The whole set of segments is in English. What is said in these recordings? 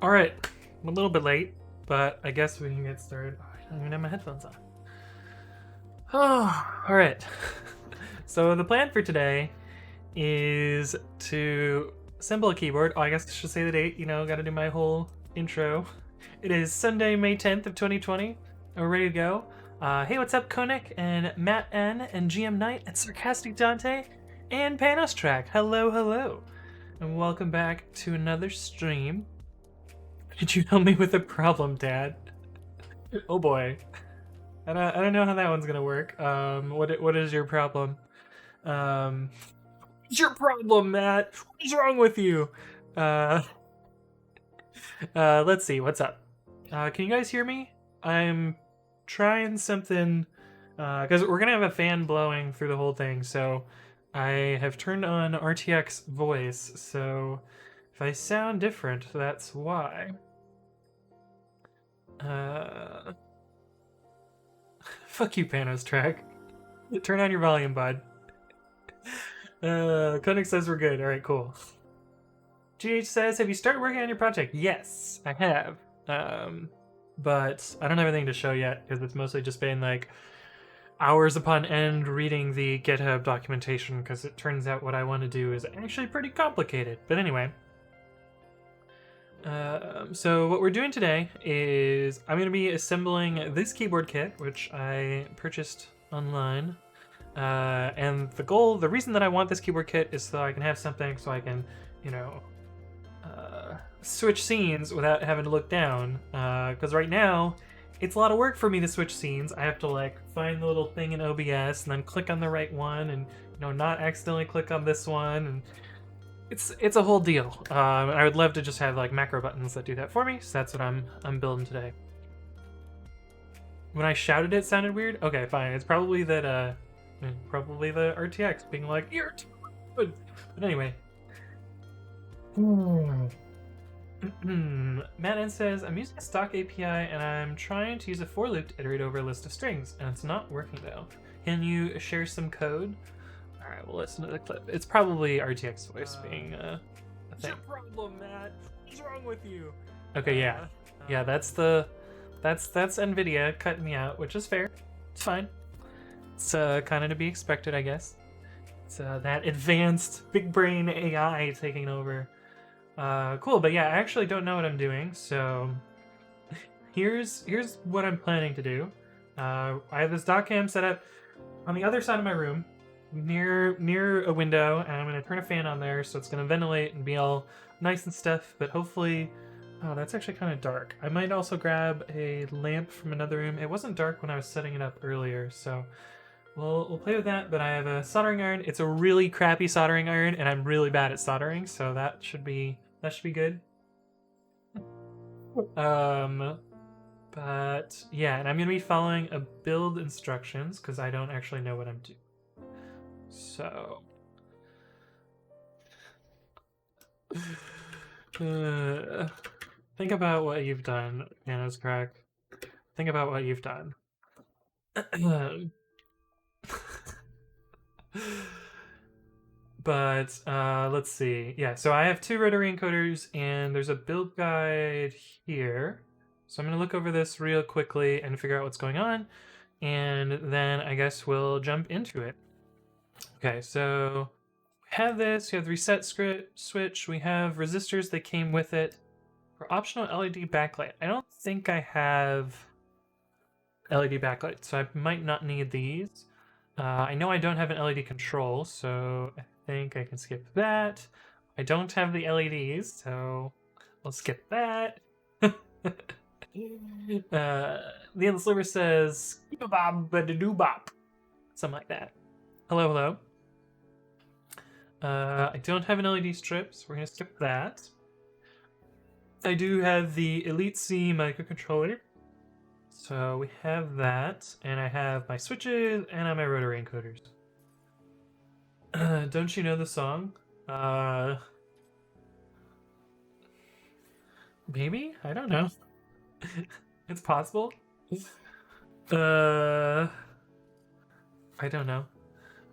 Alright, I'm a little bit late, but I guess we can get started. Oh, I don't even have my headphones on. Oh, alright. So the plan for today is to assemble a keyboard. Oh, I guess I should say the date, gotta do my whole intro. It is Sunday, May 10th of 2020, and we're ready to go. Hey, what's up, Konik, and Matt N, and GM Knight, and Sarcastic Dante, and Panos Track. Hello, hello. And welcome back to another stream. Could you help me with a problem, Dad? Oh boy. I don't know how that one's gonna work. What is your problem? What's your problem, Matt? What's wrong with you? Let's see, what's up? Can you guys hear me? I'm trying something, because we're gonna have a fan blowing through the whole thing, so I have turned on RTX voice, so if I sound different, that's why. Fuck you, Panos Track. Turn on your volume, bud. Koenig says we're good. Alright, cool. GH says, have you started working on your project? Yes, I have. But I don't have anything to show yet, because it's mostly just been like hours upon end reading the GitHub documentation, because it turns out what I want to do is actually pretty complicated. But anyway. So what we're doing today is I'm going to be assembling this keyboard kit, which I purchased online. And the reason that I want this keyboard kit is so I can have something so I can, switch scenes without having to look down. Because right now, it's a lot of work for me to switch scenes. I have to like find the little thing in OBS and then click on the right one and, not accidentally click on this one. And it's a whole deal. I would love to just have like macro buttons that do that for me, so that's what I'm building today. When I shouted it sounded weird? Okay, fine. It's probably that probably the RTX being like, you're too good. But anyway. Matt N says, I'm using a stock API and I'm trying to use a for loop to iterate over a list of strings, and it's not working though. Can you share some code? Alright, we'll listen to the clip. It's probably RTX voice being a thing. What's your problem, Matt? What's wrong with you? Okay, yeah. Yeah, that's NVIDIA cutting me out, which is fair. It's fine. It's kind of to be expected, I guess. It's that advanced big brain AI taking over. Cool, but yeah, I actually don't know what I'm doing, so here's what I'm planning to do. I have this dock cam set up on the other side of my room, near a window, and I'm gonna turn a fan on there so it's gonna ventilate and be all nice and stuff, but hopefully... Oh, that's actually kind of dark. I might also grab a lamp from another room. It wasn't dark when I was setting it up earlier, so we'll play with that, but I have a soldering iron. It's a really crappy soldering iron, and I'm really bad at soldering, so that should be good. But yeah, and I'm gonna be following a build instructions because I don't actually know what I'm doing. So think about what you've done, Panos Crack. Think about what you've done. But let's see. Yeah, so I have 2 rotary encoders, and there's a build guide here. So I'm going to look over this real quickly and figure out what's going on, and then I guess we'll jump into it. Okay, so we have this. We have the reset switch. We have resistors that came with it. For optional LED backlight, I don't think I have LED backlight, so I might not need these. I know I don't have an LED control, so I think I can skip that. I don't have the LEDs, so I'll skip that. The Endless Liver says, "Bob, something like that." Hello, hello. I don't have an LED strip, so we're gonna skip that. I do have the Elite C microcontroller, so we have that, and I have my switches and I have my rotary encoders. Don't you know the song? Maybe? I don't know. It's possible. I don't know.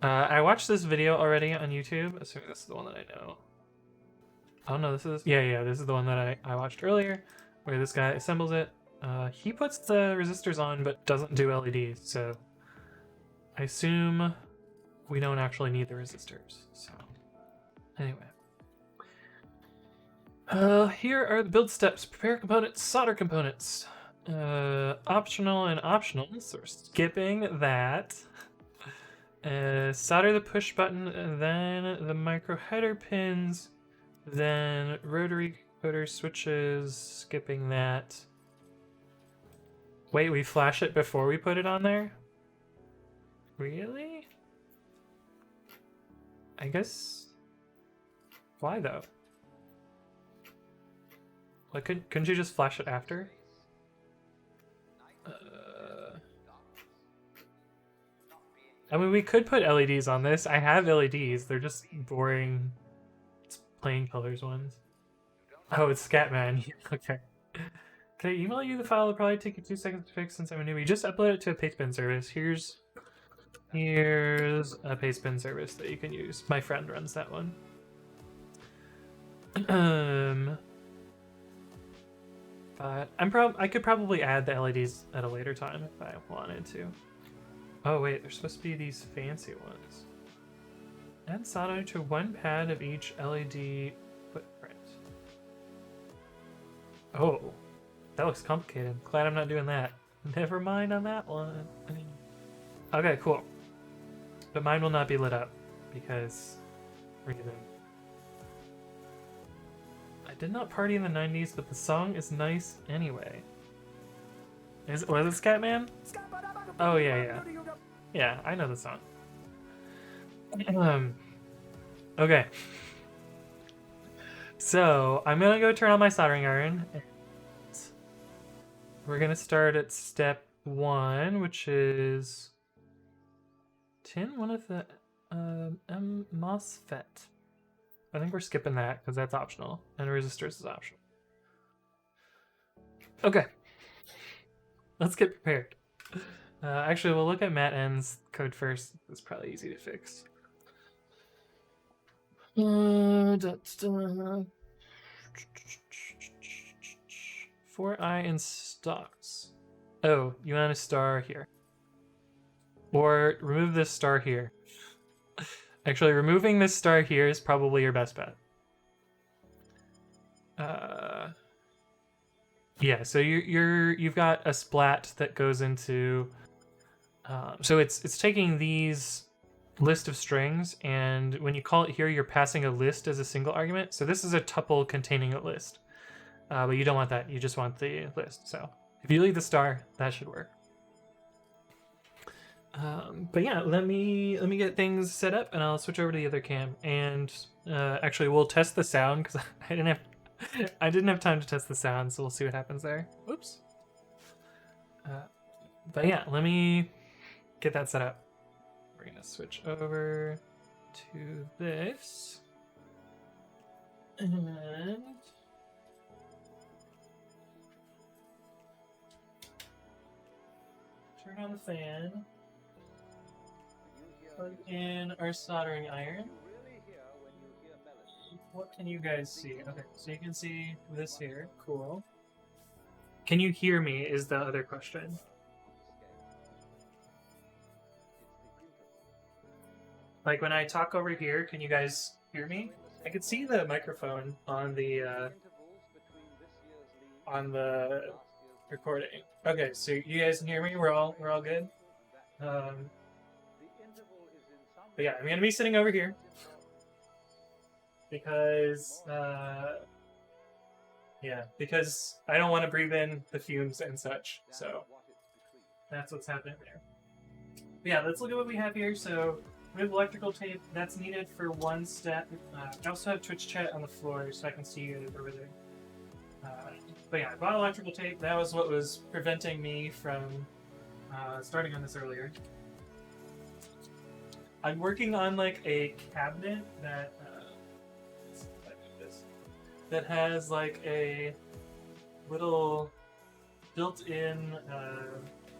I watched this video already on YouTube. So this is the one that I know. Oh no, this is this is the one that I watched earlier, where this guy assembles it. He puts the resistors on, but doesn't do LEDs. So I assume we don't actually need the resistors. So anyway. Here are the build steps. Prepare components, solder components. Optional and optional, so we're skipping that. Solder the push button, then the micro header pins, then rotary coder switches, skipping that. Wait, we flash it before we put it on there? Really? I guess... Why though? Like, couldn't you just flash it after? I mean, we could put LEDs on this. I have LEDs. They're just boring, plain colors ones. Oh, it's Scatman. Okay. Can I email you the file? It'll probably take you 2 seconds to fix since I'm a newbie. Just upload it to a pastebin service. Here's a pastebin service that you can use. My friend runs that one. But I could probably add the LEDs at a later time if I wanted to. Oh wait, there's supposed to be these fancy ones. Add solder to one pad of each LED footprint. Oh, that looks complicated. Glad I'm not doing that. Never mind on that one. Okay, cool. But mine will not be lit up because reason. I did not party in the 90s, but the song is nice anyway. Was it Scatman? Oh yeah. Yeah, I know the song. Okay. So I'm gonna go turn on my soldering iron. We're gonna start at step 1, which is tin one of the MOSFET. I think we're skipping that because that's optional, and resistors is optional. Okay, let's get prepared. Actually, we'll look at Matt N's code first. It's probably easy to fix. 4i in stocks. Oh, you want a star here. Or remove this star here. Actually, removing this star here is probably your best bet. Yeah, so you've got a splat that goes into... so it's taking these list of strings, and when you call it here, you're passing a list as a single argument. So this is a tuple containing a list. But you don't want that. You just want the list. So if you leave the star, that should work. But yeah, let me get things set up, and I'll switch over to the other cam. And actually, we'll test the sound because I didn't have time to test the sound, so we'll see what happens there. Whoops. But yeah, let me get that set up. We're gonna switch over to this, and turn on the fan. Plug in our soldering iron. What can you guys see? Okay, so you can see this here. Cool. Can you hear me is the other question. Like when I talk over here, can you guys hear me? I could see the microphone on the recording. Okay, so you guys can hear me. We're all good. But yeah, I'm gonna be sitting over here because because I don't want to breathe in the fumes and such. So that's what's happening there. But yeah, let's look at what we have here. So we have electrical tape that's needed for one step. I also have Twitch chat on the floor so I can see you over there. But yeah, I bought electrical tape. That was what was preventing me from starting on this earlier. I'm working on like a cabinet that that has like a little built-in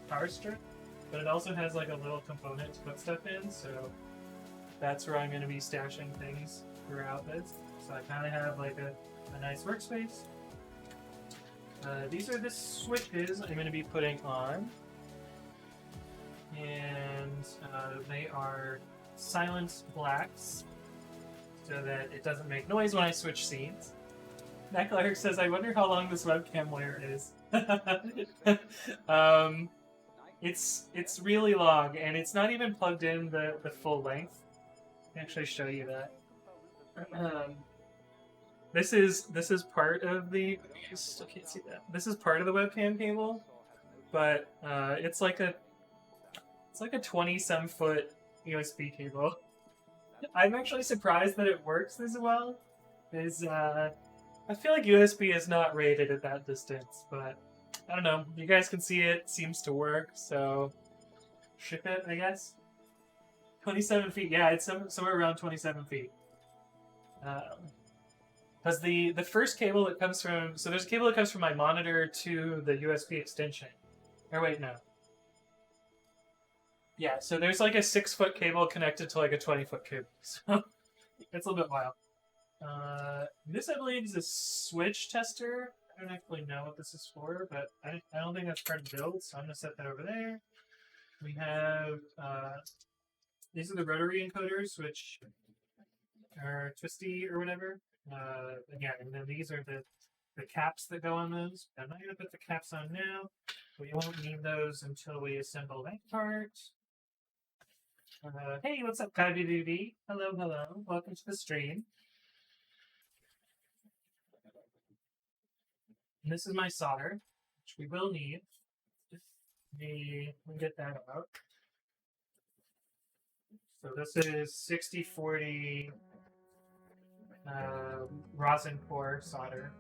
power strip, but it also has like a little component to put stuff in, so that's where I'm going to be stashing things throughout this. So I kind of have like a nice workspace. These are the switches I'm going to be putting on. And they are silent blacks, so that it doesn't make noise when I switch scenes. Matt Clark says, I wonder how long this webcam layer is. It's really long, and it's not even plugged in the full length. I can actually show you that. This is part of the. I still can't see that. This is part of the webcam cable, but it's like a 20-some foot USB cable. I'm actually surprised that it works this well. I feel like USB is not rated at that distance, but I don't know. You guys can see it seems to work, so ship it, I guess. 27 feet. Yeah, it's somewhere around 27 feet. Because the first cable that comes from... So there's a cable that comes from my monitor to the USB extension. Or wait, no. Yeah, so there's like a 6-foot cable connected to like a 20-foot cable. So it's a little bit wild. This, I believe, is a switch tester. I don't actually know what this is for, but I don't think that's part of the build, so I'm going to set that over there. We have... these are the rotary encoders, which are twisty or whatever. Again, and then these are the caps that go on those. I'm not going to put the caps on now. We won't need those until we assemble that part. Hey, what's up, KaiBBB? Hello, hello. Welcome to the stream. And this is my solder, which we will need. We'll get that out. So this is 6040 rosin core solder.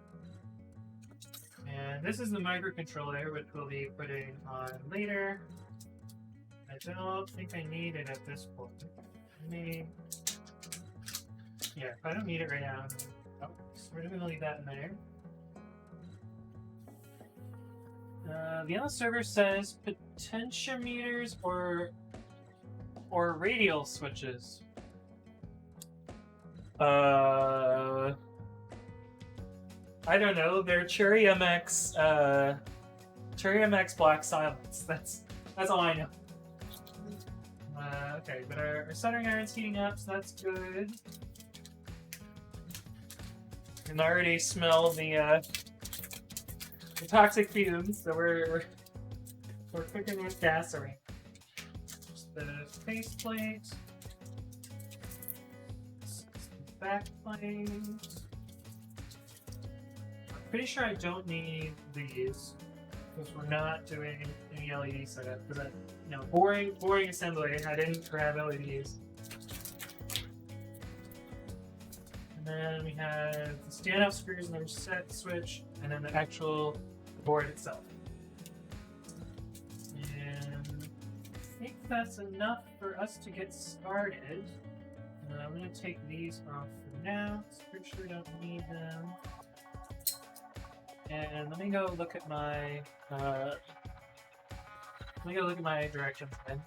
And this is the microcontroller, which we'll be putting on later. I don't think I need it at this point. Yeah, if I don't need it right now, so we're going to leave that in there. The other server says potentiometers or radial switches. I don't know. They're Cherry MX black silence. That's all I know. Okay, but our soldering iron's heating up, so that's good. I can already smell the toxic fumes, so we're cooking with gas around. The faceplate, back plate. I'm pretty sure I don't need these because we're not doing any LED setup. Because boring assembly. I didn't grab LEDs. And then we have the standoff screws and the reset switch, and then the actual board itself. And I think that's enough for us to get started. I'm going to take these off for now. Pretty sure we don't need them. And let me go look at my directions then.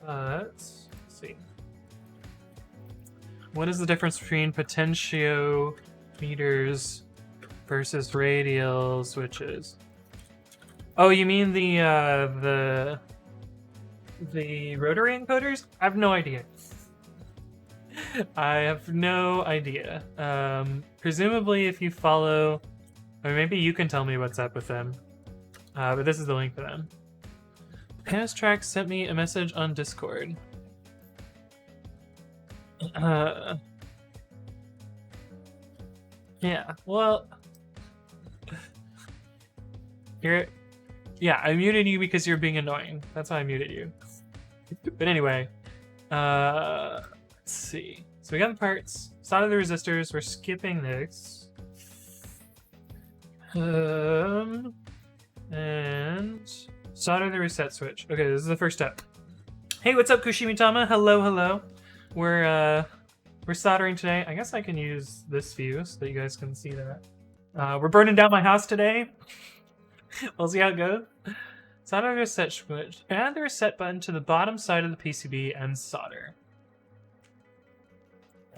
Let's see. What is the difference between potentiometers versus radial switches? Oh, you mean the rotary encoders? I have no idea. I have no idea. Presumably, if you follow, or maybe you can tell me what's up with them. But this is the link for them. Panastrack sent me a message on Discord. Yeah, well, yeah, I muted you because you're being annoying. That's why I muted you. But anyway, let's see. So we got the parts, solder the resistors. We're skipping this. And solder the reset switch. Okay, this is the first step. Hey, what's up, Kushimitama? Hello, hello. We're soldering today. I guess I can use this view so that you guys can see that. We're burning down my house today. We'll see how it goes. Solder the reset switch. Add the reset button to the bottom side of the PCB and solder.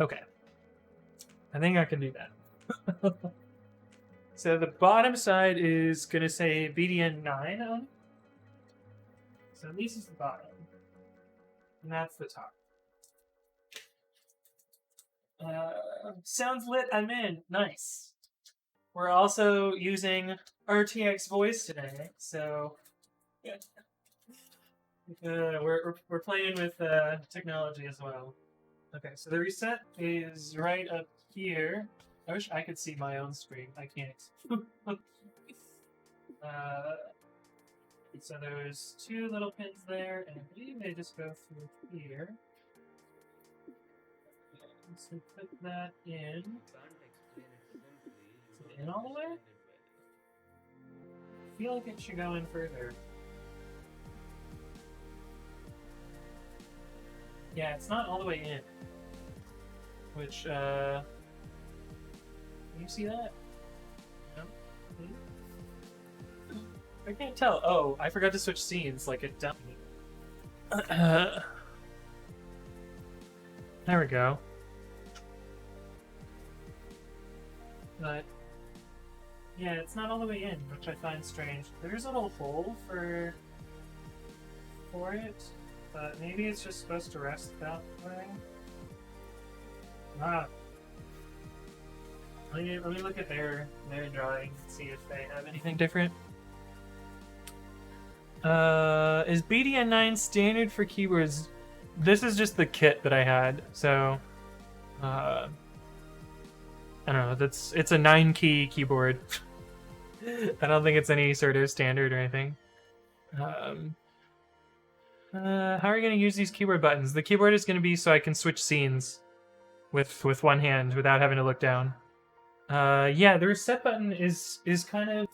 Okay. I think I can do that. So the bottom side is going to say BDN9 on it. So this is the bottom. And that's the top. Sounds lit, I'm in. Nice. We're also using RTX voice today, so yeah. We're playing with technology as well. Okay, so the reset is right up here. I wish I could see my own screen. I can't. So there's two little pins there, and I believe they just go through here. So put that in. Is it in all the way? I feel like it should go in further. Yeah, it's not all the way in. Which, can you see that? No? I can't tell. Oh, I forgot to switch scenes, like it dumped me. There we go. But, yeah, it's not all the way in, which I find strange. There's a little hole for it, but maybe it's just supposed to rest that way. Ah. Let me look at their drawing and see if they have anything different. Is BDN9 standard for keyboards? This is just the kit that I had, so I don't know. It's a 9-key keyboard. I don't think it's any sort of standard or anything. How are you going to use these keyboard buttons? The keyboard is going to be so I can switch scenes with one hand without having to look down. Yeah, the reset button is kind of...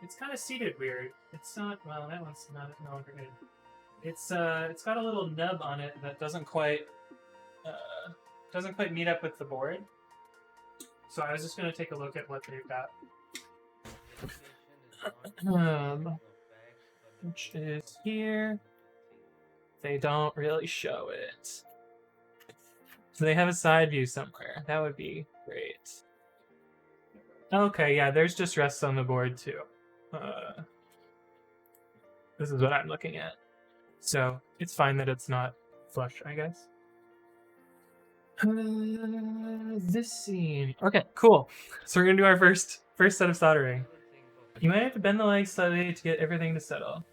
It's kind of seated weird. It's not... Well, that one's not no longer good. It's got a little nub on it that doesn't quite meet up with the board. So I was just going to take a look at what they've got. Which is here. They don't really show it. So they have a side view somewhere. That would be great. Okay, yeah, there's just rests on the board too. This is what I'm looking at. So it's fine that it's not flush, I guess. This scene. Okay, cool. So we're gonna do our first set of soldering. You might have to bend the legs slightly to get everything to settle.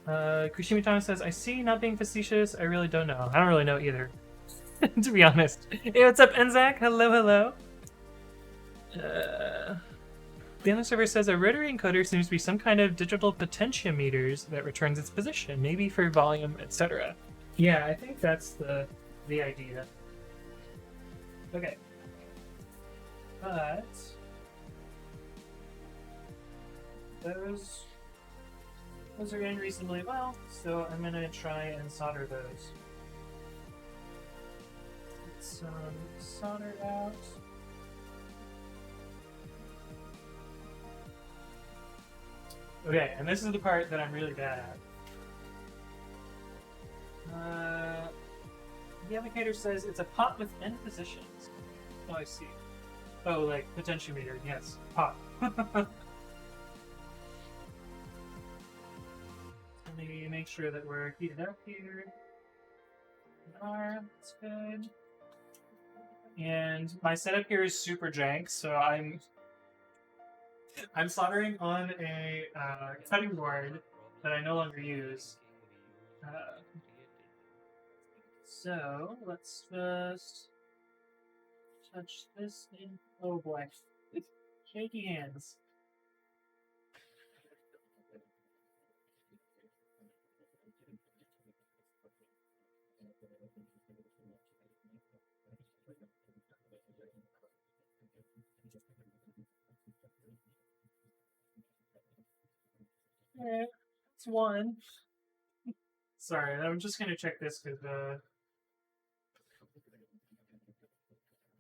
Kushimi-tama says, I see, not being facetious, I really don't know. I don't really know either, to be honest. Hey, what's up, Enzak? Hello, hello. The other server says a rotary encoder seems to be some kind of digital potentiometers that returns its position, maybe for volume, etc. Yeah, I think that's the idea. Okay. But those are in reasonably well, so I'm gonna try and solder those. Get some solder out. Okay, and this is the part that I'm really bad at. The indicator says it's a pot with N positions. Oh, I see. Oh, like potentiometer, yes. Pot. Let me make sure that we're heated up here. We are, that's good. And my setup here is super jank, so I'm soldering on a cutting board that I no longer use. So let's just touch this in. Oh boy, shaky hands. Okay, it's one. Sorry, I'm just gonna check this because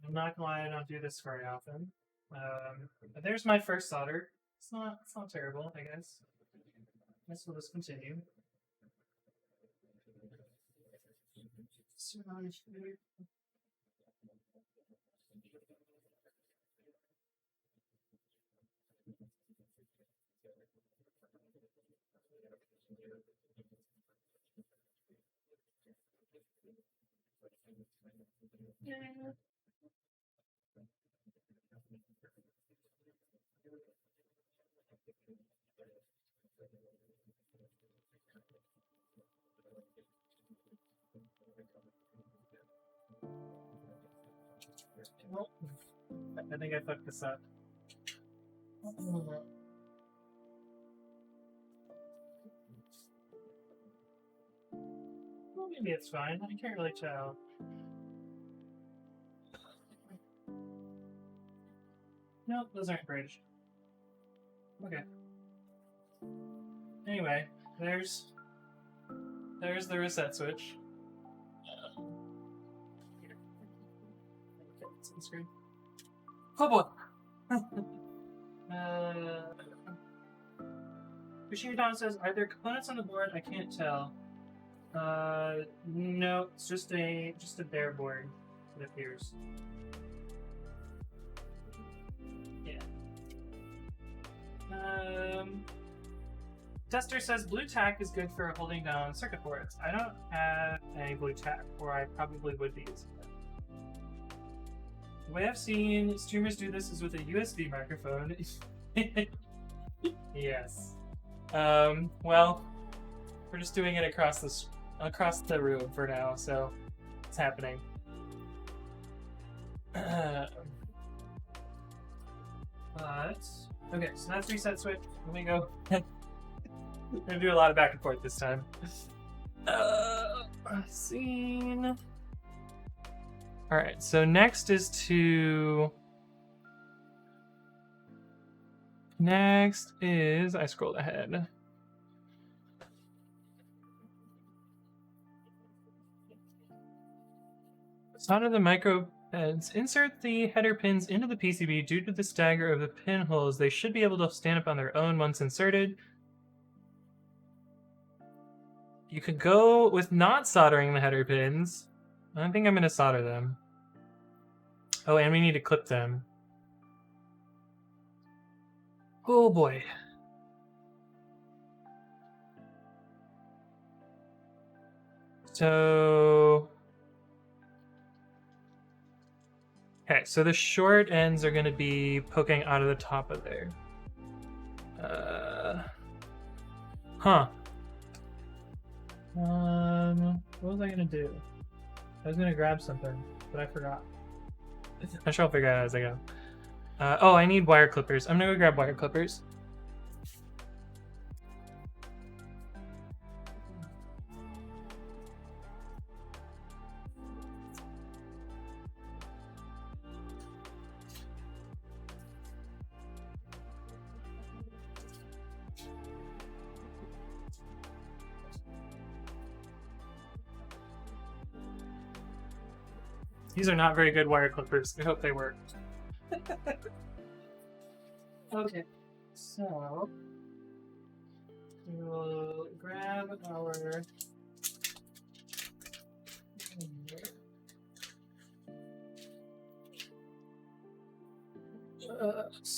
I'm not gonna lie, I don't do this very often. But there's my first solder. It's not terrible, I guess. Guess we'll just continue. Well, I think I fucked this up. Well, maybe it's fine. I can't really tell. Nope, those aren't bridged. Okay. Anyway, there's the reset switch. Screen. Oh boy. Machine Tom says, "Are there components on the board? I can't tell." No, it's just a bare board. It appears. Yeah. Tester says blue tack is good for holding down circuit boards. I don't have any blue tack, or I probably would be using it. The way I've seen streamers do this is with a USB microphone. Yes. Well, we're just doing it across the room for now, so it's happening. But okay, so that's reset switch. Let me go. I'm gonna do a lot of back and forth this time. Scene. All right, so next is I scrolled ahead. Solder the micro heads. Insert the header pins into the PCB. Due to the stagger of the pinholes, they should be able to stand up on their own once inserted. You could go with not soldering the header pins. I don't think I'm going to solder them. Oh, and we need to clip them. Oh boy. So... Okay, so the short ends are going to be poking out of the top of there. Huh. What was I going to do? I was going to grab something, but I forgot. I'm sure I'll figure it out as I go. Oh, I need wire clippers. I'm going to go grab wire clippers. These are not very good wire clippers. I hope they work. Okay, so we'll grab our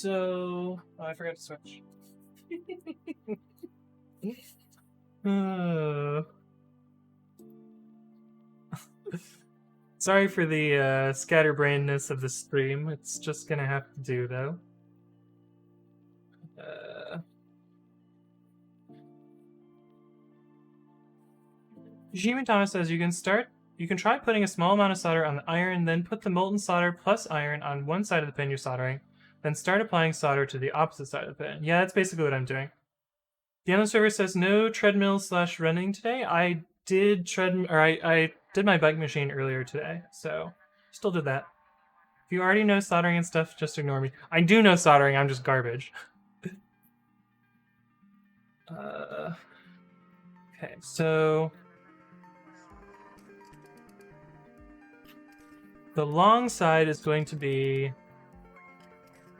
oh, I forgot to switch. Sorry for the scatterbrainedness of the stream. It's just gonna have to do, though. Jimmy Thomas says you can try putting a small amount of solder on the iron, then put the molten solder plus iron on one side of the pin you're soldering, then start applying solder to the opposite side of the pin. Yeah, that's basically what I'm doing. The Endless Server says no treadmill/running today. I did I did my bike machine earlier today, so still did that. If you already know soldering and stuff, just ignore me. I do know soldering, I'm just garbage. Okay, so the long side is going to be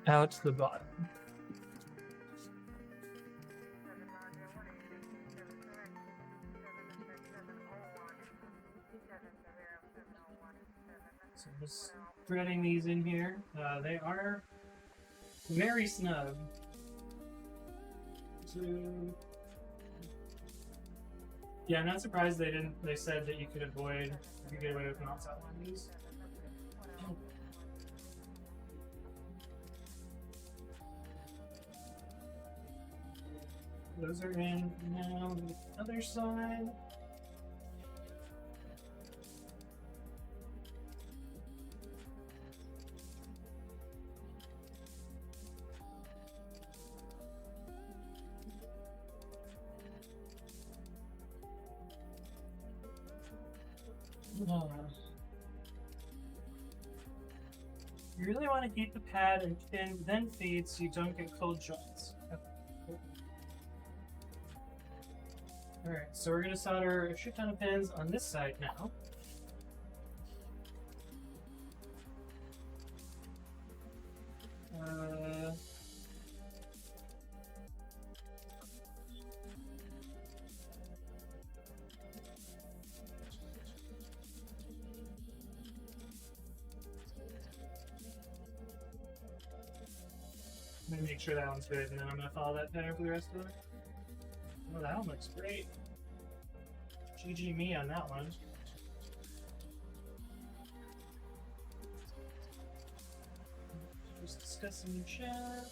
out to the bottom. So I'm just threading these in here. They are very snug. Yeah, I'm not surprised they didn't. They said that you could avoid, you could get away with not selling these. Those are in now. The other side. You really want to heat the pad and then feed so you don't get cold joints. Alright, so we're going to solder a shit ton of pins on this side now. I'm going to make sure that one's good, and then I'm going to follow that pattern for the rest of it. Oh, that one looks great. GG me on that one. Just discussing in chat.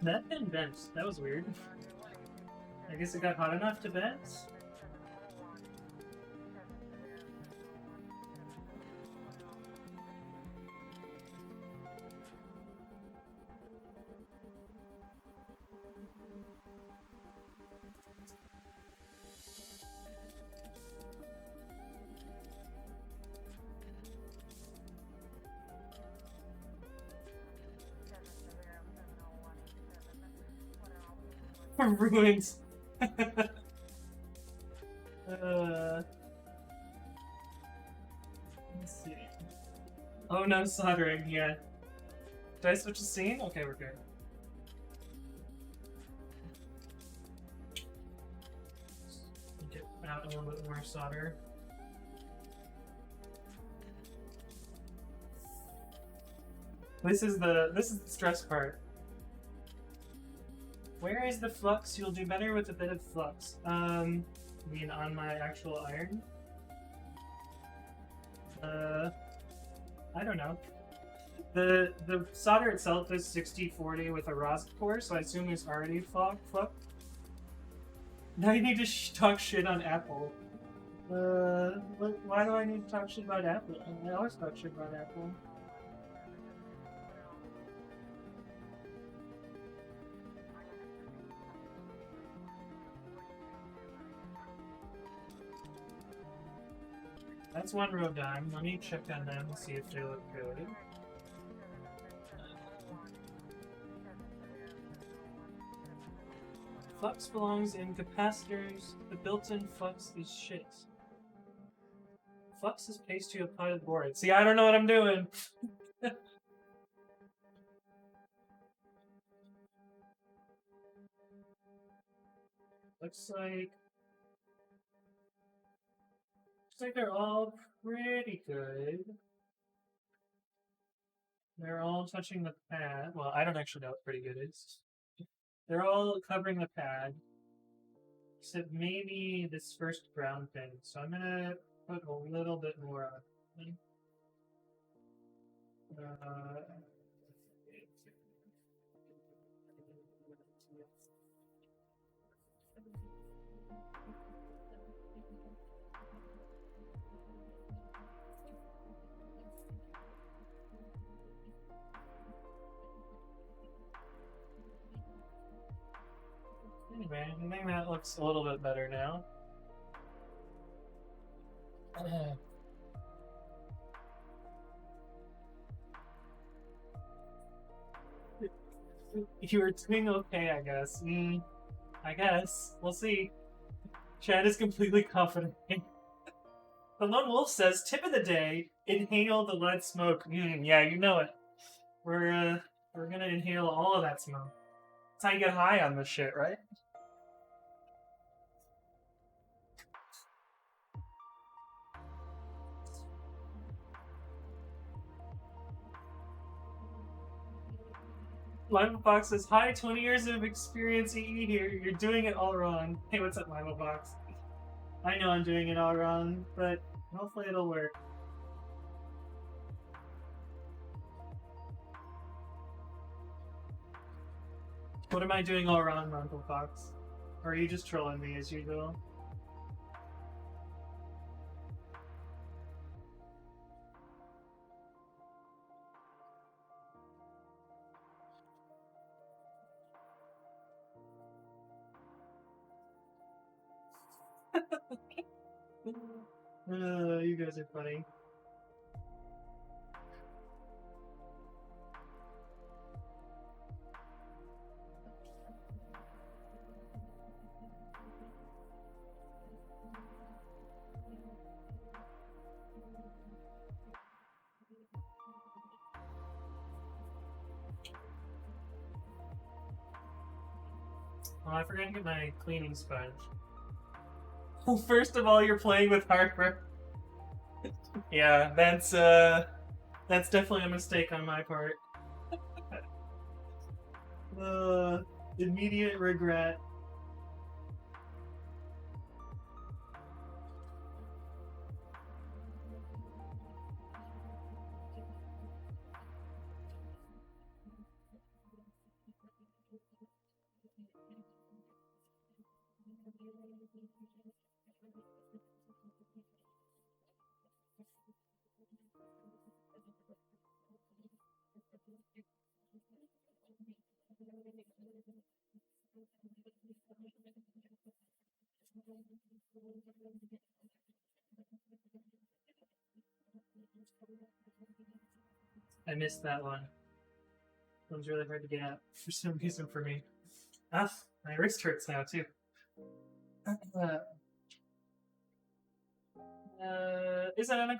That pin bent. That was weird. I guess it got hot enough to bend? Ruined. Let's see. Oh no, soldering, yeah. Did I switch the scene? Okay, we're good. Get out a little bit more solder. This is the stress part. Where is the flux? You'll do better with a bit of flux. I mean, on my actual iron? I don't know. The solder itself is 60-40 with a rosin core, so I assume there's already flux. Now you need to talk shit on Apple. Why do I need to talk shit about Apple? I always talk shit about Apple. That's one row done. Let me check on them and see if they look good. Flux belongs in capacitors. The built-in flux is shit. Flux is paste you apply to the board. See, I don't know what I'm doing. Looks like they're all pretty good. They're all touching the pad. Well, I don't actually know what pretty good is. They're all covering the pad. Except maybe this first brown thing. So I'm gonna put a little bit more on. think that looks a little bit better now. You were doing okay, I guess. I guess. We'll see. Chad is completely confident. The Lone Wolf says, tip of the day, inhale the lead smoke. Yeah, you know it. We're gonna inhale all of that smoke. That's how you get high on this shit, right? Lima Fox says, hi, 20 years of experience EE here. You're doing it all wrong. Hey, what's up, Lima Fox? I know I'm doing it all wrong, but hopefully it'll work. What am I doing all wrong, Lima Fox? Or are you just trolling me as usual? You guys are funny. Oh, I forgot to get my cleaning sponge. First of all, you're playing with Harper. Yeah, that's definitely a mistake on my part. Immediate regret. I missed that one. It was really hard to get at for some reason for me. Ah, my wrist hurts now too. Uncle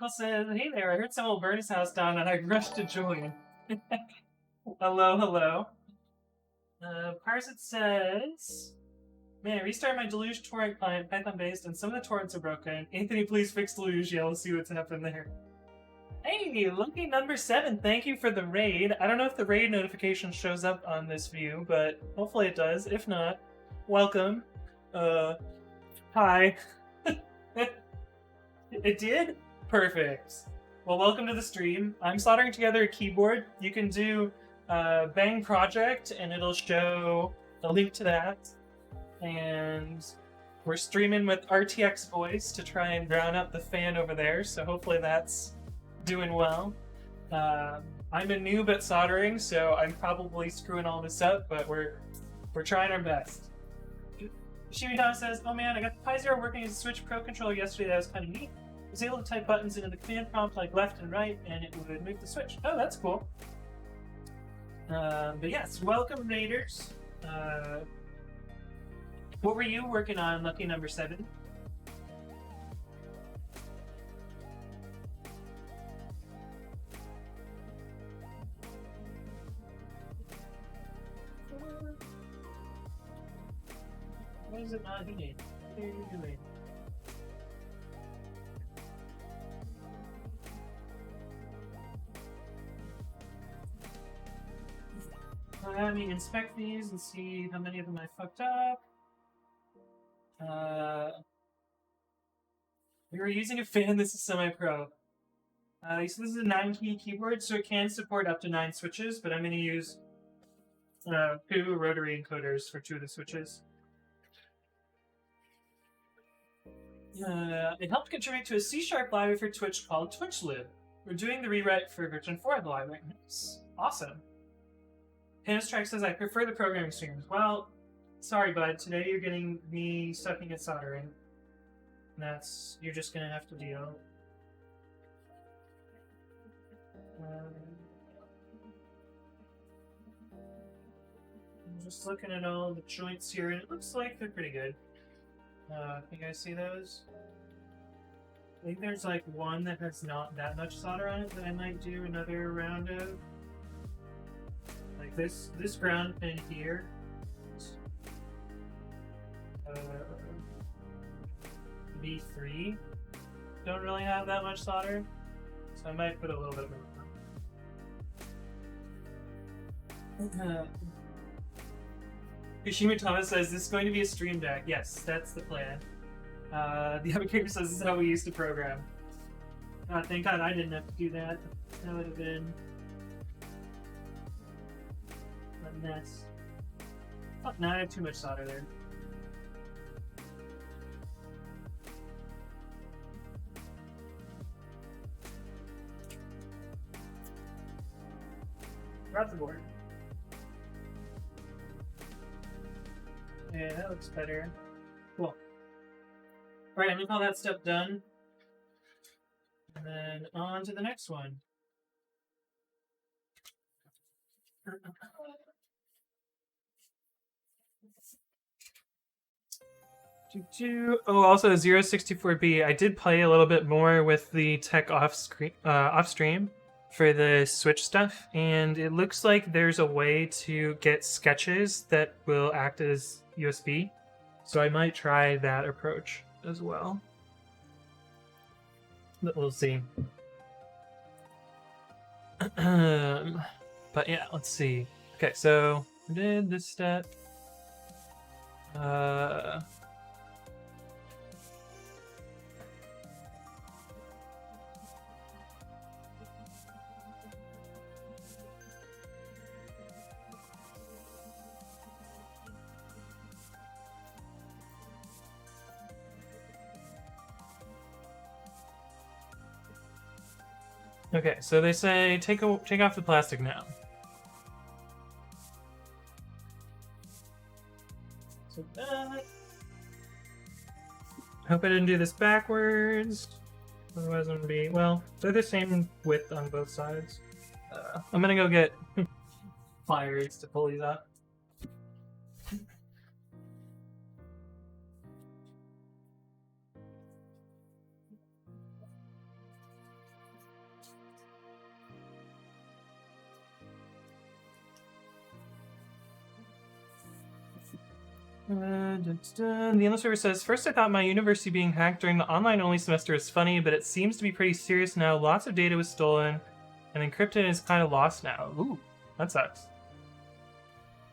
says, hey there, I heard someone will burn his house down and I rushed to join. Hello, hello. Parsit says, man, I restarted my Deluge torrent client, Python based, and some of the torrents are broken. Anthony, please fix Deluge. Yeah, let's see what's happened there. Hey, lucky number 7, thank you for the raid. I don't know if the raid notification shows up on this view, but hopefully it does. If not, welcome. Hi. It did? Perfect. Well, welcome to the stream. I'm soldering together a keyboard. You can do Bang Project, and it'll show a link to that. And we're streaming with RTX voice to try and drown out the fan over there, so hopefully that's doing well. I'm a noob at soldering, so I'm probably screwing all this up, but we're trying our best. Shimita says, oh man, I got the Pi Zero working as a Switch Pro controller yesterday. That was kind of neat. I was able to type buttons into the command prompt like left and right, and it would move the Switch. Oh, that's cool. But yes, welcome Raiders. What were you working on, lucky number 7? Why is it not hitting? What are you doing? Let me inspect these and see how many of them I fucked up. We were using a fan. This is semi-pro. So this is a 9-key keyboard, so it can support up to 9 switches, but I'm going to use 2 rotary encoders for 2 of the switches. It helped contribute to a C# library for Twitch called TwitchLib. We're doing the rewrite for version 4 of the library. It's awesome. Panistrack says, I prefer the programming streams. Well, Sorry, bud. Today you're getting me sucking at soldering. You're just gonna have to deal. I'm just looking at all the joints here, and it looks like they're pretty good. You guys see those? I think there's like one that has not that much solder on it that I might do another round of. Like this ground pin here. B3 don't really have that much solder, so I might put a little bit more. Kashima Thomas says, this is going to be a stream deck. Yes, that's the plan. The other character says, this is how we used to program. Thank God I didn't have to do that. That would have been a mess. Oh, now I have too much solder there. Grab the board. Yeah, that looks better. Cool. Alright, I'm gonna call that step done. And then on to the next one. Oh, also 064B. I did play a little bit more with the tech off stream for the Switch stuff, and it looks like there's a way to get sketches that will act as USB. So I might try that approach as well. But we'll see. But yeah, let's see. Okay, so we did this step. Okay, so they say take off the plastic now. So that. Hope I didn't do this backwards. Otherwise, I'm gonna be well. They're the same width on both sides. I'm gonna go get pliers to pull these up. The endless server says, first I thought my university being hacked during the online-only semester is funny, but it seems to be pretty serious now. Lots of data was stolen, and encrypted is kind of lost now. Ooh, that sucks.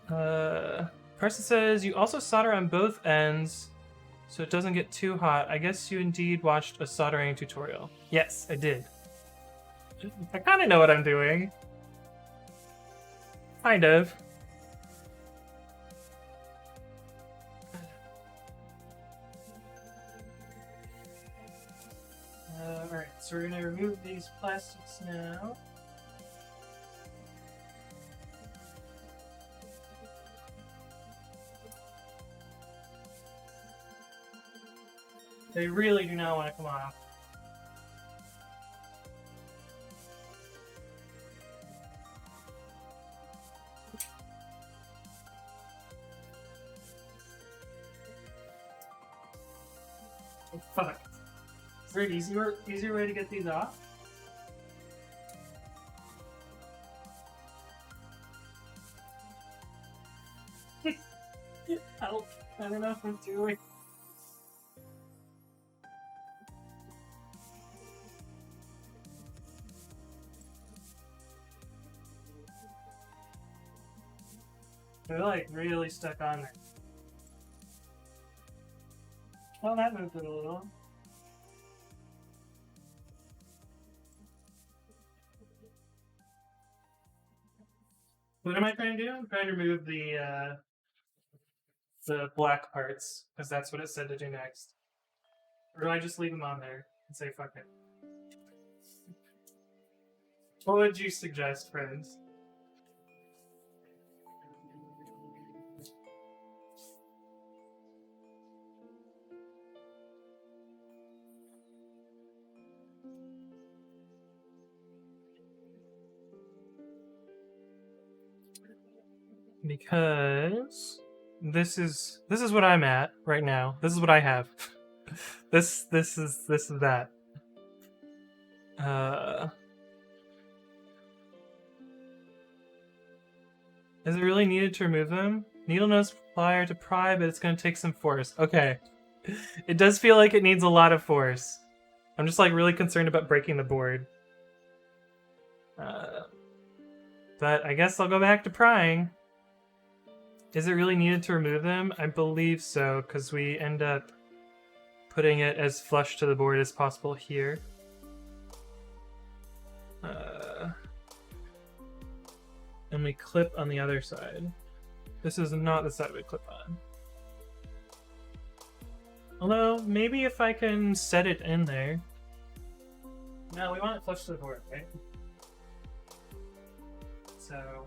Person says, you also solder on both ends, so it doesn't get too hot. I guess you indeed watched a soldering tutorial. Yes, I did. I kind of know what I'm doing. Kind of. Alright, so we're gonna remove these plastics now. They really do not want to come off. Oh, fuck. Is there an easier way to get these off? Help. I don't know what I'm doing. They're like really stuck on there. Well, that moved it a little. What am I trying to do? I'm trying to remove the black parts, because that's what it said to do next. Or do I just leave them on there and say fuck it? What would you suggest, friends? because this is what I'm at right now. This is what I have. this is that. Is it really needed to remove them? Needle nose plier to pry, but it's gonna take some force. Okay. It does feel like it needs a lot of force. I'm just like really concerned about breaking the board. But I guess I'll go back to prying. Is it really needed to remove them? I believe so, because we end up putting it as flush to the board as possible here. And we clip on the other side. This is not the side we clip on. Although, maybe if I can set it in there. No, we want it flush to the board, right? So...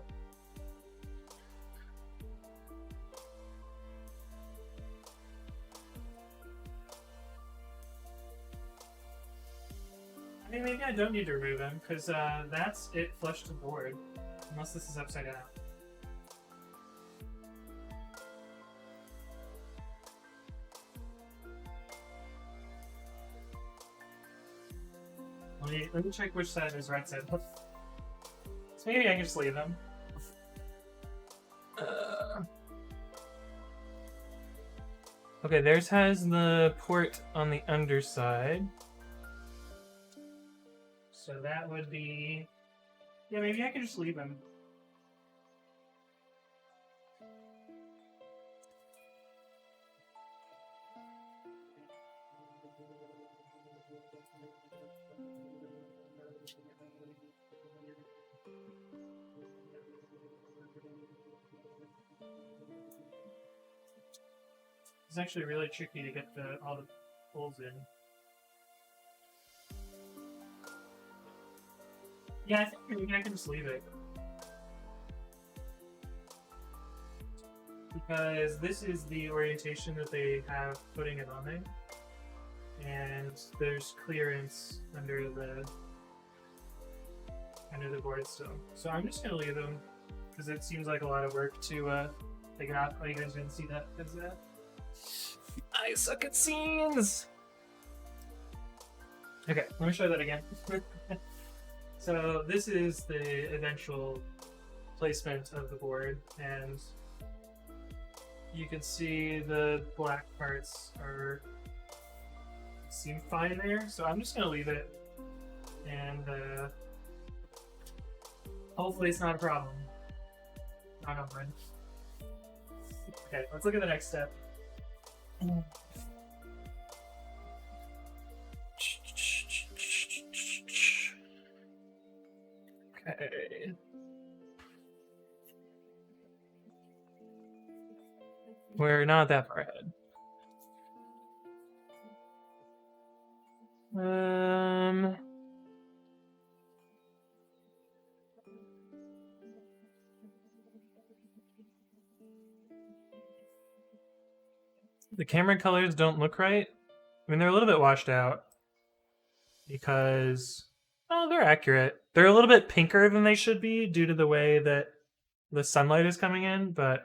I mean, maybe I don't need to remove them, because that's it flush to board. Unless this is upside down. Let me check which side is right side. So maybe I can just leave them. Okay, theirs has the port on the underside. So that would be... Yeah, maybe I can just leave them. It's actually really tricky to get all the holes in. Yeah, I think maybe I can just leave it. Because this is the orientation that they have putting it on there. And there's clearance under the board still. So I'm just gonna leave them because it seems like a lot of work to take it out. Oh, you guys didn't see that because I suck at scenes. Okay, let me show that again. So this is the eventual placement of the board, and you can see the black parts seem fine there. So I'm just gonna leave it, and hopefully it's not a problem. Knock on wood. Okay, let's look at the next step. Okay. We're not that far ahead. The camera colors don't look right. I mean, they're a little bit washed out because, oh, they're accurate. They're a little bit pinker than they should be due to the way that the sunlight is coming in, but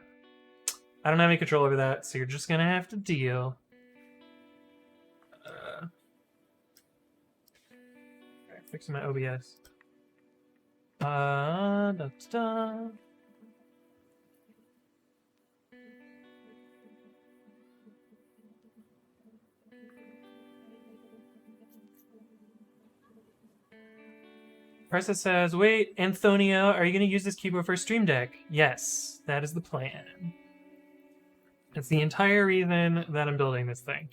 I don't have any control over that, so you're just gonna have to deal. Okay, fixing my OBS. Da-da-da. Parsa says, wait, Antonio, are you going to use this keyboard for Stream Deck? Yes, that is the plan. It's the entire reason that I'm building this thing.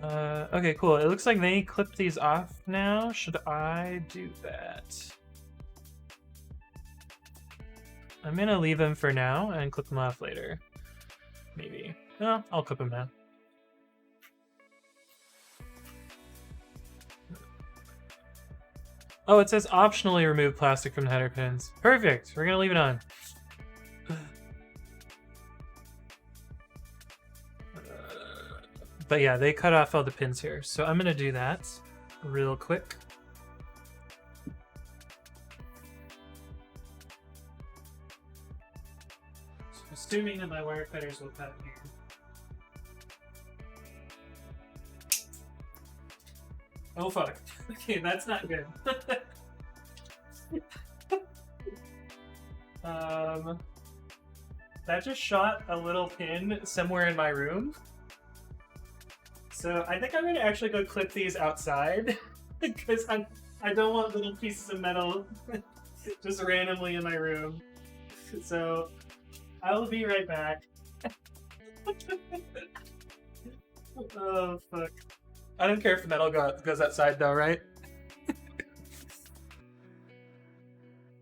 Okay, cool. It looks like they clipped these off now. Should I do that? I'm going to leave them for now and clip them off later. Maybe. No, I'll clip them now. Oh, it says optionally remove plastic from the header pins. Perfect. We're gonna leave it on. But yeah, they cut off all the pins here. So I'm gonna do that real quick. assuming that my wire cutters will cut here. Oh fuck. Okay, that's not good. That just shot a little pin somewhere in my room. So I think I'm gonna actually go clip these outside because I don't want little pieces of metal just randomly in my room. So I will be right back. Oh fuck. I don't care if the metal goes outside though, right?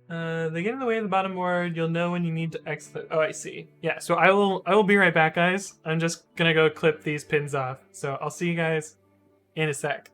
They get in the way of the bottom board. You'll know when you need to exit. Oh, I see. Yeah, so I will be right back, guys. I'm just gonna go clip these pins off. So I'll see you guys in a sec.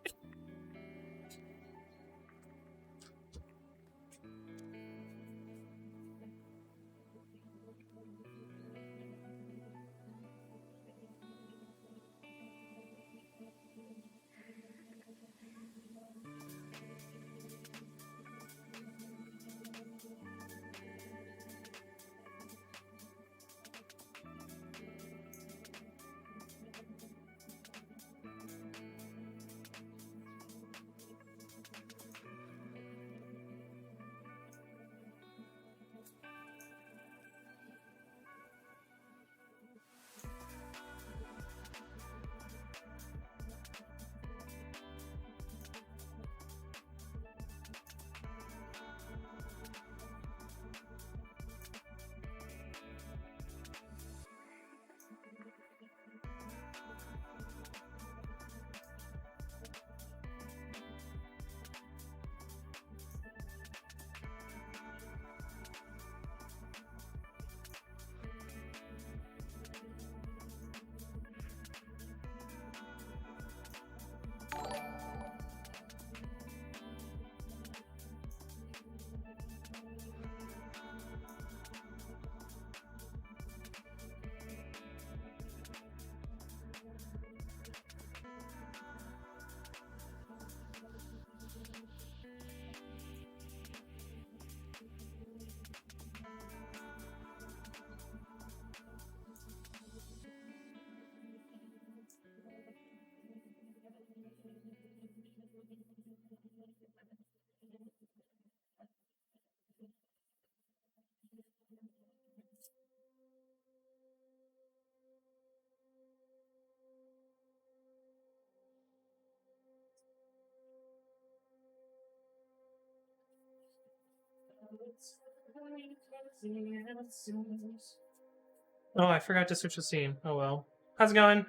Oh, I forgot to switch the scene. Oh well. How's it going?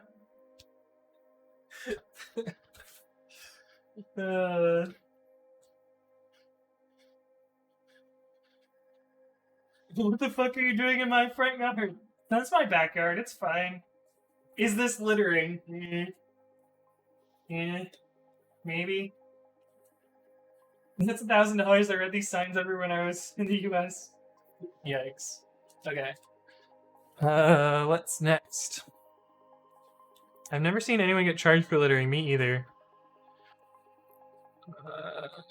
What the fuck are you doing in my front yard? That's my backyard. It's fine. Is this littering? Yeah. Maybe. That's $1,000. I read these signs everywhere when I was in the US. Yikes. Okay. What's next? I've never seen anyone get charged for littering. Me either.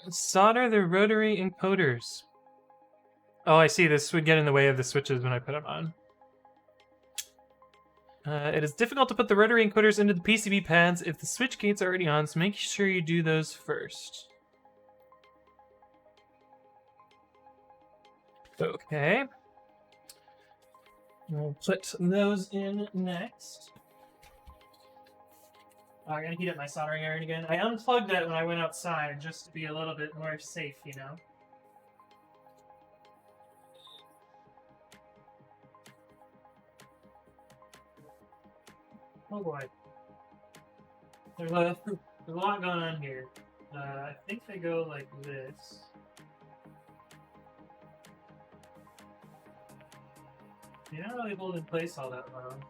Solder the rotary encoders. Oh, I see. This would get in the way of the switches when I put them on. It is difficult to put the rotary encoders into the PCB pads if the switch gate's already on, so make sure you do those first. Okay. We'll put those in next. Oh, I'm gonna heat up my soldering iron again. I unplugged it when I went outside just to be a little bit more safe, you know? Oh boy. There's a lot going on here. I think they go like this. They don't really hold in place all that long.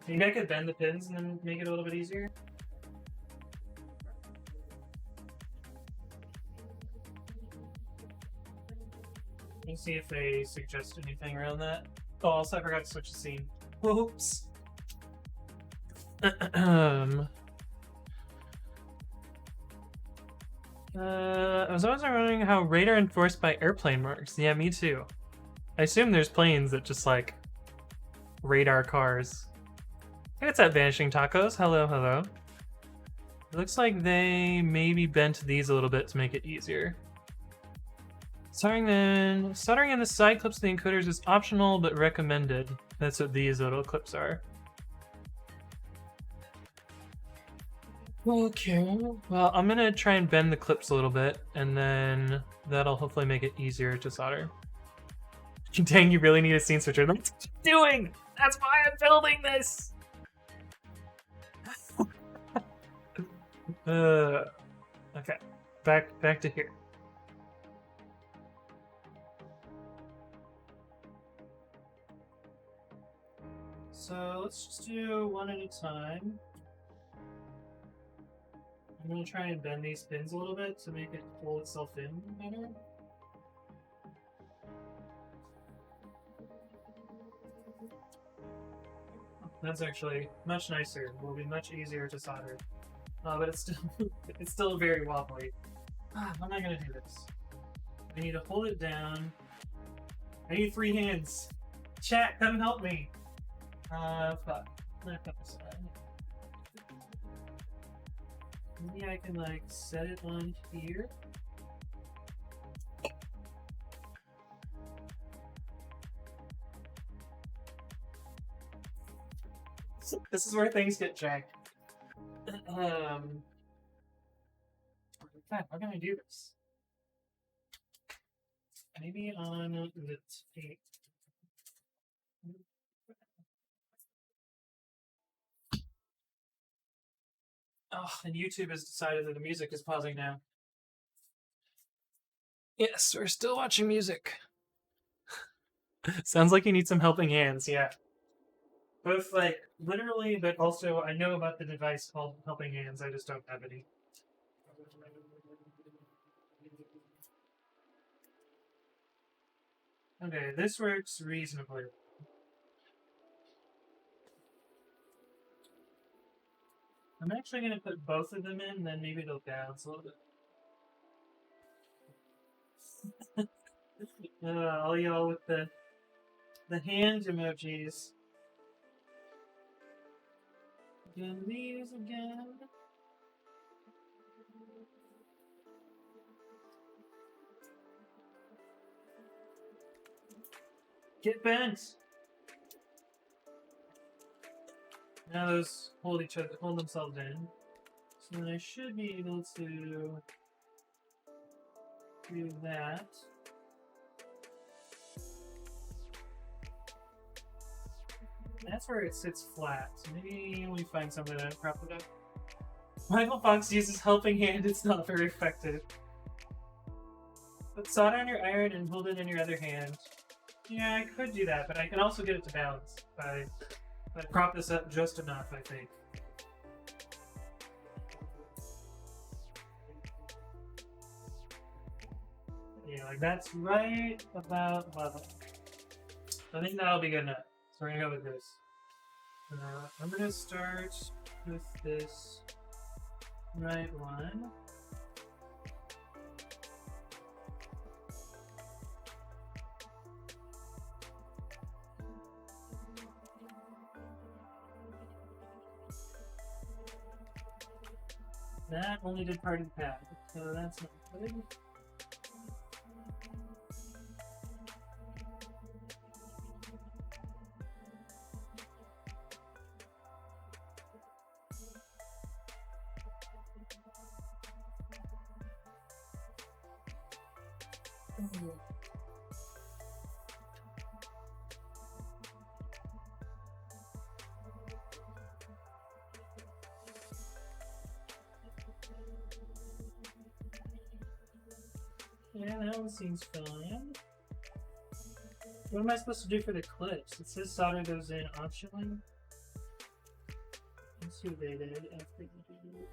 Maybe I could bend the pins and then make it a little bit easier. Let's see if they suggest anything around that. Oh, also I forgot to switch the scene. Whoops. I was always wondering how radar enforced by airplane works. Yeah, me too. I assume there's planes that just like radar cars. Hey, what's up, Vanishing Tacos? Hello, hello. It looks like they maybe bent these a little bit to make it easier. Soldering in the side clips of the encoders is optional but recommended. That's what these little clips are. Okay, well, I'm gonna try and bend the clips a little bit, and then that'll hopefully make it easier to solder. Dang, you really need a scene switcher. That's what I'm doing! That's why I'm building this! Okay, back to here. So let's just do one at a time. I'm gonna try and bend these pins a little bit to make it pull itself in better. That's actually much nicer. Will be much easier to solder. But it's still very wobbly. How am I gonna do this? I need to hold it down. I need free hands. Chat, come help me. Fuck. Not put this aside. Maybe I can like set it on here. This is where things get jacked. God, how can I do this? Maybe on the tape. Oh, and YouTube has decided that the music is pausing now. Yes, we're still watching music. Sounds like you need some helping hands, yeah. Both, like, literally, but also I know about the device called Helping Hands, I just don't have any. Okay, this works reasonably. I'm actually going to put both of them in, then maybe it'll bounce a little bit. All y'all with the hand emojis. Again, these again. Get bent! Now those hold themselves in. So then I should be able to do that. That's where it sits flat. So maybe we find something to prop it up. Michael Fox uses helping hand, it's not very effective. Put solder on your iron and hold it in your other hand. Yeah, I could do that, but I can also get it to bounce if I prop this up just enough, I think. Yeah, like that's right about level. I think that'll be good enough. So we're gonna go with this. I'm gonna start with this right one. That only did part of the path, so that's not good. Yeah, that one seems fine. What am I supposed to do for the clips? It says solder those in optionally. Let's see what they did after you do it.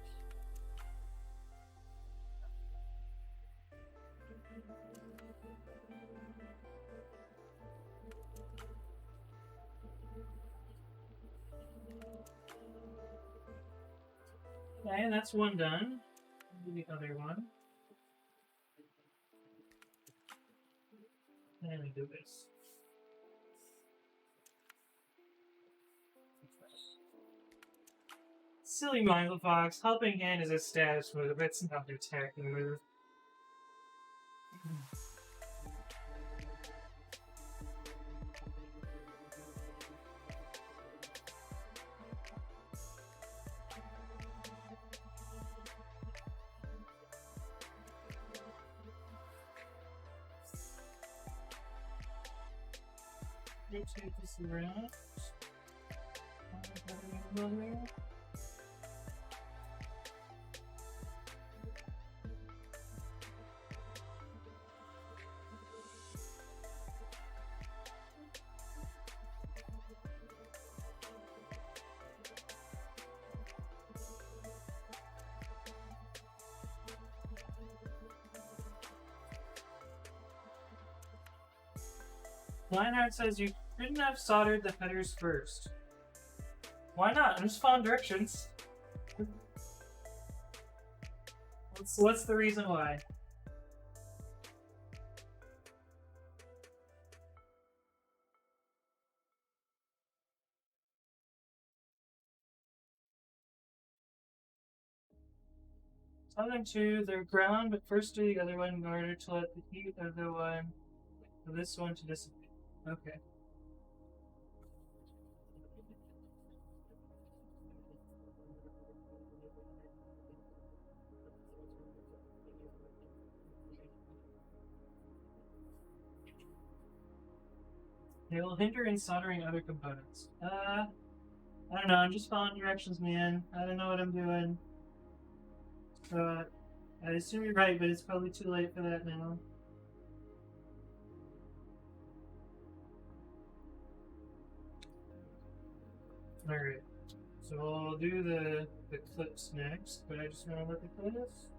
Okay, that's one done. Do the other one. can we do this? Silly Mindful Fox, helping hand is a status move, it's not an attacking move. Rotate this around. Lionheart says you couldn't have soldered the headers first. Why not? I'm just following directions. What's the reason why? Soldering to the ground, but first do the other one in order to let the heat of the one of this one to dissipate. Okay. They will hinder in soldering other components. I don't know, I'm just following directions, man. I don't know what I'm doing. I assume you're right, but it's probably too late for that now. Alright. So we'll do the clips next, but I just want to look at this.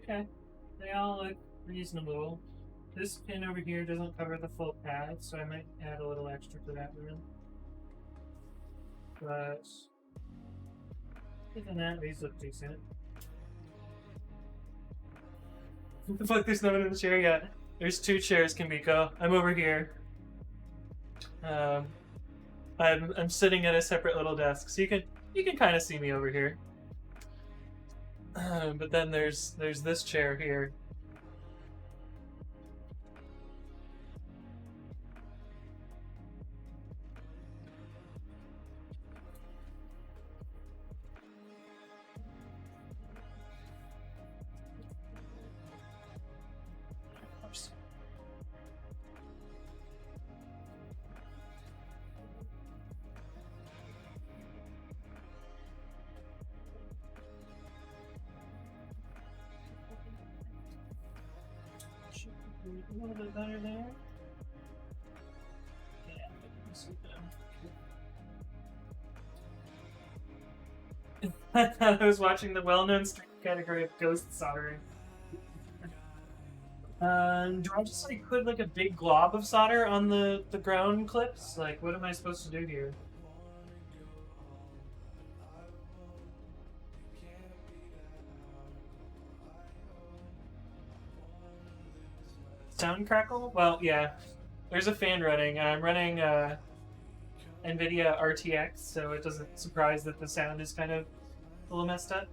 Okay. They all look reasonable. This pin over here doesn't cover the full pad, so I might add a little extra to that one. But other than that, these look decent. What the fuck? There's no one in the chair yet. There's 2 chairs, Kimiko. I'm over here. I'm sitting at a separate little desk, so you can kind of see me over here. But then there's this chair here. A little bit better there. Yeah, I was watching the well-known stream category of ghost soldering. Do I just like put like a big glob of solder on the ground clips? Like, what am I supposed to do here? Sound crackle? Well, yeah. There's a fan running. I'm running NVIDIA RTX, so it doesn't surprise that the sound is kind of a little messed up.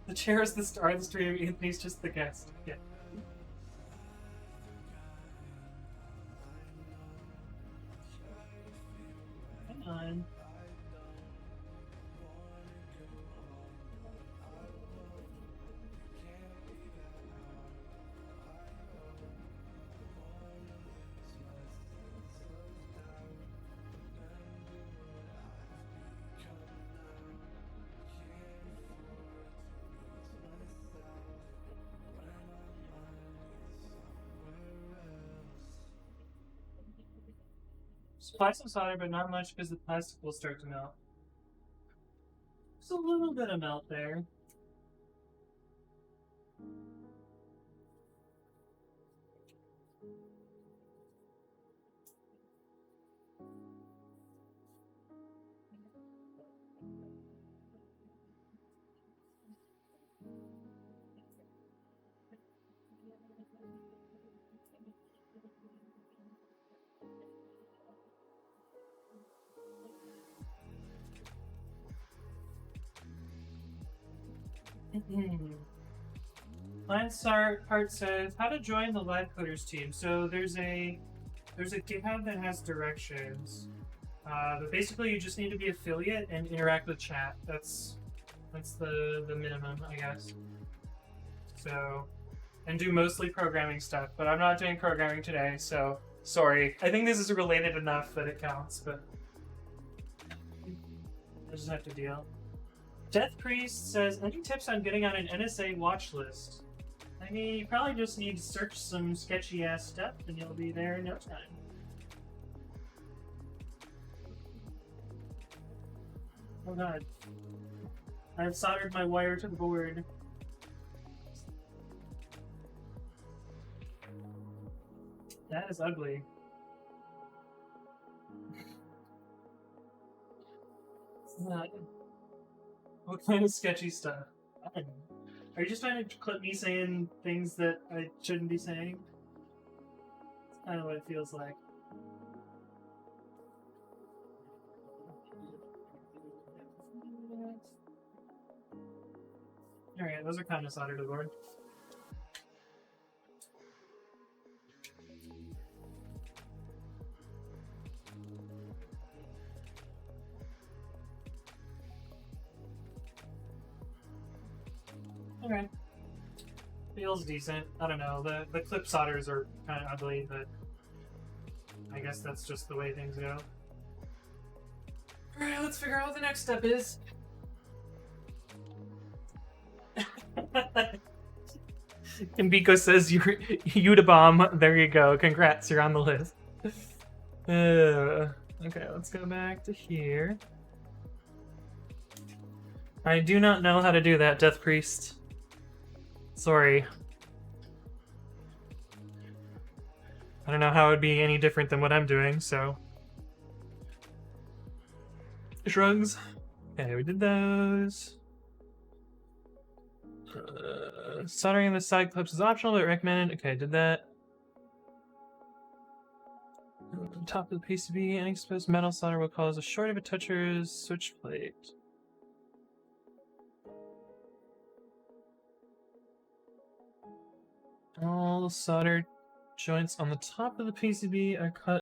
The chair is the star of the stream, Anthony's just the guest. Yeah. Come on. Supply some solder, but not much because the plastic will start to melt. There's a little bit of melt there. Part says how to join the live coders team. So there's a GitHub that has directions, but basically you just need to be affiliate and interact with chat. That's the minimum, I guess. So, and do mostly programming stuff. But I'm not doing programming today, so sorry. I think this is related enough that it counts, but I just have to deal. Death Priest says, any tips on getting on an NSA watch list? I mean, you probably just need to search some sketchy ass stuff and you'll be there in no time. Oh god. I've soldered my wire to the board. That is ugly. What kind of sketchy stuff? I don't know. Are you just trying to clip me saying things that I shouldn't be saying? That's kind of what it feels like. Alright, those are kind of soldered to the board. Okay. Feels decent. I don't know. The clip solders are kind of ugly, but I guess that's just the way things go. Alright, let's figure out what the next step is. Mbiko says you're Udabomb. There you go. Congrats, you're on the list. Okay, let's go back to here. I do not know how to do that, Death Priest. Sorry. I don't know how it would be any different than what I'm doing, so. Shrugs. Okay, we did those. Soldering the side clips is optional, but recommended. Okay, did that. Top of the PCB, any exposed metal solder will cause a short of a toucher's switch plate. All soldered joints on the top of the PCB are cut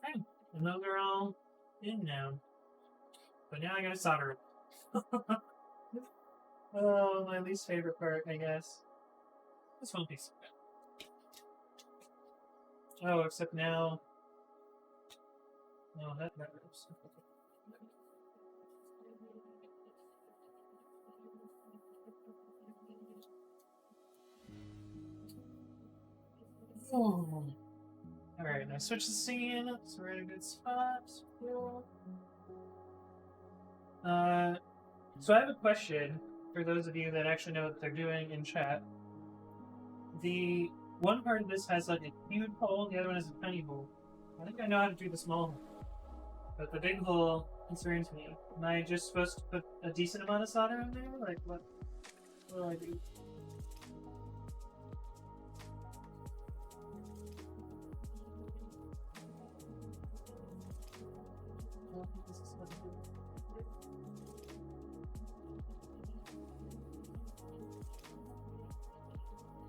Okay, and those are all in now. But now I gotta solder it. Oh, my least favorite part, I guess. This won't be so bad. Oh, except now. No, that matters. Oh. Alright, now switch the scene, so we're in a good spot. Cool. So I have a question for those of you that actually know what they're doing in chat. The one part of this has like a huge hole, the other one has a tiny hole. I think I know how to do the small hole, but the big hole concerns me. Am I just supposed to put a decent amount of solder in there? Like, what do I do?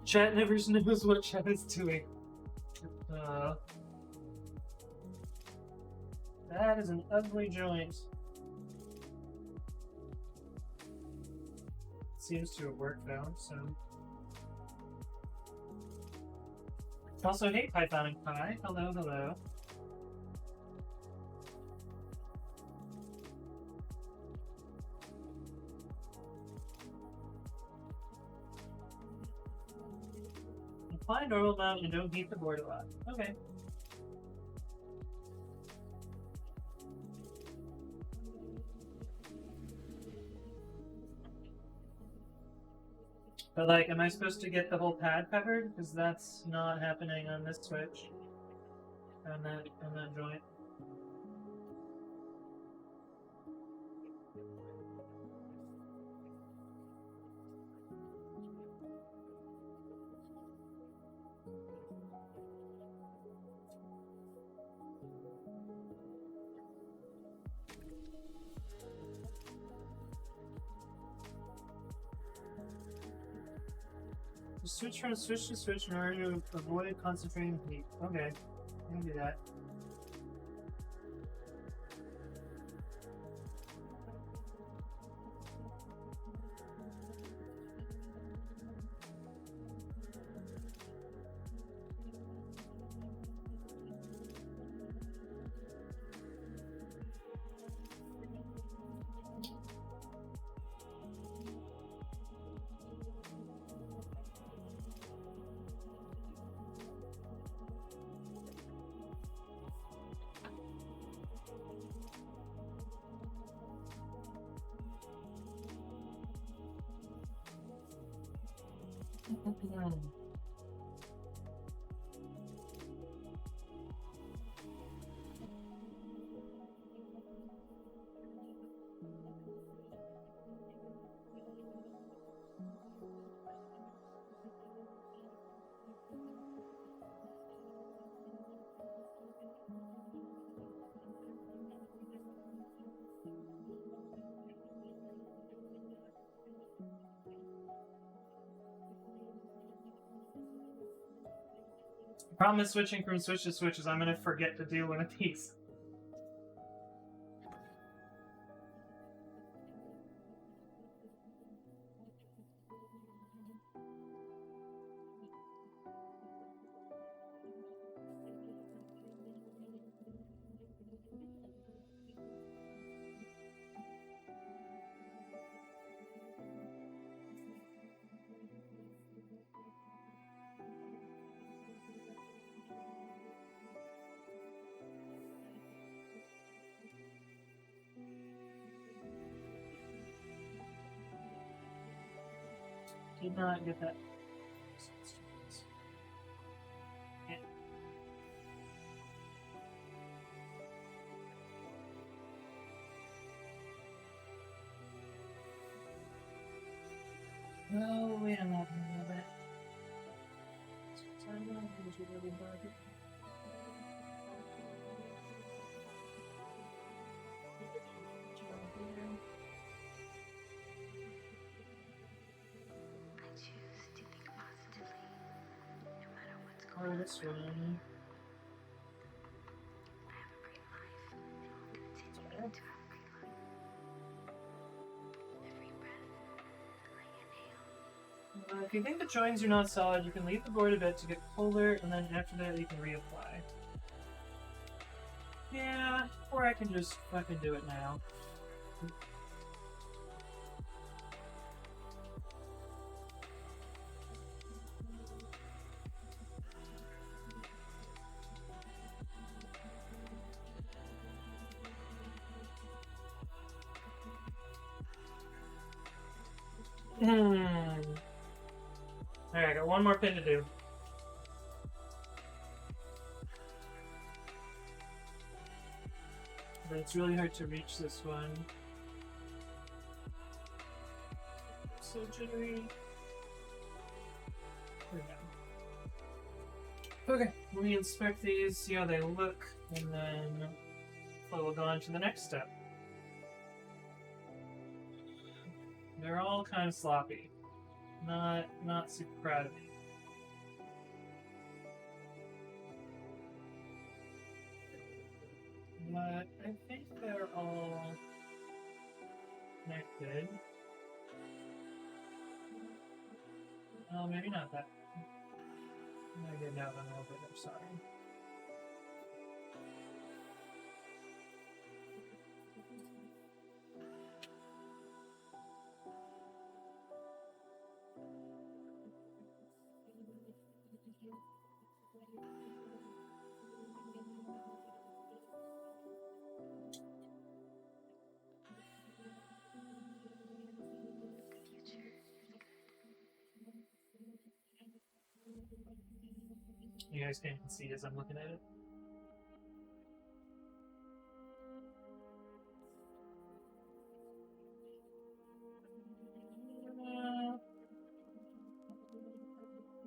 Chat never knows what chat is doing. That is an ugly joint. Seems to have worked though, so. Also, hey Python and Pi. Hello, hello. Apply normal amount and don't heat the board a lot. Okay. But like, am I supposed to get the whole pad covered? Because that's not happening on this switch. On that joint. Switch from switch to switch in order to avoid concentrating heat. Okay, I can do that. Problem is switching from switch to switch is I'm gonna forget to do one of these. Did not get that. Yeah. Oh, wait on that one a little bit. Or this one. If you think the joins are not solid, you can leave the board a bit to get colder, and then after that you can reapply. Yeah, or I can just fucking do it now. Alright, I got one more pin to do. But it's really hard to reach this one. So jittery. There we go. Okay, let me inspect these, see how they look, and then we'll go on to the next step. They're all kind of sloppy. Not super proud of me. But I think they're all connected. Oh, maybe not that. I'm gonna get out on a little bit, I'm sorry. You guys can't see as I'm looking at it.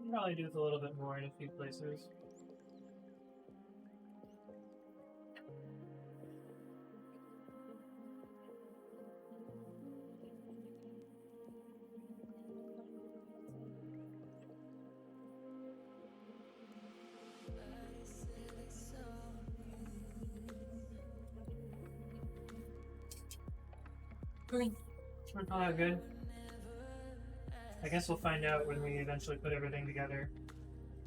Probably do with a little bit more in a few places. Cool. We're not good. I guess we'll find out when we eventually put everything together.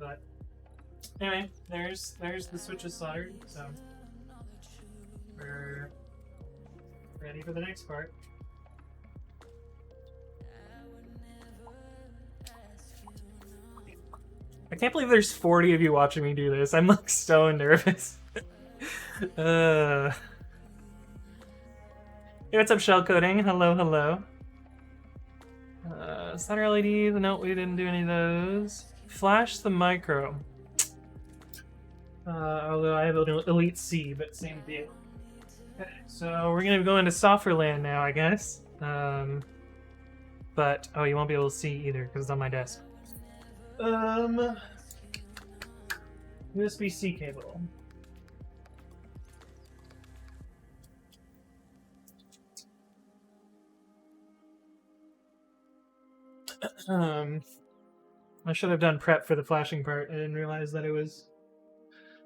But anyway, there's the switches soldered, so we're ready for the next part. I can't believe there's 40 of you watching me do this. I'm like so nervous. Hey, what's up, shell coding? Hello, hello. Solder LEDs. No, we didn't do any of those. Flash the micro. Although I have an Elite C, but same deal. Okay, so we're gonna go into software land now, I guess. But oh, you won't be able to see either because it's on my desk. USB-C cable. I should have done prep for the flashing part. I didn't realize that it was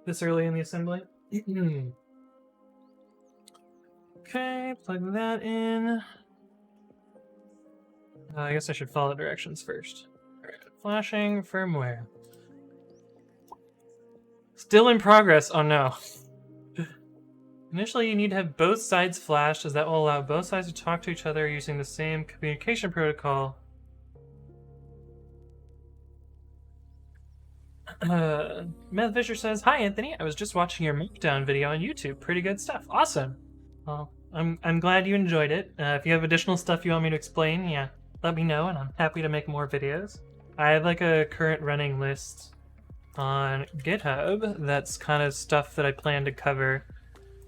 this early in the assembly. Okay, plug that in. I guess I should follow directions first. Alright, flashing firmware. Still in progress. Oh no. Initially, you need to have both sides flashed, as that will allow both sides to talk to each other using the same communication protocol. Meth Fisher says, "Hi Anthony, I was just watching your meltdown video on YouTube. Pretty good stuff. Awesome. Well, I'm glad you enjoyed it. If you have additional stuff you want me to explain, yeah, let me know, and I'm happy to make more videos. I have like a current running list on GitHub that's kind of stuff that I plan to cover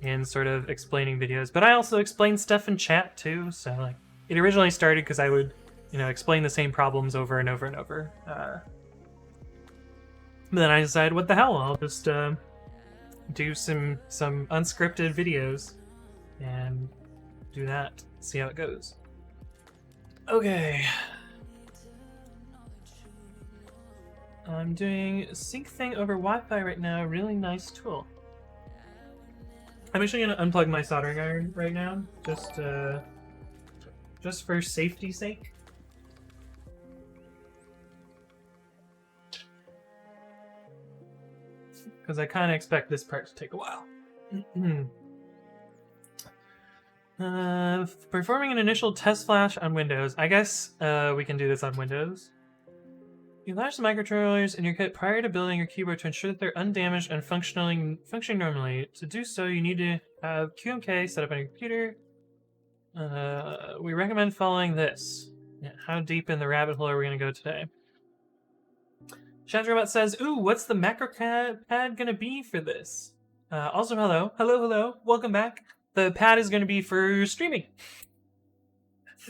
in sort of explaining videos, but I also explain stuff in chat too. So like, it originally started because I would, explain the same problems over and over and over. But then I decided, what the hell, I'll just do some unscripted videos and do that, see how it goes. Okay. I'm doing sync thing over Wi-Fi right now, really nice tool. I'm actually gonna unplug my soldering iron right now, just for safety's sake. because I kind of expect this part to take a while. Performing an initial test flash on Windows. I guess we can do this on Windows. You launch the microcontrollers in your kit prior to building your keyboard to ensure that they're undamaged and functioning normally. To do so, you need to have QMK set up on your computer. We recommend following this. Yeah, how deep in the rabbit hole are we going to go today? Shazrobot says, ooh, what's the macro pad going to be for this? Also, hello, welcome back. The pad is going to be for streaming.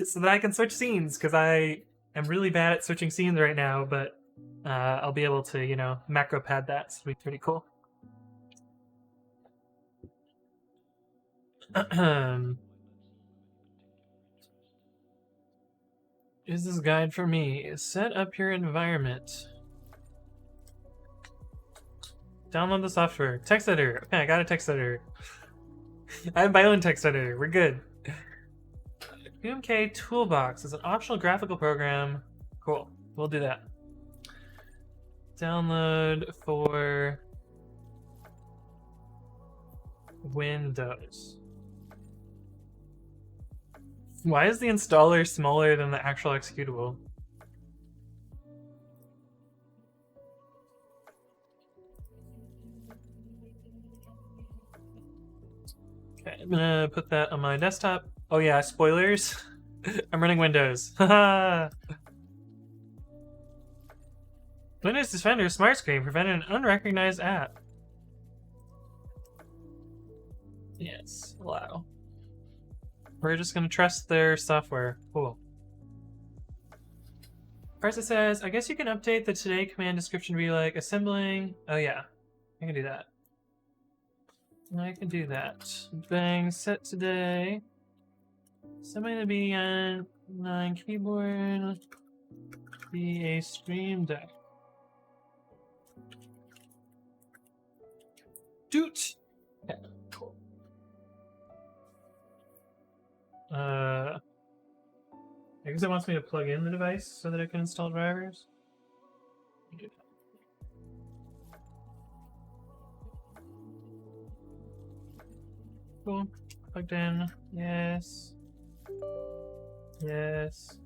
So that I can switch scenes, because I am really bad at switching scenes right now, but I'll be able to, you know, macro pad that, so it'll be pretty cool. Is this guide for me? Set up your environment. Download the software. Text editor. Okay, I got a text editor. I have my own text editor. We're good. QMK Toolbox is an optional graphical program. Cool. We'll do that. Download for Windows. Why is the installer smaller than the actual executable? Okay, I'm gonna put that on my desktop. Oh yeah, spoilers. I'm running Windows. Haha. Windows Defender Smart Screen prevented an unrecognized app. Yes, allow. We're just gonna trust their software. Cool. Parsa says, I guess you can update the today command description to be like assembling. Oh yeah, I can do that. I can do that. Bang, set today. Assembling the BDN9 keyboard. Be a stream deck. Doot! Okay, cool. I guess it wants me to plug in the device so that it can install drivers. Cool. Plugged in. Yes. Yes.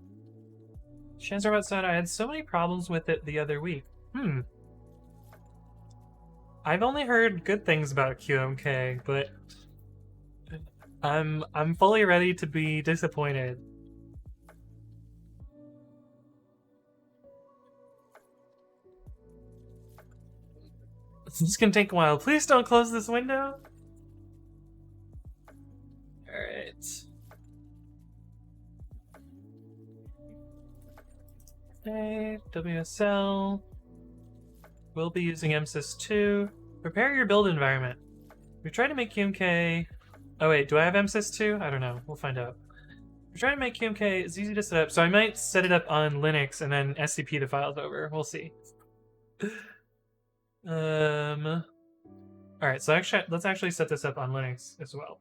Shazrobot said I had so many problems with it the other week. I've only heard good things about QMK, but I'm fully ready to be disappointed. This can take a while. Please don't close this window. Alright. Okay, WSL. We'll be using MSys2. Prepare your build environment. We tried to make QMK... Oh wait, do I have MSys2? I don't know. We'll find out. We're trying to make QMK as easy to set up, so I might set it up on Linux and then SCP the files over. We'll see. Alright, so actually, let's actually set this up on Linux as well.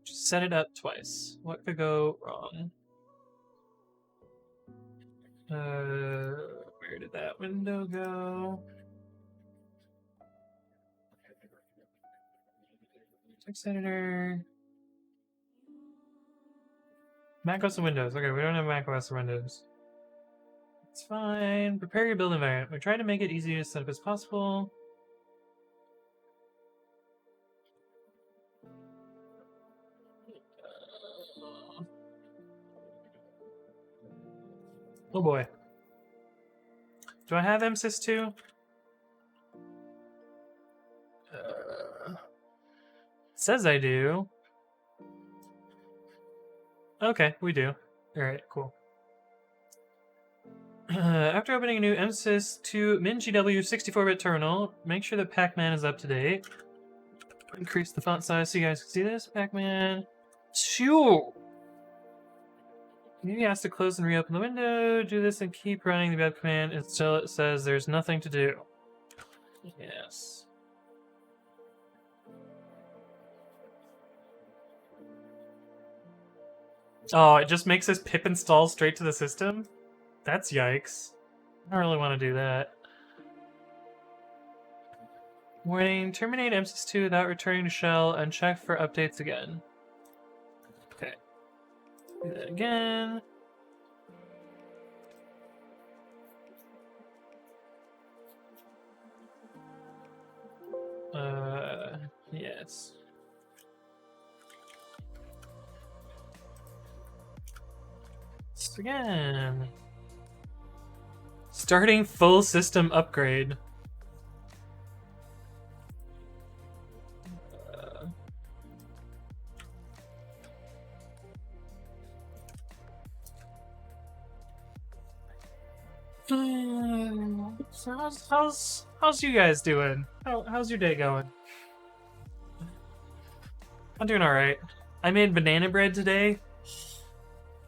Just set it up twice. What could go wrong? Where did that window go? Text editor. macOS and Windows. Okay, we don't have macOS or Windows. It's fine. Prepare your build environment. We're trying to make it easy to set up as possible. Oh boy. Do I have MSys2? Says I do. Okay, we do. Alright, cool. After opening a new MSys2 MinGW 64-bit terminal, make sure that Pac-Man is up to date. Increase the font size so you guys can see this. Pac-Man 2! Maybe ask to close and reopen the window. Do this and keep running the web command until it says there's nothing to do. Yes. Oh, it just makes this pip install straight to the system? That's yikes. I don't really want to do that. Warning, terminate MSys2 without returning to shell and check for updates again. Okay. Do that again. Yes. Again. Starting full system upgrade. So how's you guys doing? How's your day going? I'm doing all right. I made banana bread today.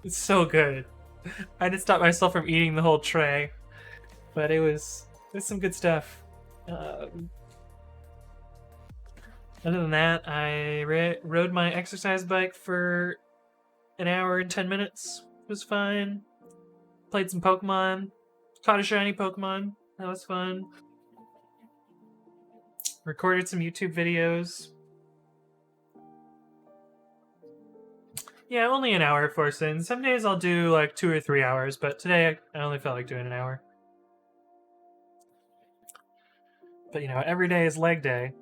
It's so good. I had to stop myself from eating the whole tray, but it was some good stuff. Other than that, I rode my exercise bike for an hour and 10 minutes. It was fine. Played some Pokemon. Caught a shiny Pokemon. That was fun. Recorded some YouTube videos. Yeah, only an hour for Sin. Some days I'll do like 2 or 3 hours, but today I only felt like doing an hour. But you know, every day is leg day.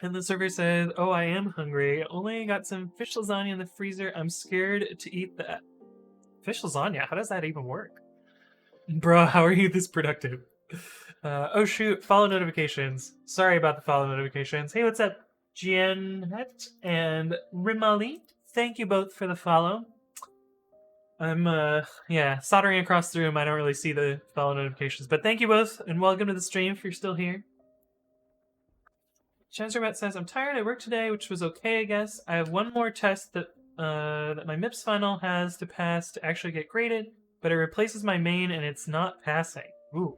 And the server says, oh, I am hungry. Only got some fish lasagna in the freezer. I'm scared to eat that. Fish lasagna? How does that even work? Bruh, how are you this productive? Oh shoot, follow notifications. Sorry about the follow notifications. Hey, what's up? Gianette and Rimali. Thank you both for the follow. I'm, yeah, soldering across the room. I don't really see the follow notifications. But thank you both, and welcome to the stream if you're still here. Chancerbat says, I'm tired. I worked today, which was okay, I guess. I have one more test that my MIPS final has to pass to actually get graded, but it replaces my main and it's not passing. Ooh.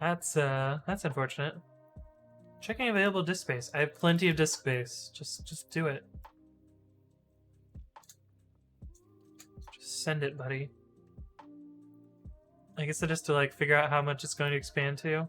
That's unfortunate. Checking available disk space. I have plenty of disk space. Just do it. Just send it, buddy. I guess I just to like figure out how much it's going to expand to.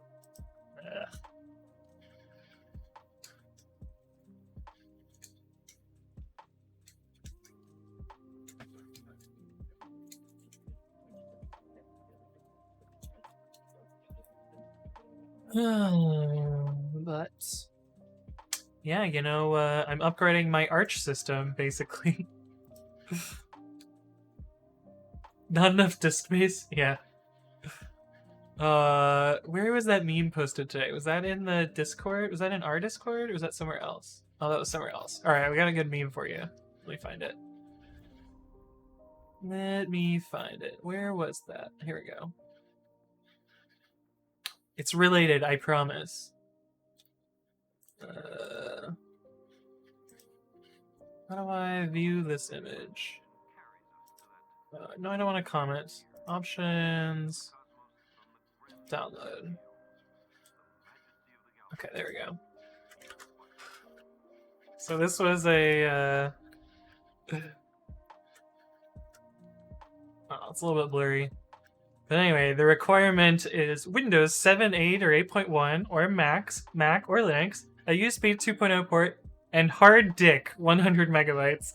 But yeah, you know, I'm upgrading my arch system basically. Not enough disk space. Yeah. Where was that meme posted today? Was that in the Discord? Was that in our Discord, or was that somewhere else? Oh, that was somewhere else. All right, we got a good meme for you. Let me find it. Let me find it. Where was that? Here we go. It's related, I promise. How do I view this image? No, I don't want to comment. Options. Download. Okay, there we go. So this was a... Oh, it's a little bit blurry. But anyway, the requirement is Windows 7, 8, or 8.1, or Mac or Linux, a USB 2.0 port, and hard dick 100 megabytes.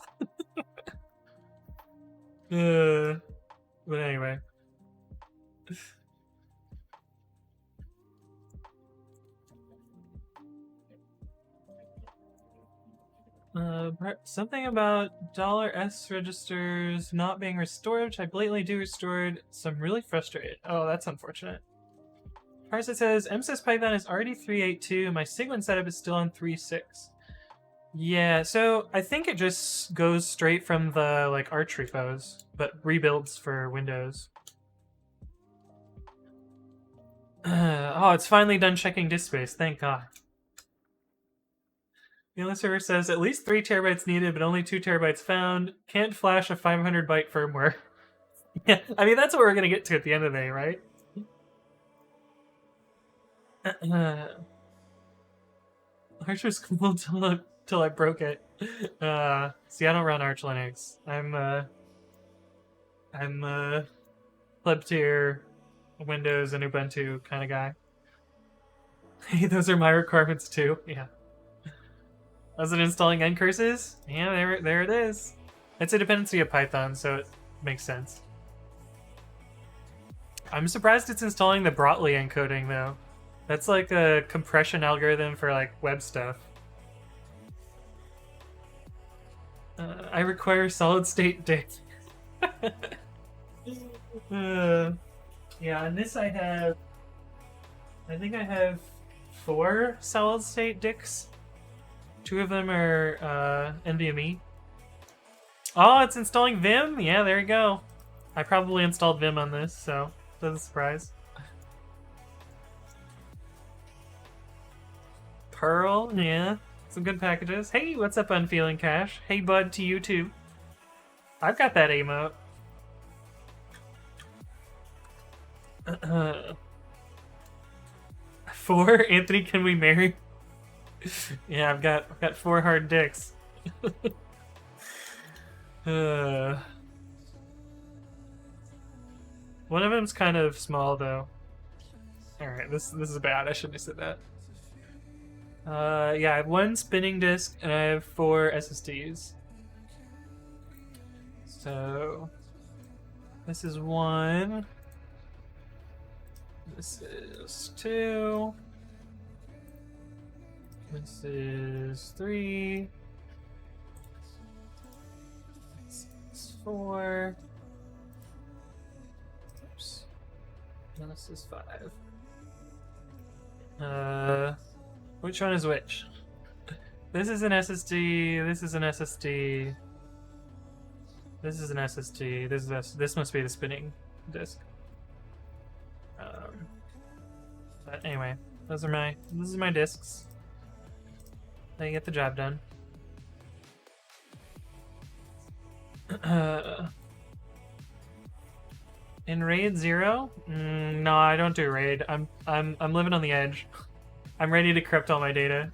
But anyway. Something about $S registers not being restored, which I blatantly do restored, so I'm really frustrated. Oh, that's unfortunate. Parset says, MSys Python is already 3.8.2, my Sigwin setup is still on 3.6. Yeah, so I think it just goes straight from the like Arch repos, but rebuilds for Windows. Oh, it's finally done checking disk space, thank God. The other server says at least 3 terabytes needed, but only 2 terabytes found. Can't flash a 500 byte firmware. Yeah, I mean, that's what we're going to get to at the end of the day, right? Arch was cool till I broke it. See, I don't run Arch Linux. I'm pleb tier Windows and Ubuntu kind of guy. Hey, those are my requirements too. Yeah. Was it installing ncurses? Yeah, there it is. It's a dependency of Python, so it makes sense. I'm surprised it's installing the Brotli encoding though. That's like a compression algorithm for like web stuff. I require solid state dick. Yeah, on this I think I have 4 solid state dicks. 2 of them are NVMe. Oh, it's installing Vim? Yeah, there you go. I probably installed Vim on this, so doesn't surprise. Perl, yeah. Some good packages. Hey, what's up, Unfeeling Cash? Hey, bud, to you too. I've got that emote. Four? Anthony, can we marry? Yeah, I've got 4 hard dicks. One of them's kind of small though. Alright, this is bad. I shouldn't have said that. Yeah, I have 1 spinning disk and I have 4 SSDs. So this is 1. This is 2. This is 3. This is 4. Oops. And this is 5. Which one is which? This is an SSD. This is an SSD. This is an SSD. This must be the spinning disk. But anyway, those are my discs. They get the job done. In RAID 0? No, I don't do RAID. I'm living on the edge. I'm ready to crypt all my data.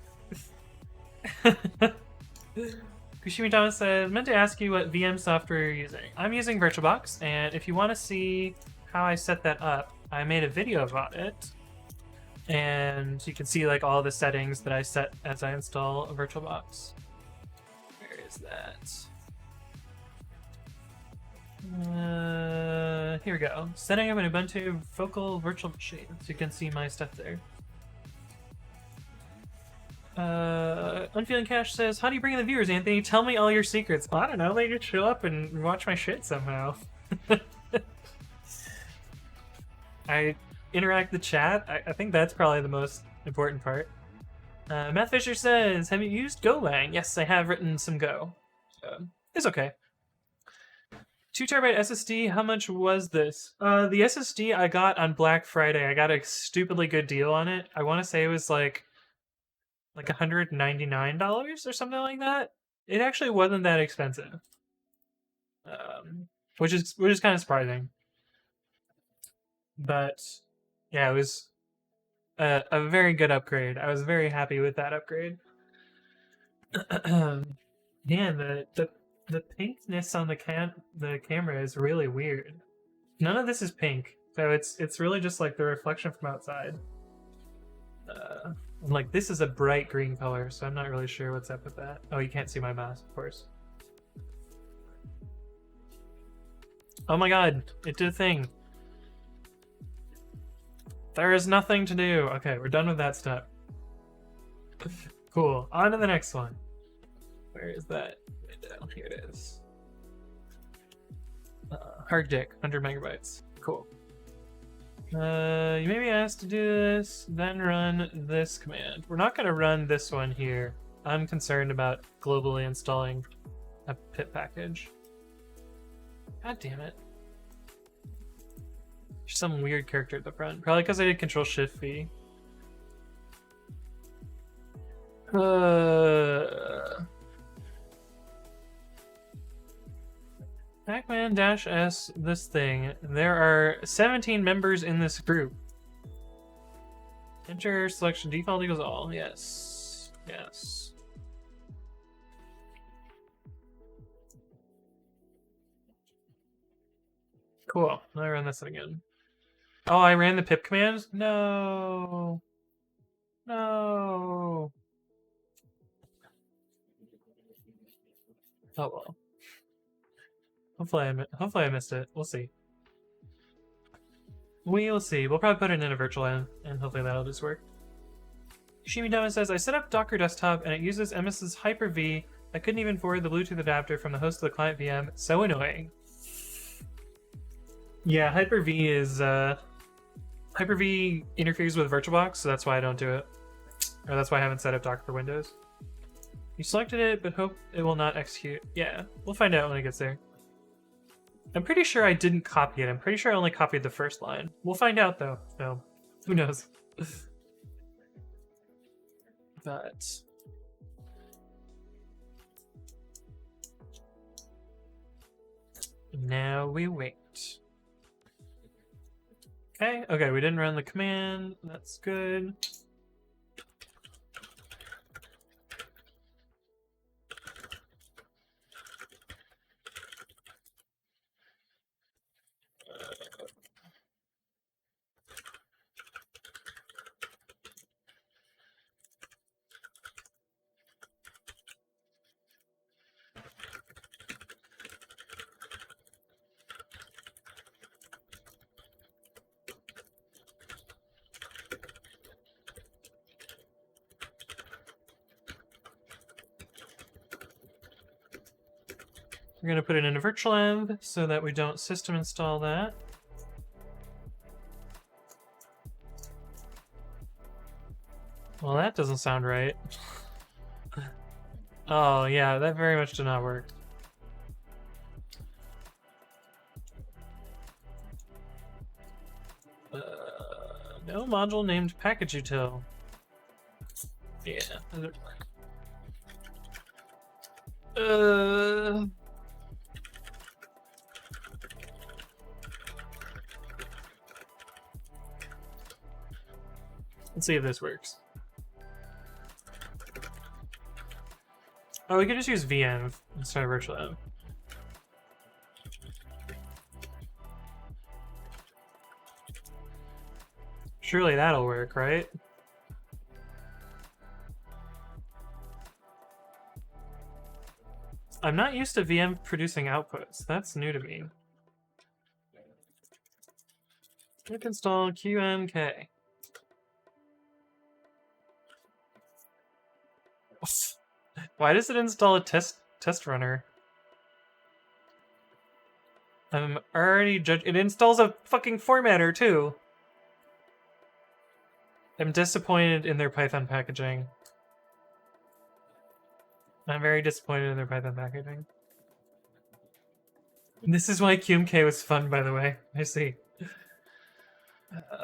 Kushimi Thomas says, meant to ask you what VM software you're using. I'm using VirtualBox, and if you want to see how I set that up, I made a video about it. And you can see like all the settings that I set as I install a VirtualBox. Where is that? Here we go. Setting up an Ubuntu Focal Virtual Machine. So you can see my stuff there. Unfeeling Cash says, how do you bring in the viewers, Anthony? Tell me all your secrets. Well, I don't know, they just show up and watch my shit somehow. I interact the chat. I think that's probably the most important part. Matt Fisher says, have you used Golang? Yes, I have written some Go. It's okay. 2 terabyte SSD, how much was this? The SSD I got on Black Friday. I got a stupidly good deal on it. I want to say it was like $199 or something like that. It actually wasn't that expensive, which is kind of surprising. But yeah, it was a very good upgrade. I was very happy with that upgrade. Man, the pinkness on the camera is really weird. None of this is pink, so it's really just like the reflection from outside. Like, this is a bright green color, so I'm not really sure what's up with that. Oh, you can't see my mouse, of course. Oh my god, it did a thing. There is nothing to do. Okay, we're done with that step. Cool, on to the next one. Where is that window? Here it is. Hard dick, 100 megabytes. Cool. You may be asked to do this, then run this command. We're not going to run this one here. I'm concerned about globally installing a pip package. God damn it. There's some weird character at the front. Probably because I did Control-Shift-V. Pacman-S this thing. There are 17 members in this group. Enter selection default equals all. Yes. Yes. Cool. Let me run this again. Oh, I ran the pip command? No. No. Oh well. Hopefully I missed it. We'll see. We'll see. We'll probably put it in a virtual end, and hopefully that'll just work. Shimidama says, I set up Docker Desktop and it uses MS's Hyper-V. I couldn't even forward the Bluetooth adapter from the host to the client VM. So annoying. Yeah, Hyper-V is, Hyper-V interferes with VirtualBox, so that's why I don't do it. Or that's why I haven't set up Docker for Windows. You selected it, but hope it will not execute. Yeah, we'll find out when it gets there. I'm pretty sure I didn't copy it. I'm pretty sure I only copied the first line. We'll find out, though. So, who knows? But... now we wait. Okay, we didn't run the command. That's good. We're going to put it in a virtual env so that we don't system install that. Well, that doesn't sound right. Oh, yeah, that very much did not work. No module named package util. Yeah. Let's see if this works. Oh, we could just use venv instead of virtual env. Surely that'll work, right? I'm not used to VM producing outputs. That's new to me. Click install QMK. Why does it install a test runner? I'm already judged. It installs a fucking formatter too. I'm disappointed in their Python packaging. I'm very disappointed in their Python packaging. This is why QMK was fun, by the way. I see.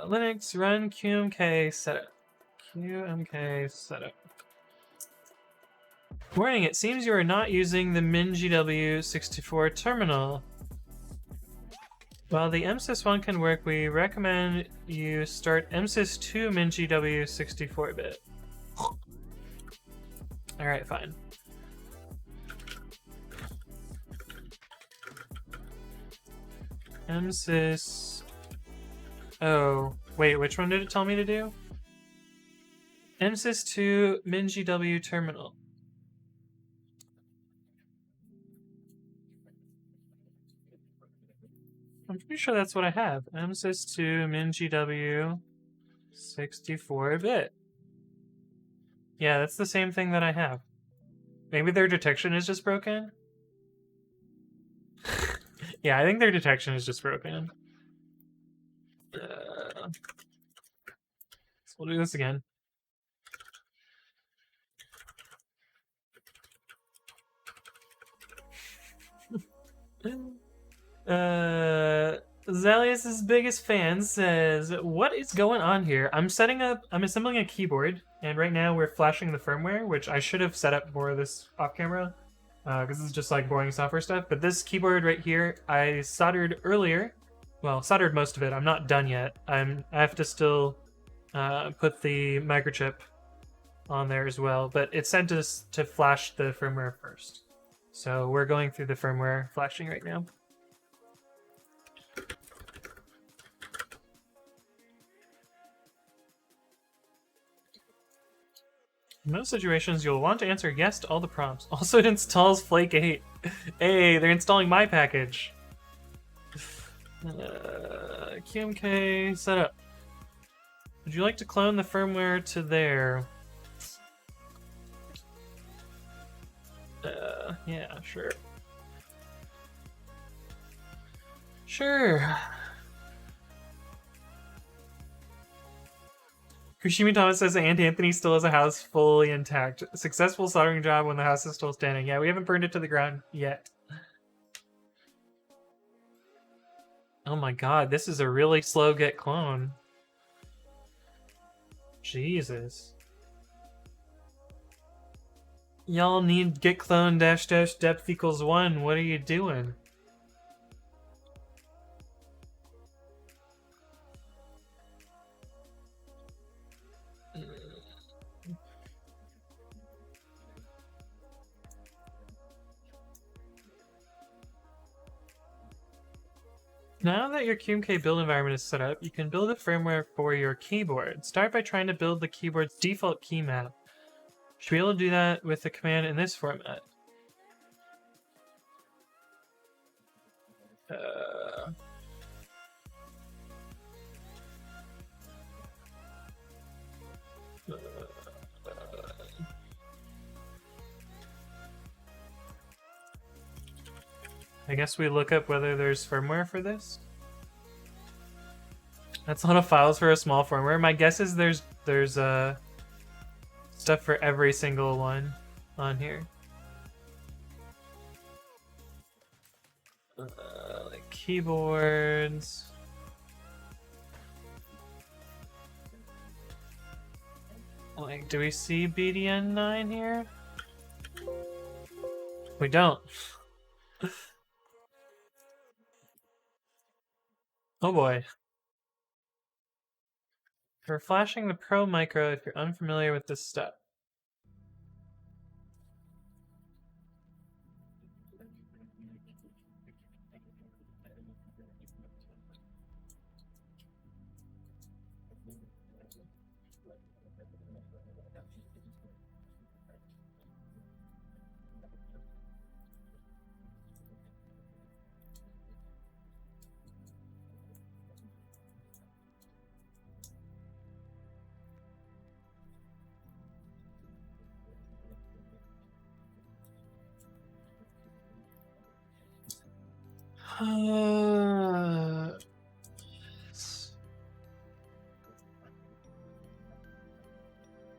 Linux run QMK setup. QMK setup. Warning, it seems you are not using the MinGW64 terminal. While the MSys1 can work, we recommend you start MSys2 MinGW64-bit. Alright, fine. MSys... oh, wait, which one did it tell me to do? MSys2 MinGW terminal. I'm pretty sure that's what I have. MSys2 MinGW 64-bit. Yeah, that's the same thing that I have. Maybe their detection is just broken? Yeah, I think their detection is just broken. So we'll do this again. Zalius's biggest fan says, what is going on here? I'm assembling a keyboard, and right now we're flashing the firmware, which I should have set up more of this off camera, because this is just like boring software stuff. But this keyboard right here, I soldered earlier. Well, soldered most of it. I'm not done yet. I have to still put the microchip on there as well, but it sent us to flash the firmware first. So we're going through the firmware flashing right now. In most situations, you'll want to answer yes to all the prompts. Also, it installs Flake 8. Hey, they're installing my package. QMK setup. Would you like to clone the firmware to there? Yeah, sure. Sure. Kushimi Thomas says Aunt Anthony still has a house fully intact. Successful soldering job when the house is still standing. Yeah, we haven't burned it to the ground yet. Oh my god, this is a really slow get clone. Jesus. Y'all need get clone dash dash depth equals 1. What are you doing? Now that your QMK build environment is set up, you can build a firmware for your keyboard. Start by trying to build the keyboard's default key map. You should be able to do that with the command in this format. I guess we look up whether there's firmware for this. That's a lot of files for a small firmware. My guess is there's stuff for every single one on here. Like keyboards. Like, do we see BDN9 here? We don't. Oh boy. For flashing the Pro Micro if you're unfamiliar with this step.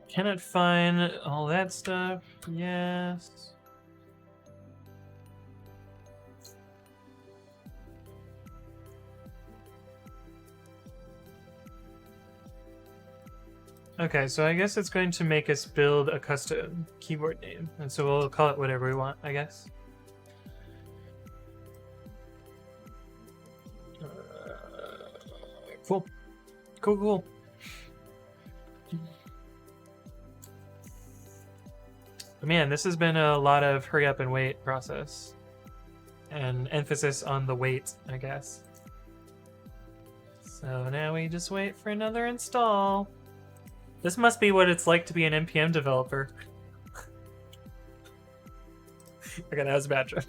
Cannot find all that stuff. Yes. Okay, so I guess it's going to make us build a custom keyboard name, and so we'll call it whatever we want, I guess. Cool. Cool. Man, this has been a lot of hurry up and wait process. And emphasis on the wait, I guess. So now we just wait for another install. This must be what it's like to be an NPM developer. Okay, that was a bad joke.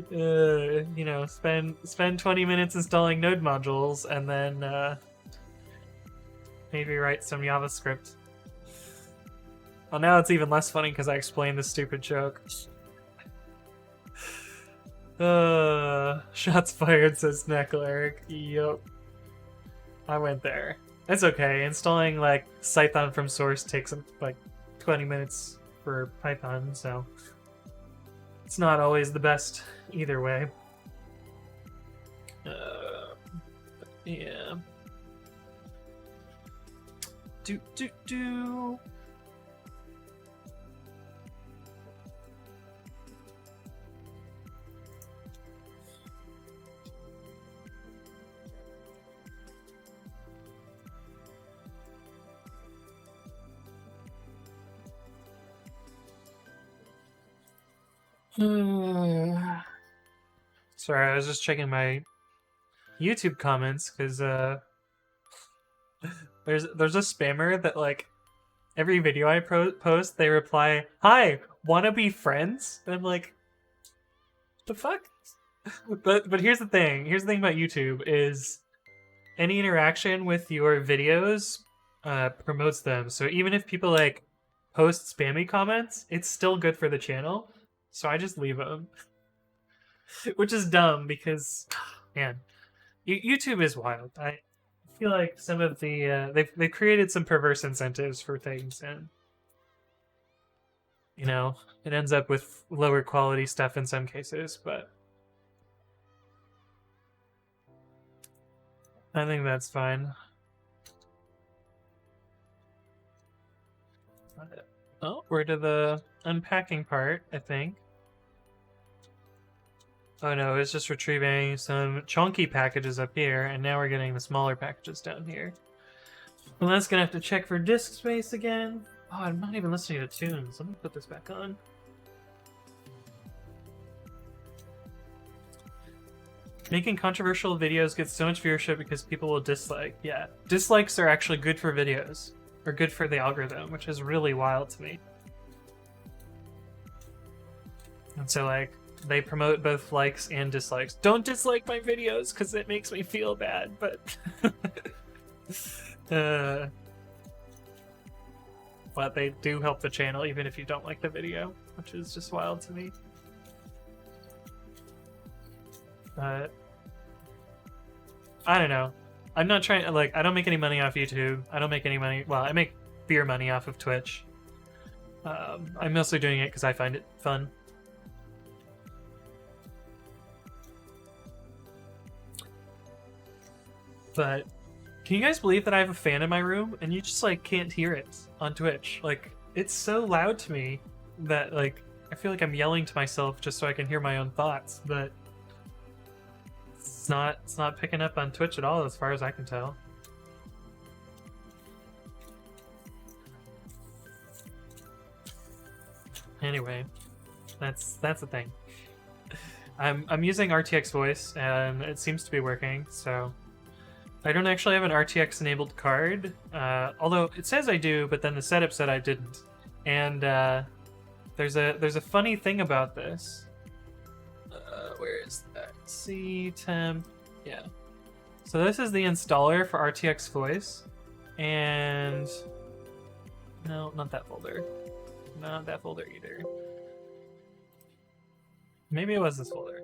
You know, spend 20 minutes installing node modules and then maybe write some JavaScript. Well, now it's even less funny because I explained this stupid joke. Shots fired, says Neckler. Yup. I went there. It's okay. Installing like Python from source takes like 20 minutes for Python, so it's not always the best either way. Yeah. Do. Sorry, I was just checking my YouTube comments because my There's a spammer that like every video I post, they reply, "Hi, wanna be friends?" And I'm like, the fuck? But here's the thing. Here's the thing about YouTube is any interaction with your videos promotes them. So even if people like post spammy comments, it's still good for the channel. So I just leave them, which is dumb because, man, YouTube is wild. I feel like some of the they've created some perverse incentives for things, and you know it ends up with lower quality stuff in some cases. But I think that's fine. Oh, we're to the unpacking part, I think. Oh no, it's just retrieving some chunky packages up here, and now we're getting the smaller packages down here. Well, that's gonna have to check for disk space again. Oh, I'm not even listening to tunes. Let me put this back on. Making controversial videos gets so much viewership because people will dislike. Yeah, dislikes are actually good for videos, or good for the algorithm, which is really wild to me. And so, like, they promote both likes and dislikes. Don't dislike my videos because it makes me feel bad, but but they do help the channel even if you don't like the video, which is just wild to me. But I don't know. I'm not trying to, like, I don't make any money off YouTube. I don't make any money. Well, I make beer money off of Twitch. I'm mostly doing it because I find it fun. But can you guys believe that I have a fan in my room and you just like can't hear it on Twitch? Like it's so loud to me that like I feel like I'm yelling to myself just so I can hear my own thoughts, but it's not picking up on Twitch at all as far as I can tell. Anyway, that's the thing. I'm using RTX voice and it seems to be working, so I don't actually have an RTX enabled card, although it says I do, but then the setup said I didn't. And there's a funny thing about this. Where is that? C temp. Yeah. So this is the installer for RTX voice, and no, not that folder. Not that folder either. Maybe it was this folder.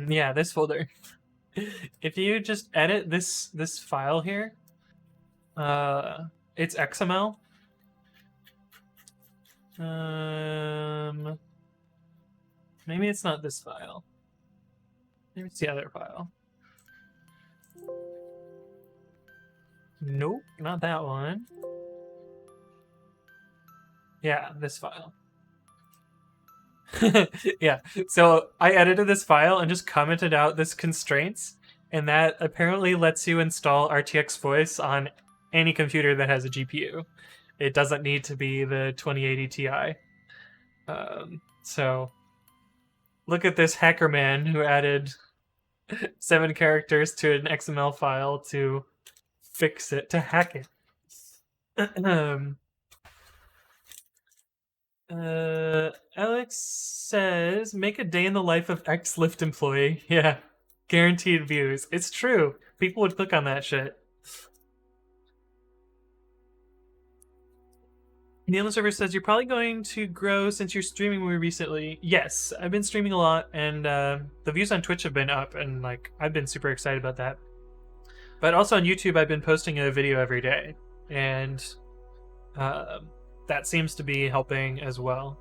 Yeah, this folder. If you just edit this file here, it's XML. Maybe it's not this file. Maybe it's the other file. Nope, not that one. Yeah, this file. Yeah, so I edited this file and just commented out this constraints, and that apparently lets you install RTX voice on any computer that has a GPU. It doesn't need to be the 2080 Ti. So look at this hacker man who added 7 characters to an XML file to fix it, to hack it. Alex says, make a day in the life of ex-Lyft employee. Yeah, guaranteed views. It's true. People would click on that shit. Neil Server says, you're probably going to grow since you're streaming more recently. Yes, I've been streaming a lot, and the views on Twitch have been up, and like I've been super excited about that. But also on YouTube, I've been posting a video every day, and that seems to be helping as well.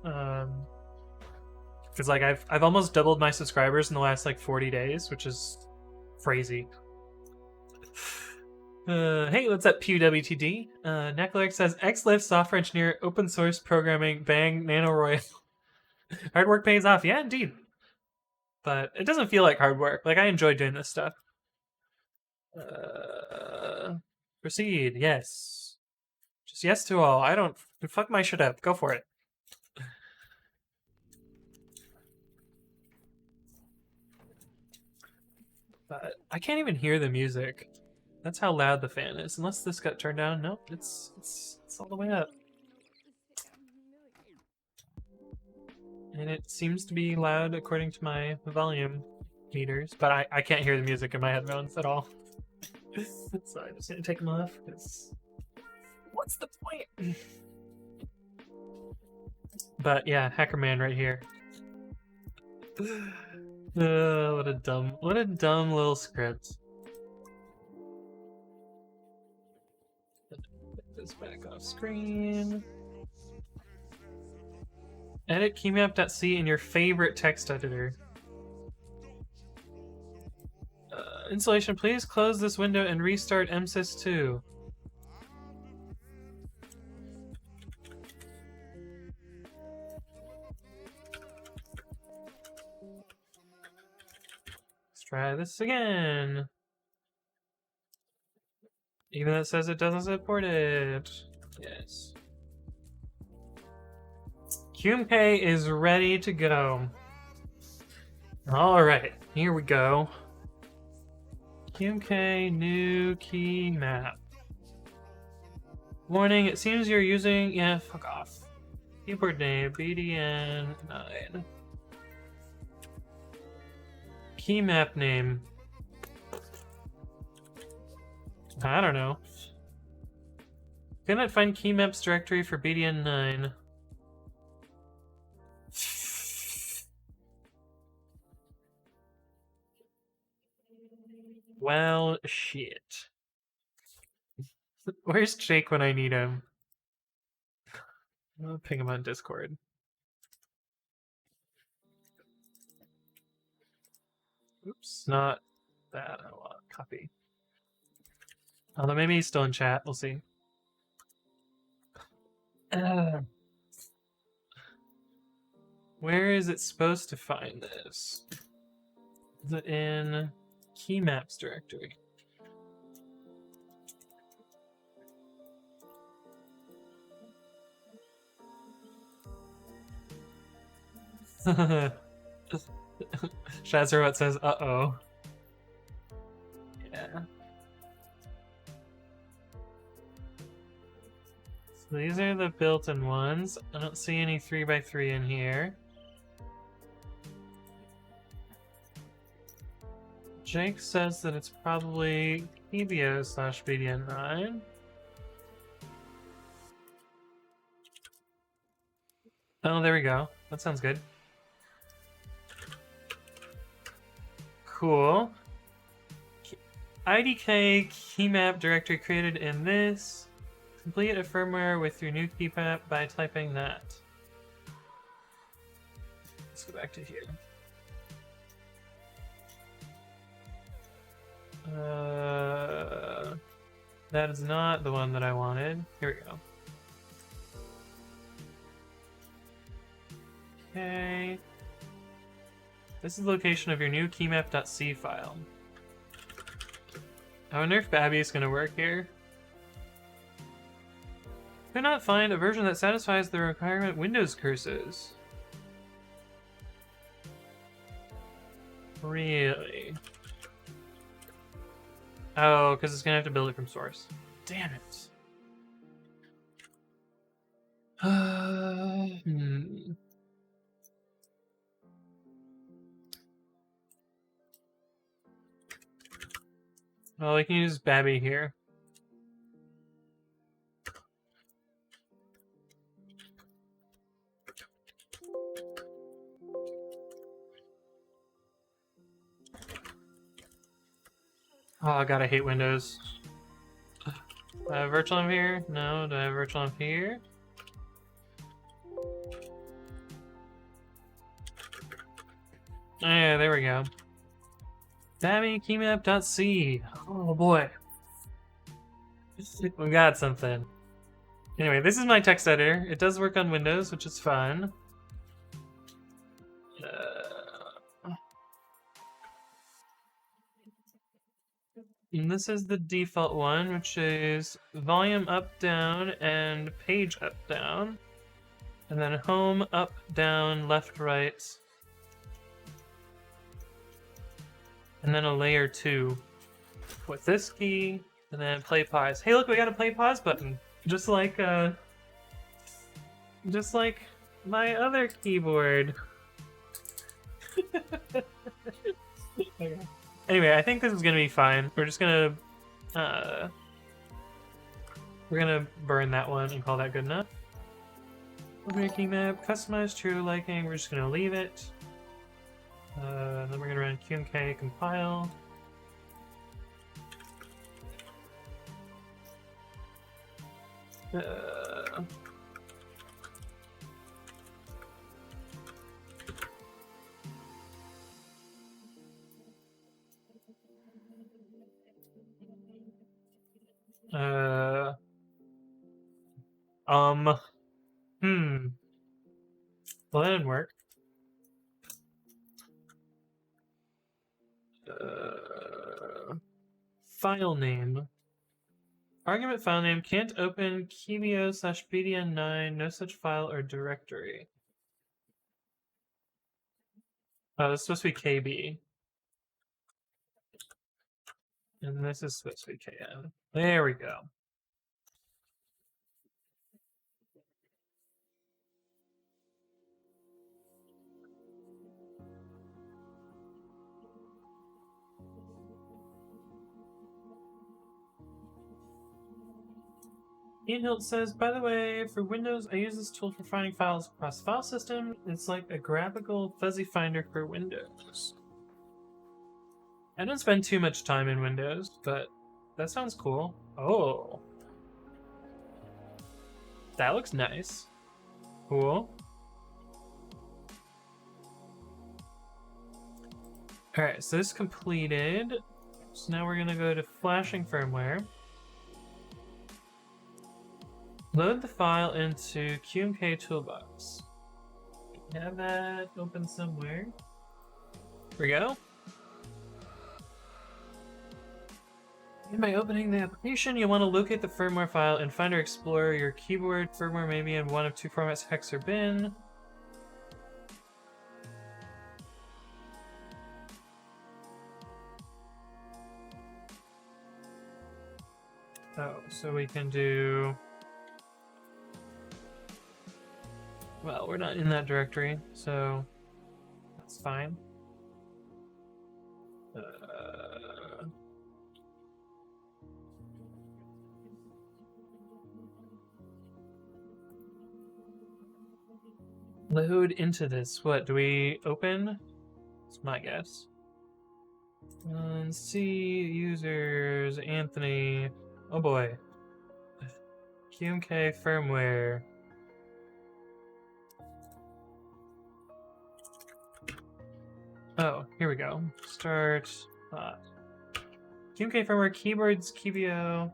Because like I've almost doubled my subscribers in the last like 40 days, which is crazy. Hey, what's up, PWTD? Neclarix says, XLift software engineer, open source programming, bang, NanoRoyal. Hard work pays off. Yeah, indeed. But it doesn't feel like hard work. Like, I enjoy doing this stuff. Proceed, yes. Just yes to all. I don't... Fuck my shit up. Go for it. But I can't even hear the music. That's how loud the fan is. Unless this got turned down. Nope, it's all the way up. And it seems to be loud according to my volume meters, but I can't hear the music in my headphones at all. So I'm just gonna take them off, because what's the point? But yeah, Hacker Man right here. What a dumb little script. Put this back off screen. Edit keymap.c in your favorite text editor. Installation, please close this window and restart MSys2. Let's try this again. Even though it says it doesn't support it. Yes. QMK is ready to go. Alright, here we go. QMK new key map. Warning, it seems you're using... Yeah, fuck off. Keyboard name, BDN9. Key map name. I don't know. Cannot find key maps directory for BDN9. Well, shit. Where's Jake when I need him? I'll ping him on Discord. Oops, not that. I want copy. Although maybe he's still in chat. We'll see. Where is it supposed to find this? Is it in key maps directory? Shazerwat says, uh-oh. Yeah. So these are the built-in ones. I don't see any 3x3 in here. Jake says that it's probably EBO/BDN9. Oh, there we go. That sounds good. Cool. IDK keymap directory created in this. Complete a firmware with your new keymap by typing that. Let's go back to here. That is not the one that I wanted. Here we go. Okay. This is the location of your new keymap.c file. I wonder if Babby is going to work here. Could not find a version that satisfies the requirement Windows curses. Really? Oh, because it's going to have to build it from source. Damn it. Well, we can use Babby here. Oh god, I hate Windows. Do I have virtual env here? No. Do I have virtual env here? Yeah, there we go. Babby keymap.c. Oh boy. We got something. Anyway, this is my text editor. It does work on Windows, which is fun. And this is the default one, which is volume up, down, and page up, down. And then home, up, down, left, right. And then a layer 2 with this key, and then play pause. Hey, look, we got a play pause button, just like my other keyboard. Okay. Anyway, I think this is gonna be fine. We're just gonna we're gonna burn that one and call that good enough. Making map, customize to your liking. We're just gonna leave it. Then we're gonna run QMK compile. Well, that didn't work. File name. Argument file name can't open kibio/BDN9, no such file or directory. Oh, this is supposed to be KB. And this is supposed to be KN. There we go. Ian Hilt says, by the way, for Windows, I use this tool for finding files across the file system. It's like a graphical fuzzy finder for Windows. I don't spend too much time in Windows, but that sounds cool. Oh. That looks nice. Cool. Alright, so this completed. So now we're gonna go to flashing firmware. Load the file into QMK toolbox. Have that open somewhere. Here we go. By opening the application, you want to locate the firmware file in Finder Explorer. Your keyboard firmware may be in one of two formats, hex or bin. Oh, so we can do... Well, we're not in that directory, so that's fine. Load into this. What, do we open? That's my guess. Let's see, users, Anthony. Oh boy. QMK firmware. Oh, here we go. Start. QMK firmware, keyboards, kibio.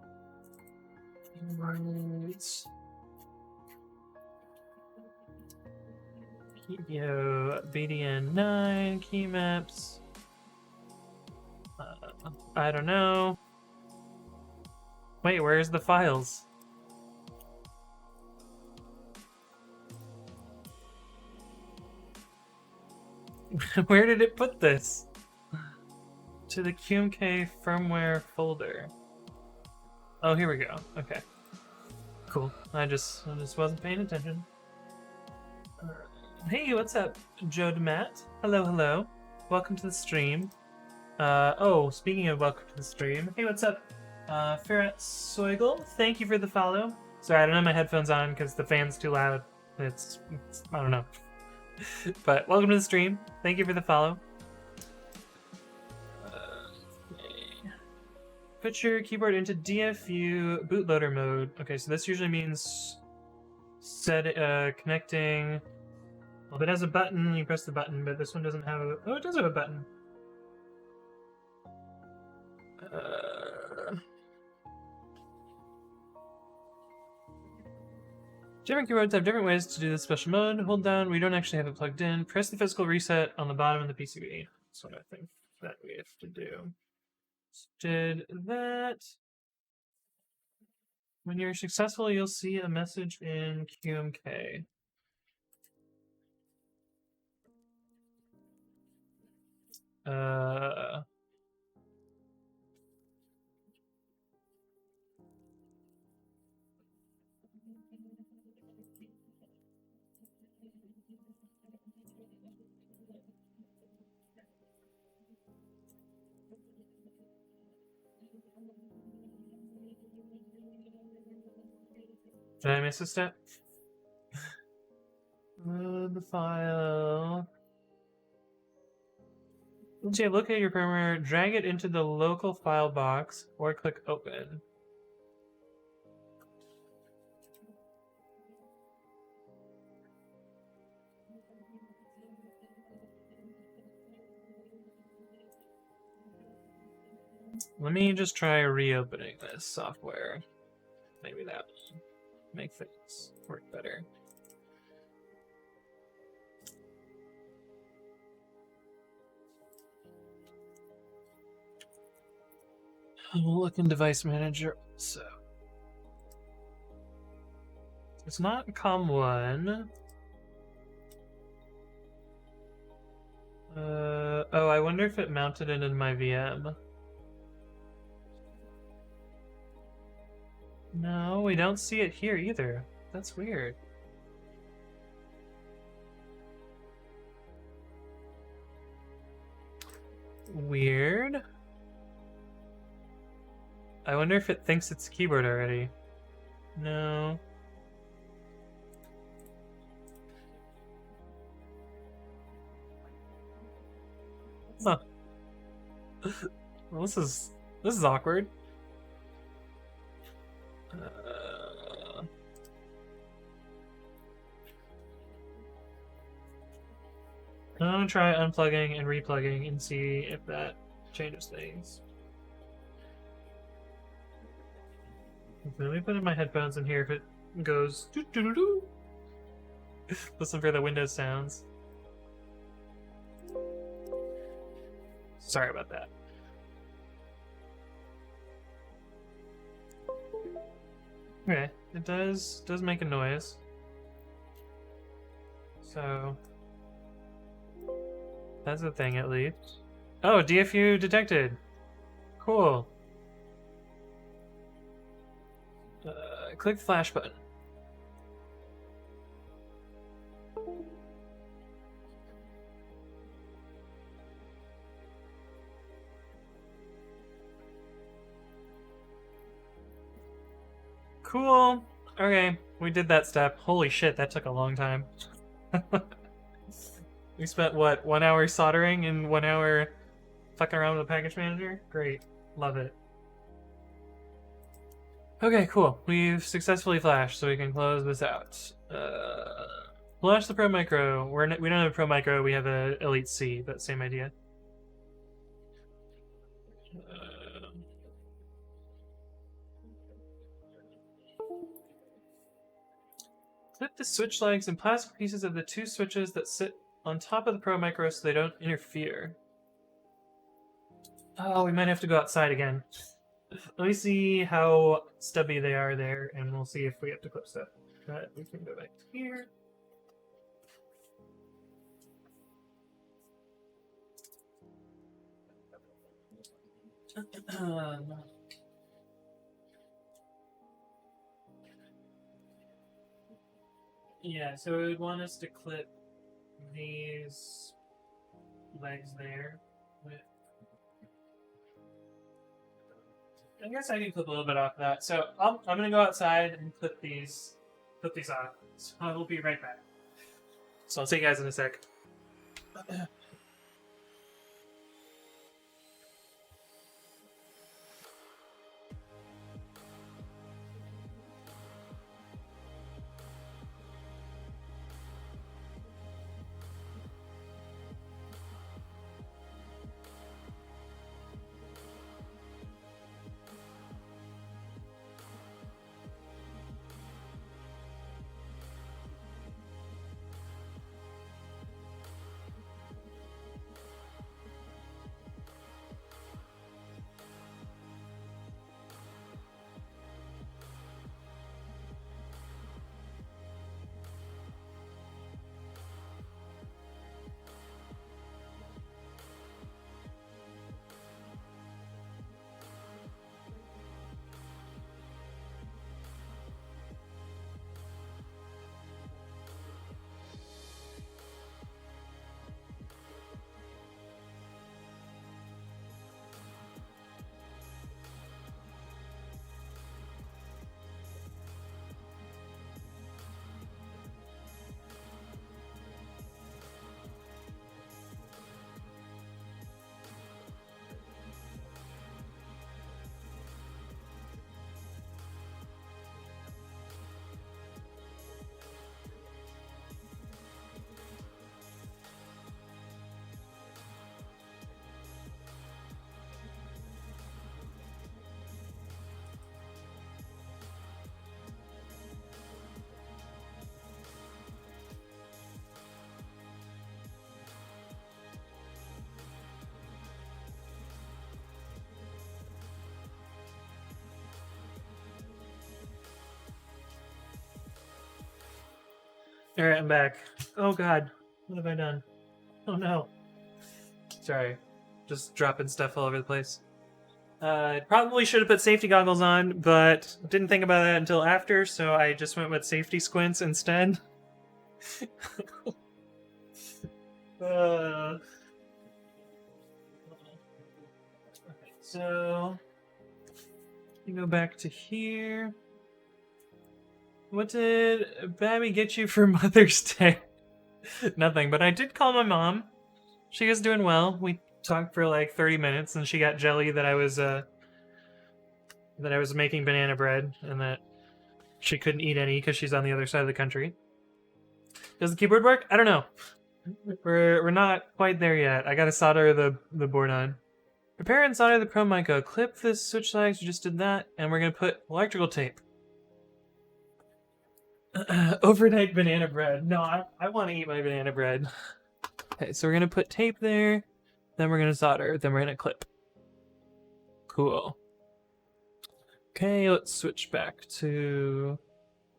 Keyboards. Kibio, BDN9, key maps. I don't know. Wait, where's the files? Where did it put this? To the QMK firmware folder. Oh, here we go. Okay. Cool. I just wasn't paying attention. Hey, what's up, Joe DeMatt? Hello, hello. Welcome to the stream. Oh, speaking of welcome to the stream. Hey, what's up? Ferret Soigel, thank you for the follow. Sorry, I don't have my headphones on because the fan's too loud. It's I don't know. But welcome to the stream. Thank you for the follow. Put your keyboard into DFU bootloader mode. Okay, so this usually means connecting. Well, if it has a button, you press the button, but this one doesn't have a... Oh, it does have a button. Different keyboards have different ways to do this special mode. Hold down, we don't actually have it plugged in. Press the physical reset on the bottom of the PCB. That's what I think that we have to do. Did that. When you're successful, you'll see a message in QMK. Did I miss a step? The file. Once you locate your firmware, drag it into the local file box or click open. Let me just try reopening this software. Maybe that will make things work better. We'll look in Device Manager. So it's not COM1. Oh, I wonder if it mounted it in my VM. No, we don't see it here either. That's weird. Weird. I wonder if it thinks it's keyboard already. No. Huh. Well, this is awkward. I'm gonna try unplugging and replugging and see if that changes things. Let me put in my headphones and hear if it goes doo doo doo doo. Listen for the Windows sounds. Sorry about that. Okay, it does make a noise. So that's a thing at least. Oh, DFU detected. Cool. Click the flash button. Cool. Okay, we did that step. Holy shit, that took a long time. We spent, what, 1 hour soldering and 1 hour fucking around with the package manager? Great. Love it. Okay, cool. We've successfully flashed, so we can close this out. Flash the Pro Micro. We don't have a Pro Micro, we have a Elite C, but same idea. Clip the switch legs and plastic pieces of the two switches that sit on top of the Pro Micro so they don't interfere. Oh, we might have to go outside again. Let me see how stubby they are there, and we'll see if we have to clip stuff. But we can go back to here. Yeah, so it would want us to clip these legs there. I guess I can clip a little bit off of that. So I'm gonna go outside and clip these off. So I will be right back. So I'll see you guys in a sec. Alright, I'm back. Oh god, what have I done? Oh no. Sorry. Just dropping stuff all over the place. Probably should have put safety goggles on, but didn't think about that until after, so I just went with safety squints instead. Okay, so you go back to here. What did Babby get you for Mother's Day? Nothing, but I did call my mom. She is doing well. We talked for like 30 minutes, and she got jelly that I was making banana bread, and that she couldn't eat any because she's on the other side of the country. Does the keyboard work? I don't know. We're not quite there yet. I gotta solder the board on. Prepare and solder the Pro Mica. Clip the switch legs. We just did that, and we're gonna put electrical tape. Overnight banana bread. No, I want to eat my banana bread. Okay, so we're gonna put tape there, then we're gonna solder, then we're gonna clip. Cool. Okay, let's switch back to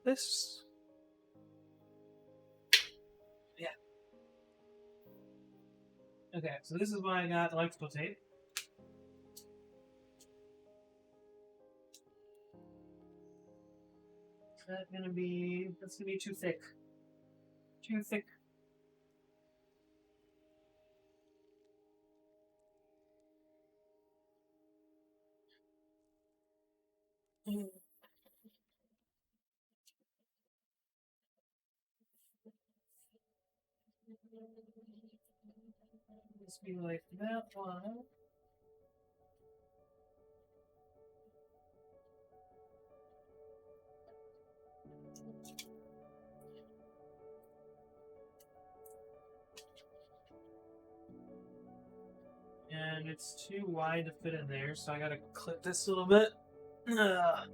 this. Yeah. Okay, so this is why I got electrical tape. That's gonna be too thick. Too thick. Just be like that one. And it's too wide to fit in there, so I gotta clip this a little bit. Ugh.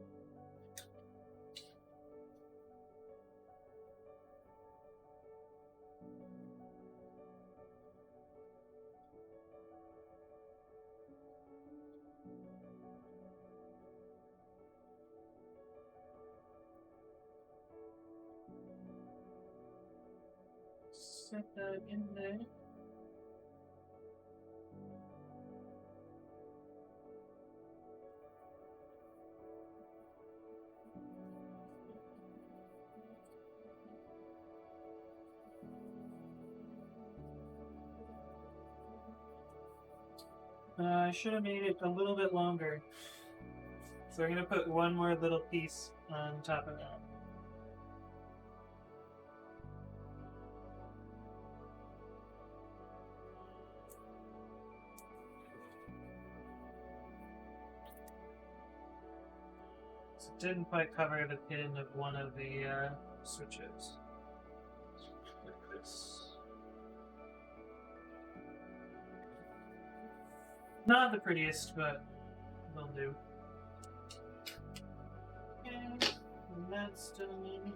Set that in there. I should have made it a little bit longer. So we're gonna put one more little piece on top of that. So it didn't quite cover the pin of one of the switches. Like this. Not the prettiest, but will do. Okay, and that's done.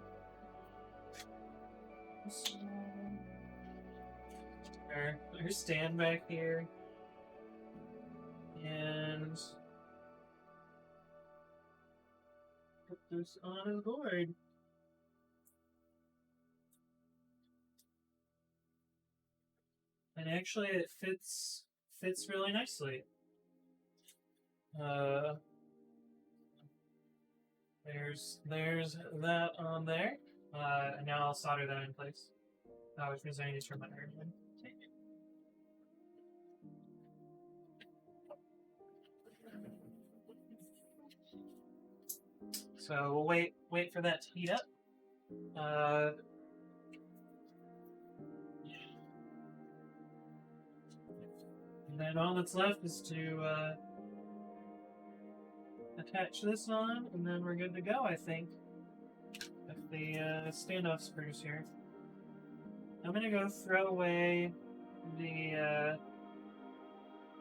Our stand back here. And put this on the board. And actually it fits really nicely. There's that on there. And now I'll solder that in place. Which means I need to turn my iron on. So we'll wait for that to heat up. And then all that's left is to attach this on, and then we're good to go, I think. With the standoff screws here. I'm gonna go throw away the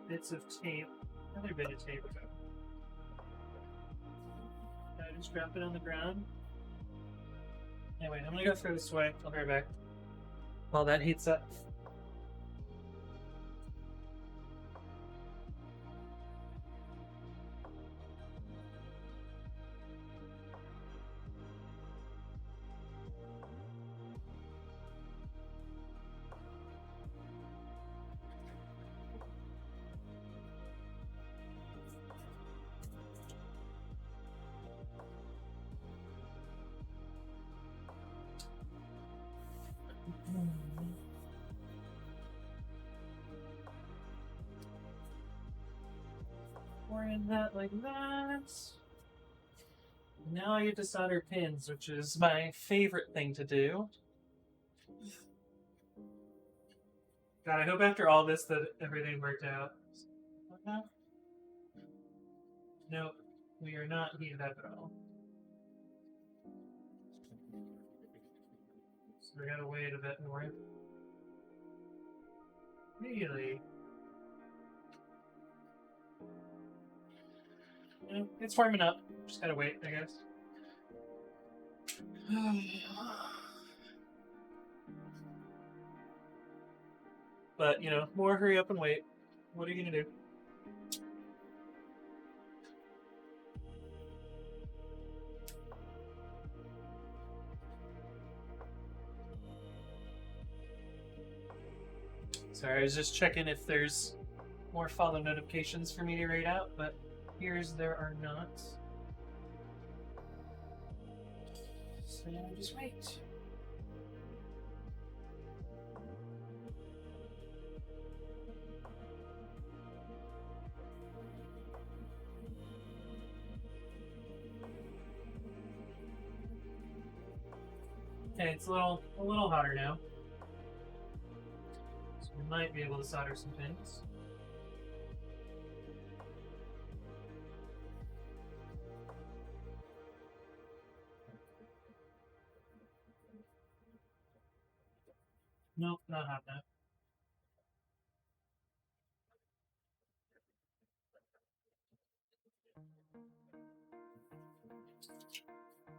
bits of tape. Another bit of tape. I just drop it on the ground. Anyway, I'm gonna go throw this away. I'll be right back. While that heats up. Orient that like that. Now I get to solder pins, which is my favorite thing to do. God, I hope after all this that everything worked out. Nope, we are not heated up at all. So we gotta wait a bit more. Really? Yeah, it's warming up. Just gotta wait, I guess. But, more hurry up and wait. What are you gonna do? Sorry, I was just checking if there's more follow notifications for me to read out, but here's there are not. So just wait. Okay, it's a little hotter now. So we might be able to solder some pins. Nope, not hot enough.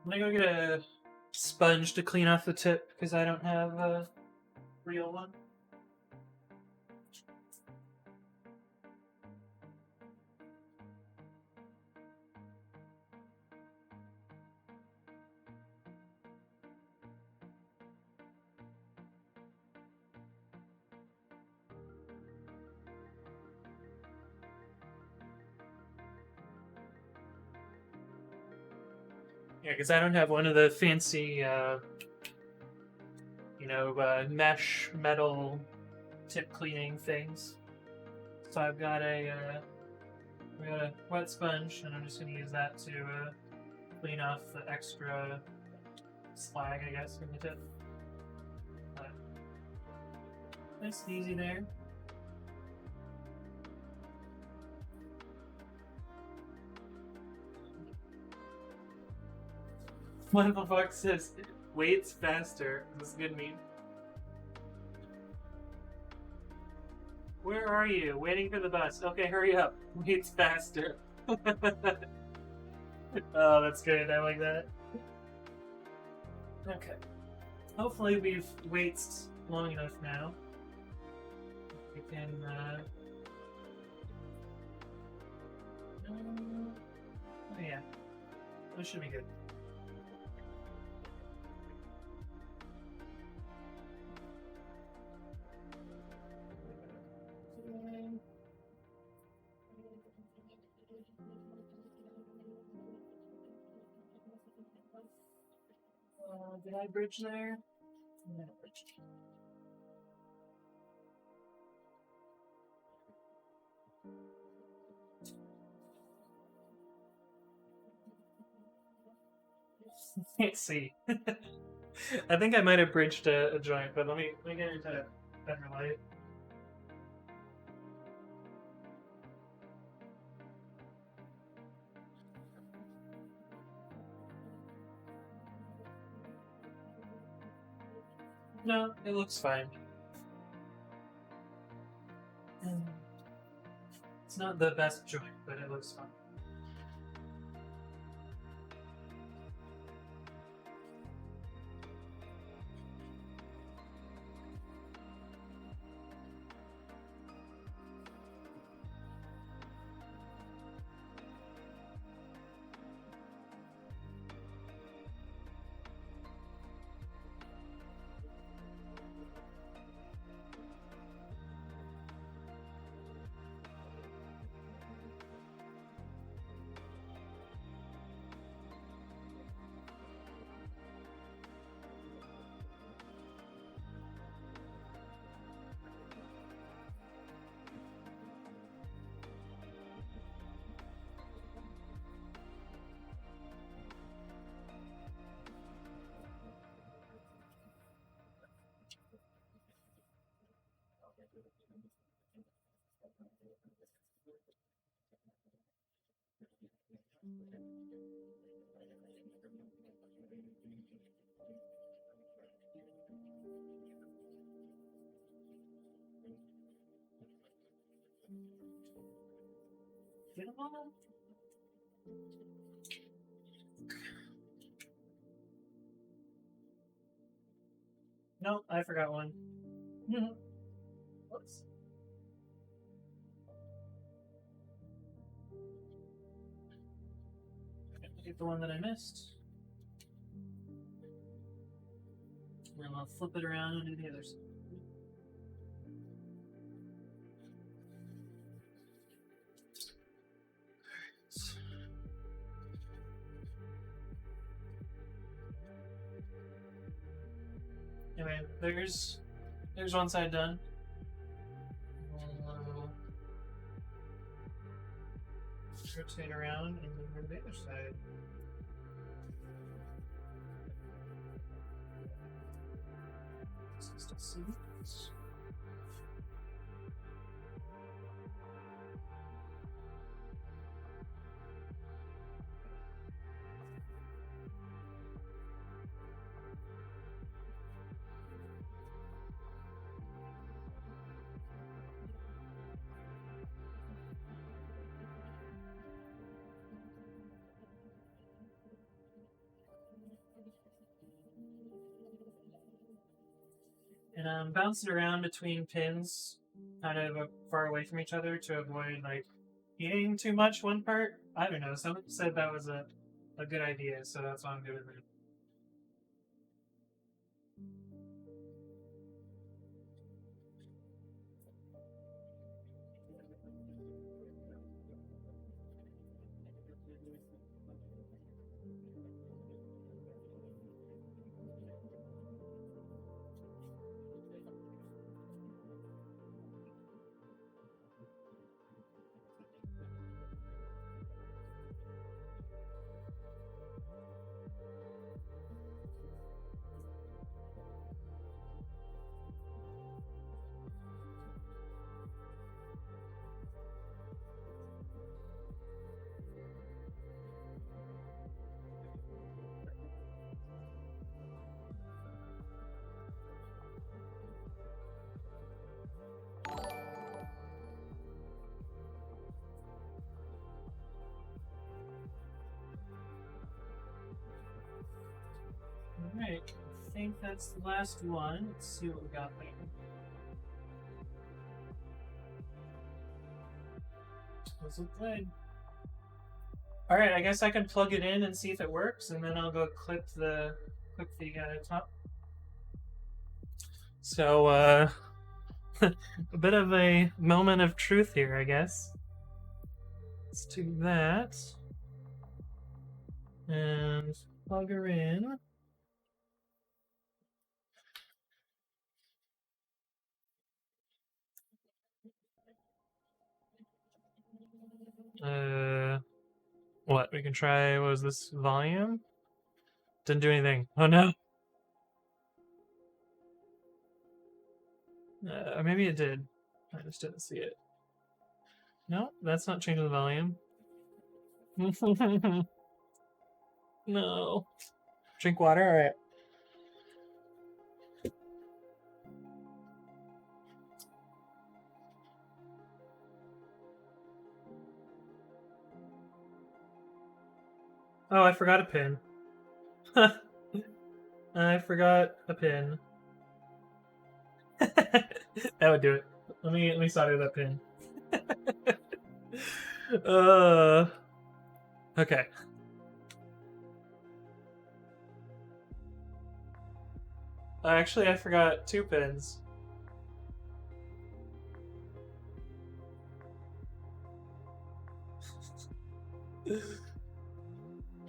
I'm gonna go get a sponge to clean off the tip because I don't have a real one. Yeah, because I don't have one of the fancy, mesh metal tip cleaning things. So I've got a wet sponge, and I'm just going to use that to clean off the extra slag, I guess, from the tip. But nice and easy there. Michael Fox says, waits faster. Is this a good meme? Where are you? Waiting for the bus. Okay, hurry up. Waits faster. Oh, that's good. I like that. Okay. Hopefully we've waited long enough now. We can, oh yeah. This should be good. Did I bridge there? No, bridge. Can't see. I think I might have bridged a joint, but let me get into better light. No, it looks fine. It's not the best joint, but it looks fine. No, I forgot one. Whoops. Get the one that I missed. And then I'll flip it around and do the other side. Anyway, there's one side done. Rotate around and then go to the other side. Still see. And I'm bouncing around between pins, kind of far away from each other to avoid like eating too much one part. I don't know. Someone said that was a good idea, so that's what I'm doing. Alright, I think that's the last one. Let's see what we got there. Those look good. Alright, I guess I can plug it in and see if it works, and then I'll go clip the top. So, a bit of a moment of truth here, I guess. Let's do that. And plug her in. What? We can try, what was this, volume? Didn't do anything. Oh no! Maybe it did. I just didn't see it. No, that's not changing the volume. No. Drink water? Alright. Oh, I forgot a pin. I forgot a pin. That would do it. Let me solder that pin. Okay. Actually, I forgot 2 pins.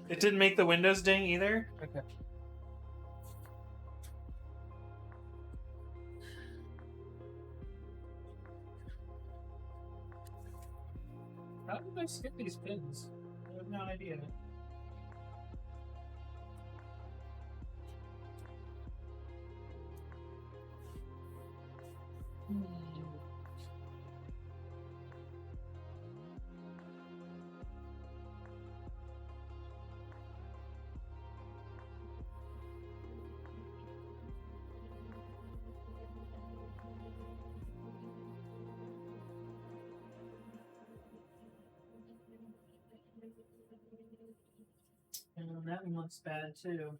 It didn't make the Windows ding either? Okay. How did I skip these pins? I have no idea. And that one looks bad too.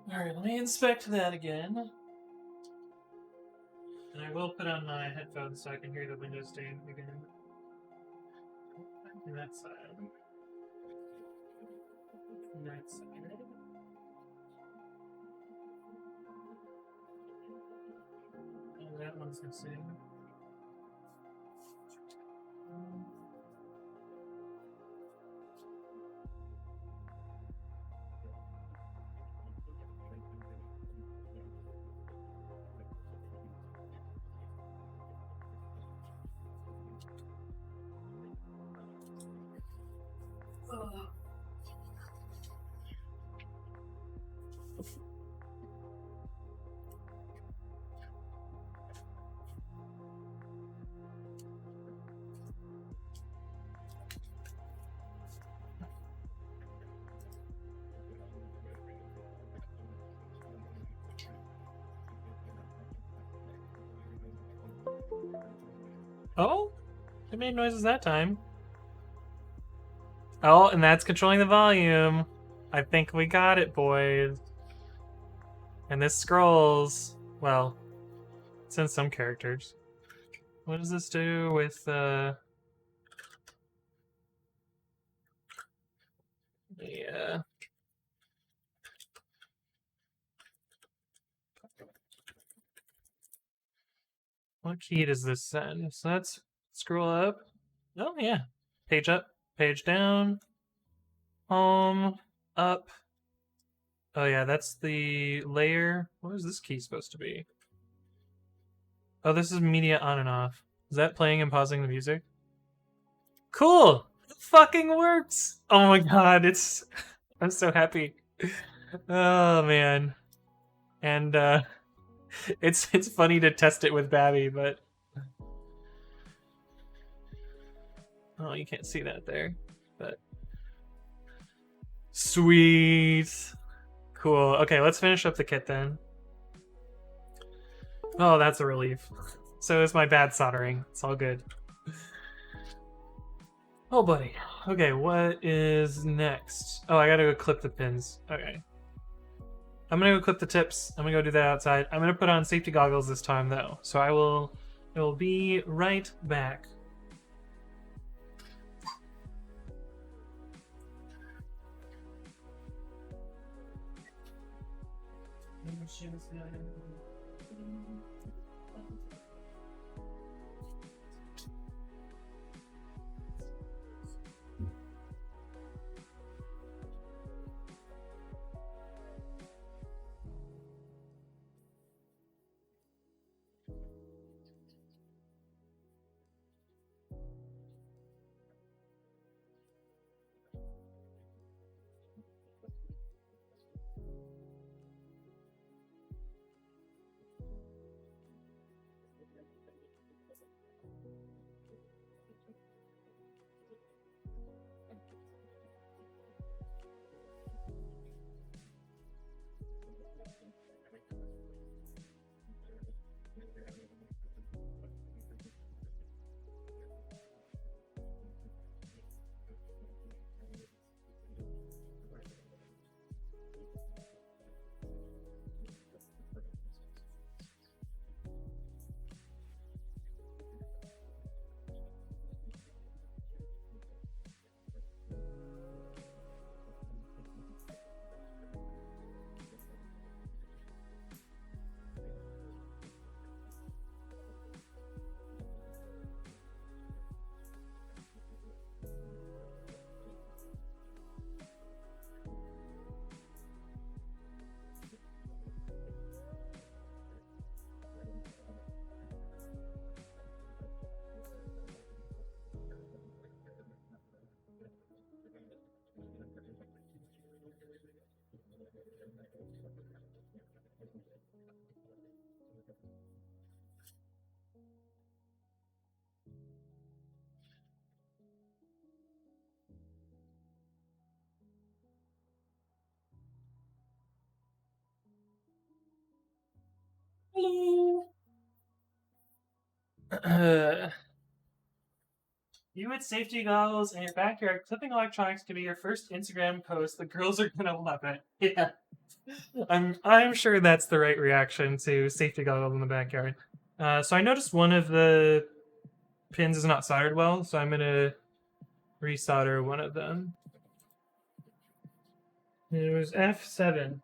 Alright, let me inspect that again. And I will put on my headphones so I can hear the window stain again. And that side. And that side. Oh, that one's missing. Oh, it made noises that time. Oh, and that's controlling the volume. I think we got it, boys. And this scrolls. Well, it's in some characters. What does this do with yeah. What key does this send? So let's scroll up. Oh yeah. Page up, page down, home, up. Oh yeah, that's the layer. What is this key supposed to be? Oh, this is media on and off. Is that playing and pausing the music? Cool! It fucking works! Oh my god, it's... I'm so happy. Oh man. And it's funny to test it with Babby, but... Oh, you can't see that there. But... Sweet! Cool. Okay, let's finish up the kit then. Oh, that's a relief. So is my bad soldering. It's all good. Oh, buddy. Okay, what is next? Oh, I gotta go clip the pins. Okay. I'm gonna go clip the tips. I'm gonna go do that outside. I'm gonna put on safety goggles this time, though. So I will be right back. You with safety goggles in your backyard, clipping electronics could be your first Instagram post. The girls are gonna love it. Yeah, I'm sure that's the right reaction to safety goggles in the backyard. So I noticed one of the pins is not soldered well, so I'm gonna resolder one of them. It was F7.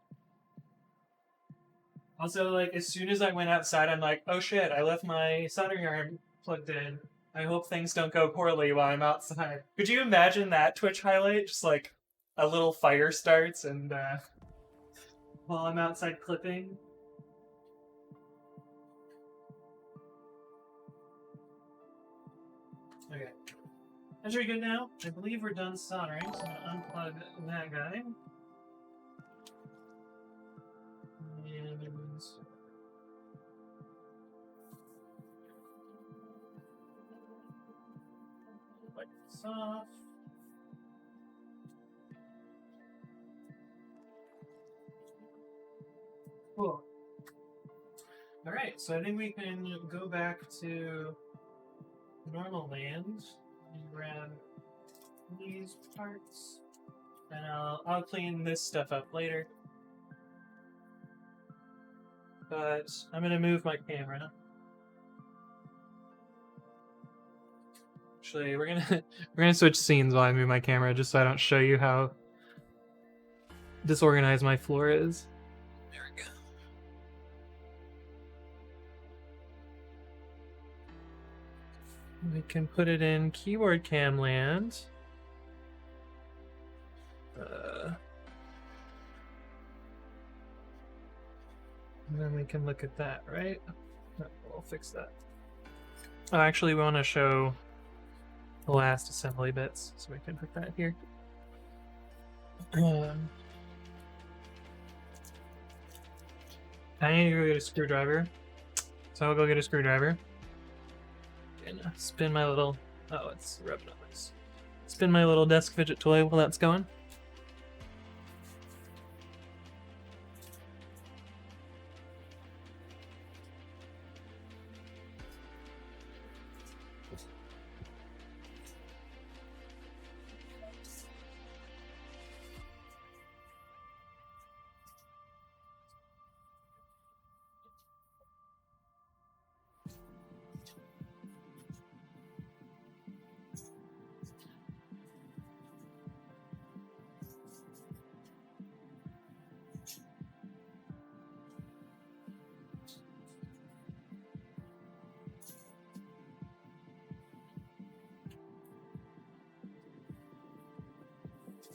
Also, like, as soon as I went outside, I'm like, oh shit, I left my soldering iron plugged in. I hope things don't go poorly while I'm outside. Could you imagine that Twitch highlight? Just like a little fire starts and while I'm outside clipping. Okay. That's pretty good now. I believe we're done soldering, so I'm gonna unplug that guy. And wipe this off. Cool. Alright, so I think we can go back to normal land and grab these parts. And I'll clean this stuff up later. But I'm gonna move my camera. Actually, we're gonna switch scenes while I move my camera, just so I don't show you how disorganized my floor is. There we go. We can put it in keyboard cam land. And then we can look at that, right? No, we'll fix that. Oh, actually, we want to show the last assembly bits, so we can put that here. I need to go get a screwdriver, so I'll go get a screwdriver. And spin my little... Oh, it's rubbing on this. Spin my little desk fidget toy while that's going.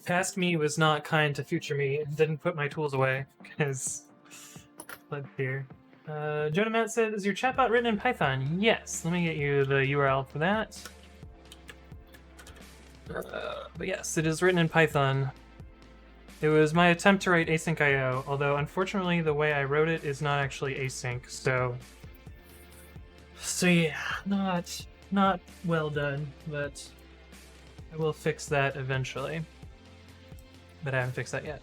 Past me was not kind to future me and didn't put my tools away, because... Let's here. Jonah Matt said, is your chatbot written in Python? Yes. Let me get you the URL for that. But yes, it is written in Python. It was my attempt to write async IO, although unfortunately the way I wrote it is not actually async, so yeah, not well done, but I will fix that eventually. But I haven't fixed that yet.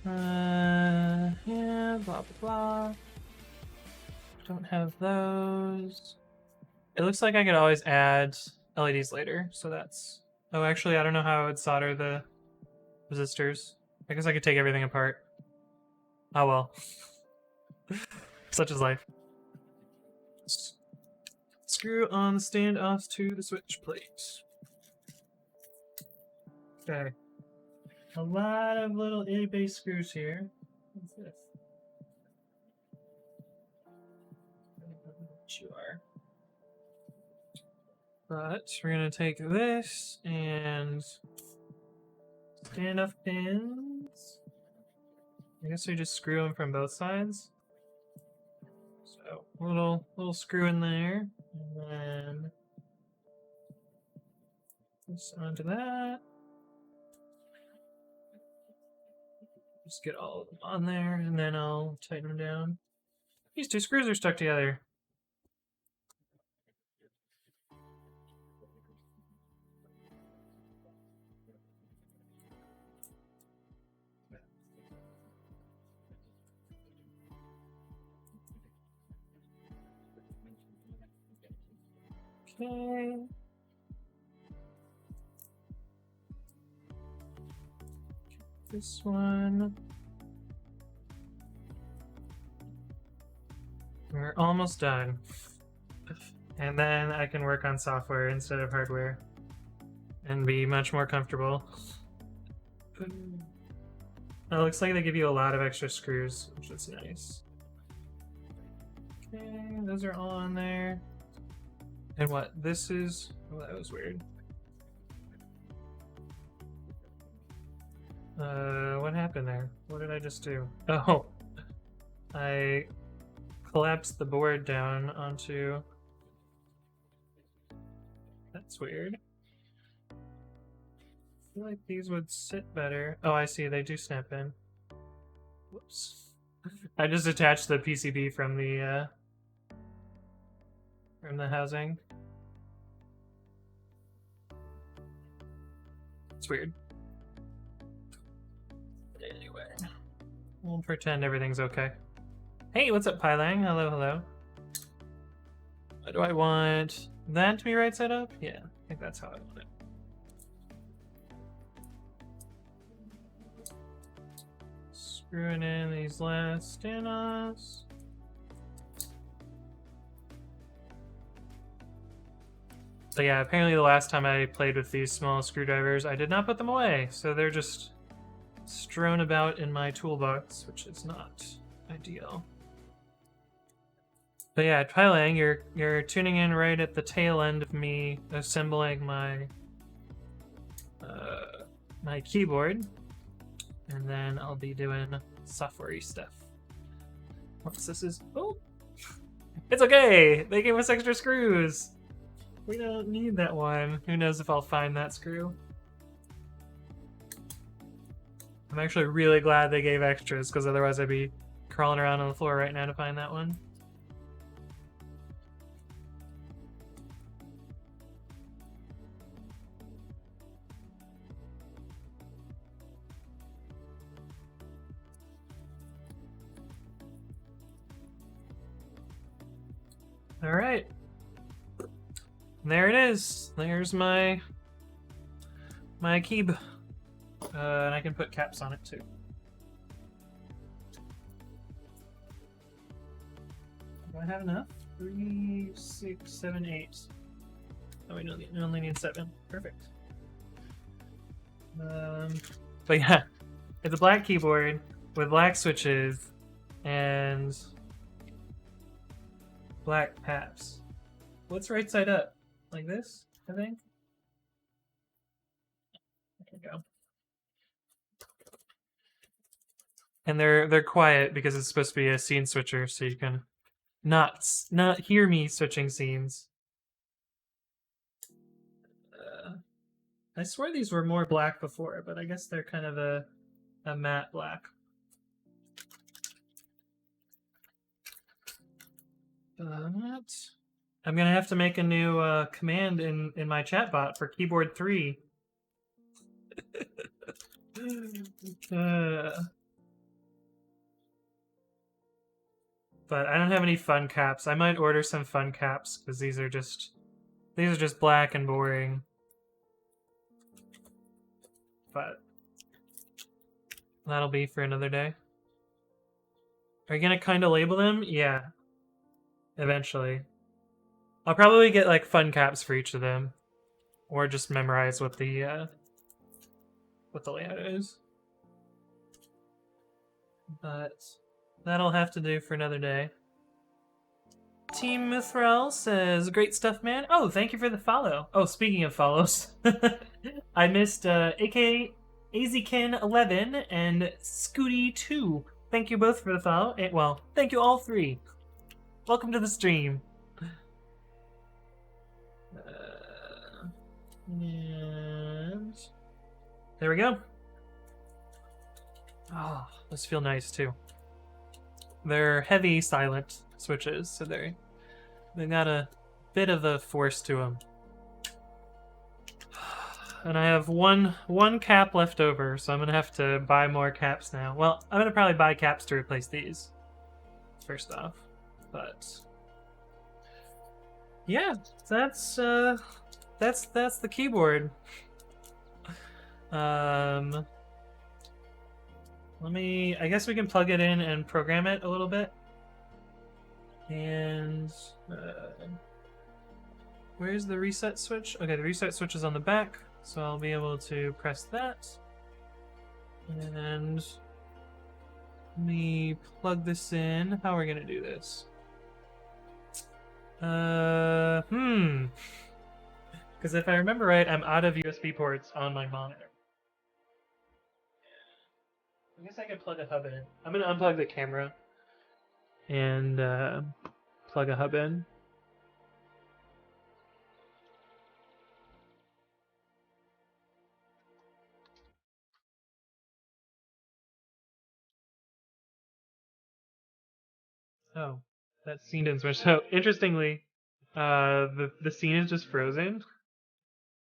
Yeah, blah blah blah. Don't have those. It looks like I could always add LEDs later, so that's... Oh, actually, I don't know how I would solder the resistors. I guess I could take everything apart. Oh well. Such is life. Screw on the standoffs to the switch plate. Okay. A lot of little itty bitty screws here. What's this? I don't know what you are. But we're gonna take this and standoff pins. I guess we just screw them from both sides. So little screw in there, and then this onto that. Just get all of them on there, and then I'll tighten them down. These two screws are stuck together. Okay. This one. We're almost done. And then I can work on software instead of hardware and be much more comfortable. It looks like they give you a lot of extra screws, which is nice. Okay, those are all on there. And what? This is... Oh, that was weird. What happened there? What did I just do? Oh! I collapsed the board down onto... That's weird. I feel like these would sit better. Oh, I see. They do snap in. Whoops. I just attached the PCB from the housing. It's weird. Anyway, we'll pretend everything's okay. Hey, what's up, Pylang? Hello, hello. Do I want that to be right side up? Yeah, I think that's how I want it. Screwing in these last standoffs. So yeah, apparently the last time I played with these small screwdrivers, I did not put them away, so they're just strewn about in my toolbox, which is not ideal. But yeah, Pylang, you're tuning in right at the tail end of me assembling my my keyboard, and then I'll be doing software-y stuff. Once this is... Oh! It's okay! They gave us extra screws! We don't need that one. Who knows if I'll find that screw. I'm actually really glad they gave extras, because otherwise I'd be crawling around on the floor right now to find that one. Alright. There it is. There's my keyb. And I can put caps on it too. Do I have enough? 3, 6, 7, 8. Oh, we only need 7. Perfect. But yeah, it's a black keyboard with black switches and black paps. What's right side up? Like this, I think? There we go. And they're quiet because it's supposed to be a scene switcher, so you can not hear me switching scenes. I swear these were more black before, but I guess they're kind of a matte black. I'm gonna have to make a new command in my chatbot for keyboard 3. But I don't have any fun caps. I might order some fun caps because these are just black and boring. But that'll be for another day. Are you gonna kind of label them? Yeah. Eventually. I'll probably get like fun caps for each of them, or just memorize what the layout is. But that'll have to do for another day. Team Mithril says, great stuff, man. Oh, thank you for the follow. Oh, speaking of follows, I missed AK AZKin11 and Scooty2. Thank you both for the follow. Well, thank you all 3. Welcome to the stream. And there we go. Oh, those feel nice too. They're heavy, silent switches, so they got a bit of a force to them. And I have one cap left over, so I'm gonna have to buy more caps now. Well, I'm gonna probably buy caps to replace these first off, but Yeah, that's the keyboard. Um, I guess we can plug it in and program it a little bit. And where's the reset switch? Okay, the reset switch is on the back, so I'll be able to press that. And let me plug this in. How are we gonna do this? Because if I remember right, I'm out of USB ports on my monitor. I guess I could plug a hub in. I'm gonna unplug the camera and plug a hub in. Oh, that scene didn't switch. So interestingly, the scene is just frozen.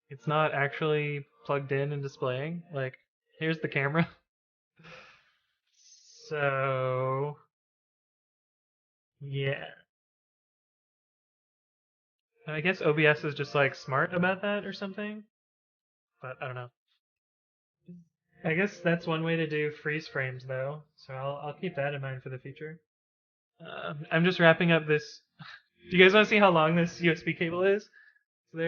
It's not actually plugged in and displaying. Like, here's the camera. So yeah, I guess OBS is just like smart about that or something. But I don't know. I guess that's one way to do freeze frames though. So I'll keep that in mind for the future. I'm just wrapping up this. Do you guys want to see how long this USB cable is? So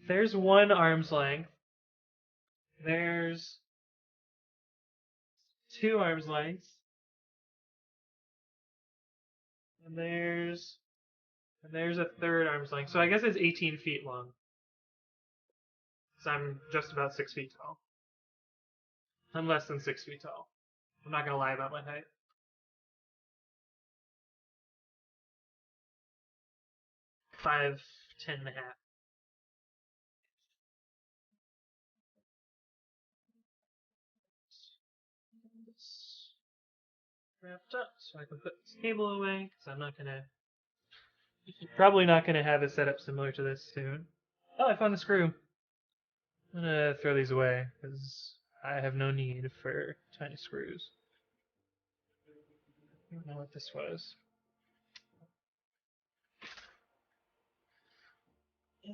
there's one arm's length. There's two arm's lengths, and there's a third arm's length. So I guess it's 18 feet long. So I'm just about 6 feet tall. I'm less than 6 feet tall. I'm not gonna lie about my height. 5'10" and a half. Wrapped up, so I can put this cable away because I'm not gonna, probably not gonna have a setup similar to this soon. Oh, I found the screw. I'm gonna throw these away because I have no need for tiny screws. I don't know what this was. I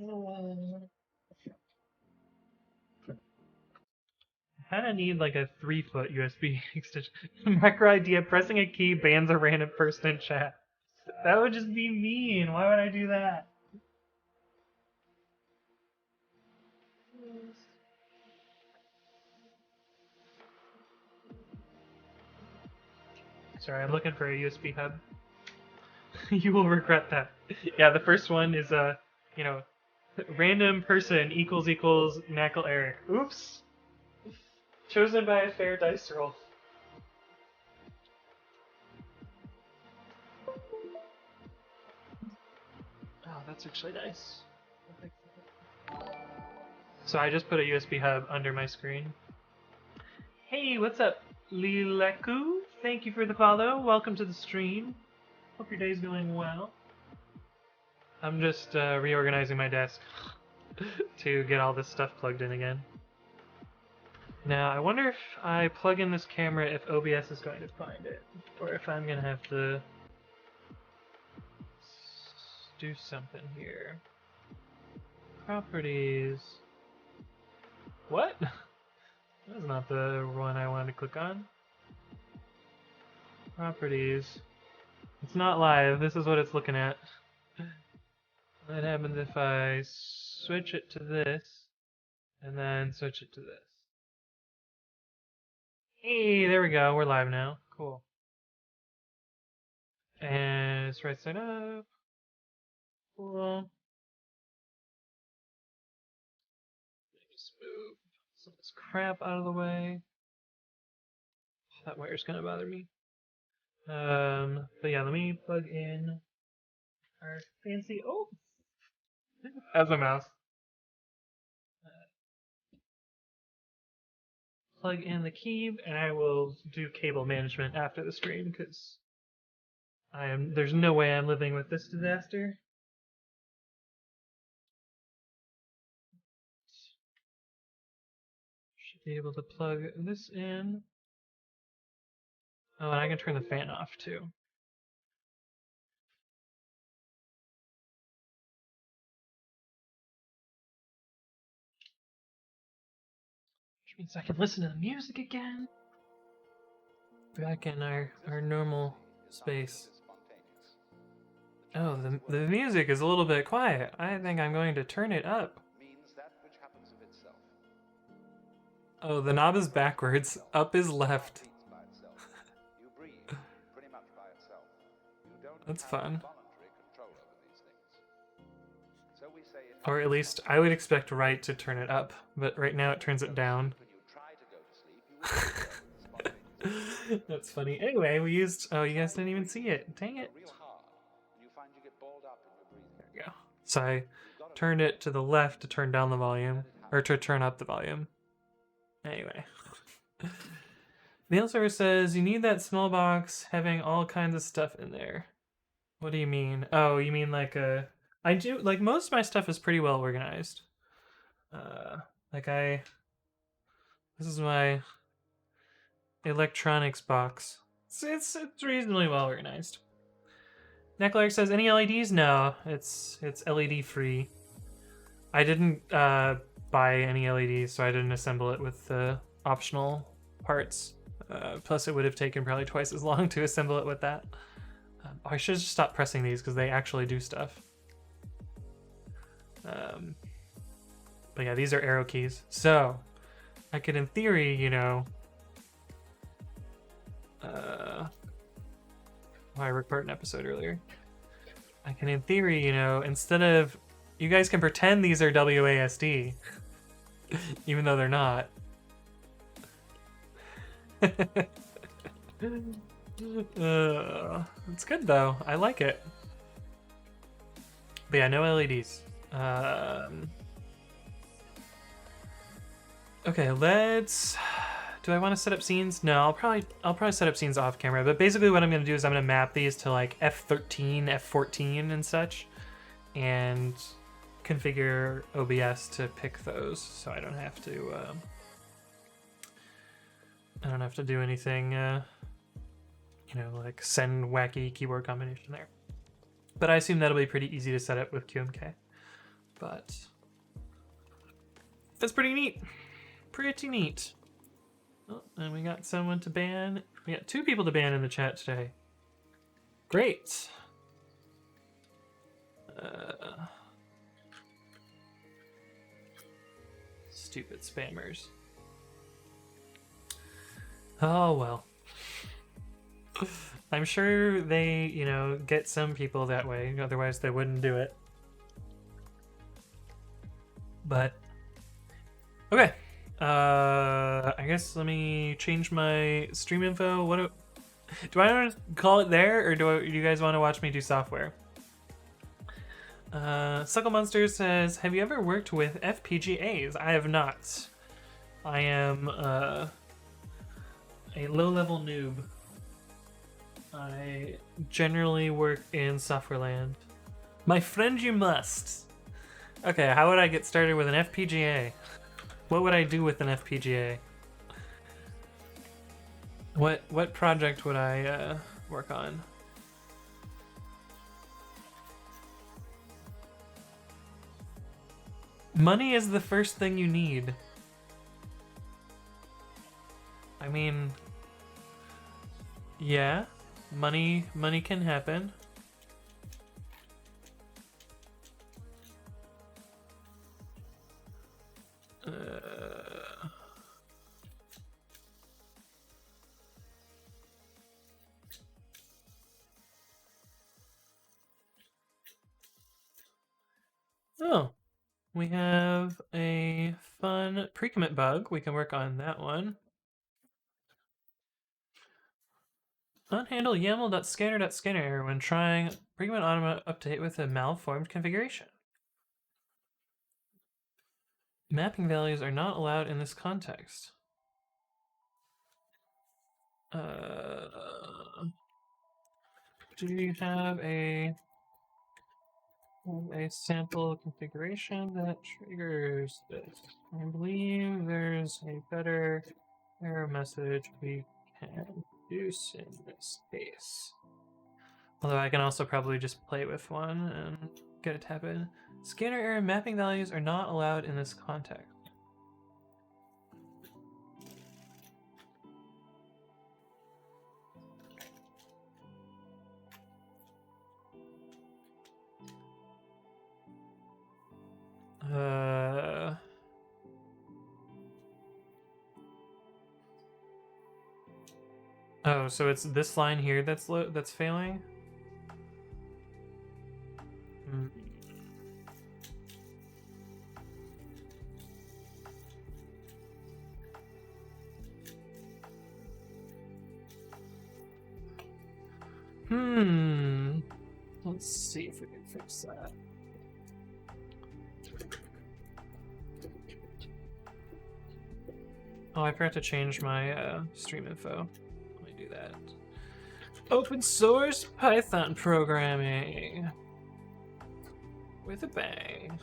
kind of need like a 3-foot USB extension. Macro idea: pressing a key bans a random person in chat. That would just be mean. Why would I do that? Sorry, I'm looking for a USB hub. You will regret that. Yeah, the first one is you know, random person equals Knackle Eric. Oops. Chosen by a fair dice roll. Oh, that's actually nice. So I just put a USB hub under my screen. Hey, what's up, Lileku? Thank you for the follow. Welcome to the stream. Hope your day's going well. I'm just reorganizing my desk to get all this stuff plugged in again. Now, I wonder if I plug in this camera if OBS is going to find it, or if I'm going to have to do something here. Properties. What? That's not the one I wanted to click on. Properties. It's not live. This is what it's looking at. What happens if I switch it to this, and then switch it to this? Hey, there we go. We're live now. Cool. And it's right side up. Cool. Just move some of this crap out of the way. That wire's gonna bother me. But yeah, let me plug in our fancy. Oh, as a mouse. Plug in the key, and I will do cable management after the stream because there's no way I'm living with this disaster. Should be able to plug this in. Oh, and I can turn the fan off too. Means I can listen to the music again. Back in our normal space. Oh, the music is a little bit quiet. I think I'm going to turn it up. Oh, the knob is backwards. Up is left. That's fun. Or at least I would expect right to turn it up, but right now it turns it down. That's funny. Anyway, we used... Oh, you guys didn't even see it. Dang it. There we go. So I turned it to the left to turn down the volume, or to turn up the volume. Anyway. Mail server says, you need that small box having all kinds of stuff in there. What do you mean? Oh, you mean like a... I do... Like, most of my stuff is pretty well organized. This is my electronics box. It's reasonably well organized. Necklark says, any LEDs? No, it's LED free. I didn't buy any LEDs, so I didn't assemble it with the optional parts. Plus, it would have taken probably twice as long to assemble it with that. I should just stop pressing these because they actually do stuff. But yeah, these are arrow keys. So, I could, in theory, you know... I recorded an episode earlier. I can, in theory, you know, instead of... You guys can pretend these are WASD. Even though they're not. It's good, though. I like it. But yeah, no LEDs. Okay, let's... Do I want to set up scenes? No, I'll probably set up scenes off camera. But basically what I'm going to do is I'm going to map these to like F13, F14 and such. And configure OBS to pick those so I don't have to do anything you know, like send wacky keyboard combination there. But I assume that'll be pretty easy to set up with QMK. But that's pretty neat. Pretty neat. Oh, and we got someone to ban. We got 2 people to ban in the chat today. Great. Stupid spammers. Oh well. I'm sure they, you know, get some people that way, otherwise they wouldn't do it. But okay. I guess let me change my stream info. Do I want to call it there, or do you guys want to watch me do software? Suckle Monster says, have you ever worked with FPGAs? I have not. I am a low-level noob. I generally work in software land. My friend, you must. Okay, how would I get started with an FPGA? What would I do with an FPGA? What project would I work on? Money is the first thing you need. I mean, yeah, money can happen. Oh, we have a fun pre-commit bug. We can work on that one. Unhandle YAML.scanner.scanner error when trying pre-commit automate update with a malformed configuration. Mapping values are not allowed in this context. Do you have a sample configuration that triggers this? I believe there's a better error message we can use in this case. Although I can also probably just play with one and get it to happen. Scanner error mapping values are not allowed in this context. Oh, so it's this line here that's failing? Hmm. Let's see if we can fix that. Oh, I forgot to change my stream info. Let me do that. Open source Python programming with a bang.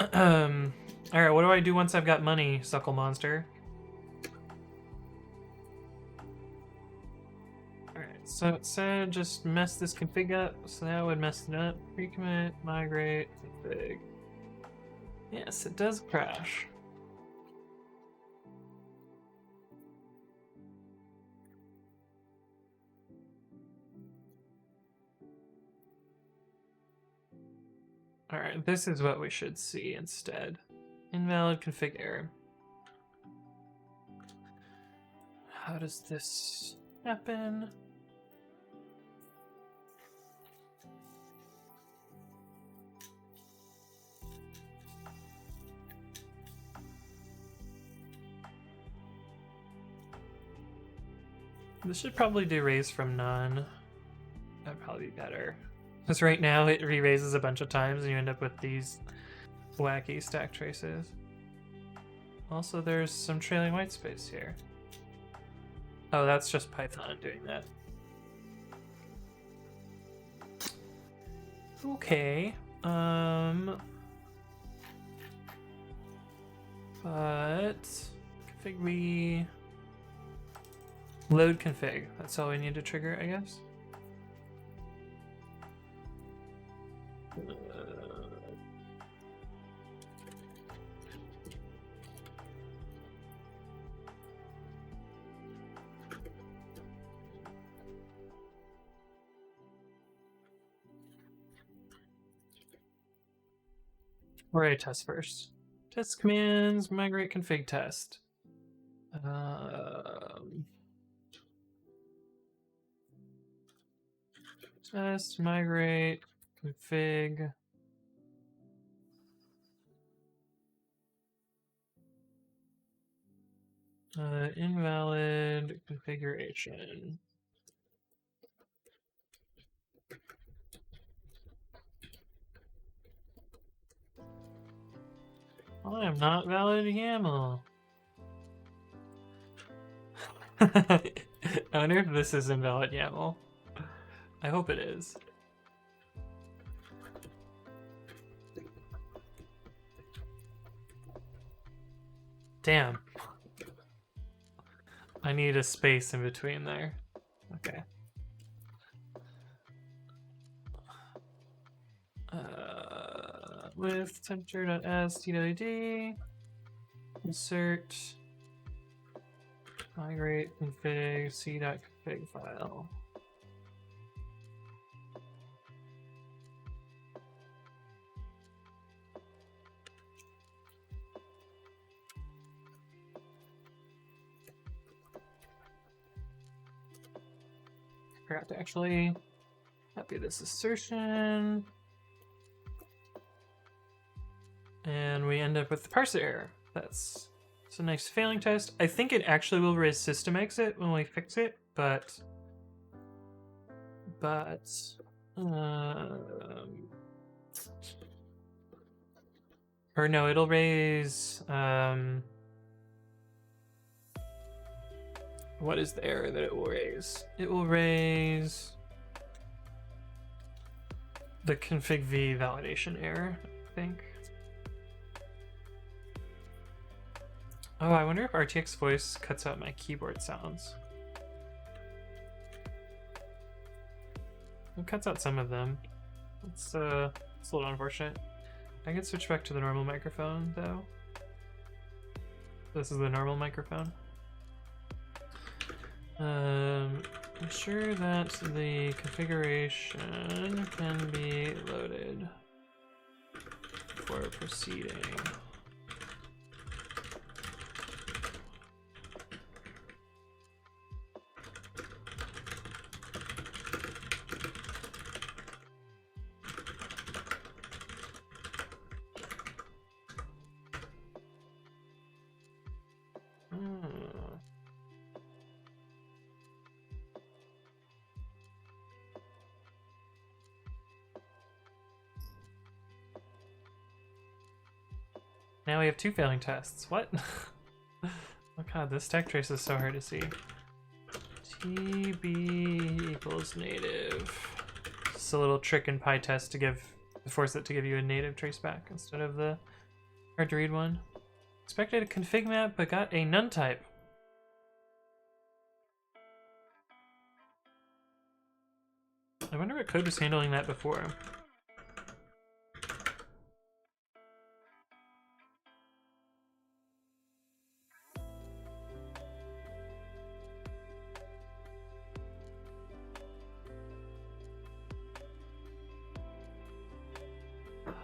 Alright, what do I do once I've got money, Suckle Monster? Alright, so it said just mess this config up, so that would mess it up. Recommit, migrate, config. Yes, it does crash. Alright, this is what we should see instead. Invalid config error. How does this happen? This should probably do raise from none. That'd probably be better. Because right now it re-raises a bunch of times and you end up with these wacky stack traces. Also, there's some trailing white space here. Oh, that's just Python doing that. Okay. But config we load config. That's all we need to trigger, I guess. We're gonna test first. Test commands, migrate config test. Test, migrate, config. Invalid configuration. I am not valid YAML. I wonder if this is invalid YAML. I hope it is. Damn. I need a space in between there. Okay. With temperature.as twd, insert, migrate config c.config file. Forgot to actually copy this assertion. And we end up with the parser error. That's a nice failing test. I think it actually will raise system exit when we fix it, but or no, it'll raise what is the error that it will raise? It will raise the config v validation error, I think. Oh, I wonder if RTX voice cuts out my keyboard sounds. It cuts out some of them. It's a little unfortunate. I can switch back to the normal microphone though. This is the normal microphone. Ensure that the configuration can be loaded before proceeding. Hmm. Now we have 2 failing tests. What? Oh god, this tech trace is so hard to see. TB equals native. It's a little trick in PyTest to force it to give you a native traceback instead of the hard to read one. Expected a config map, but got a none type. I wonder what code was handling that before.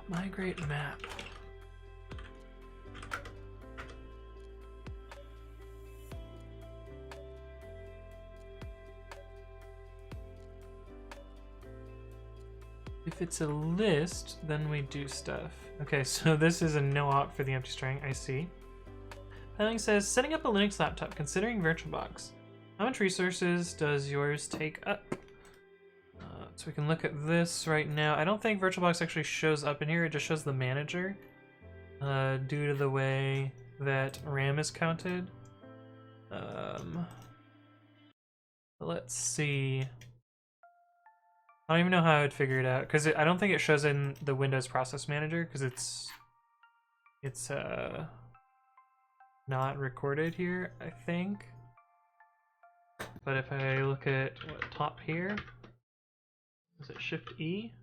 Migrate map. If it's a list, then we do stuff. Okay, so this is a no op for the empty string, I see. Planning says, setting up a Linux laptop, considering VirtualBox. How much resources does yours take up? So we can look at this right now. I don't think VirtualBox actually shows up in here, it just shows the manager. Due to the way that RAM is counted. Let's see. I don't even know how I would figure it out, because I don't think it shows in the Windows Process Manager, because it's not recorded here, I think. But if I look at what, top here, is it Shift E?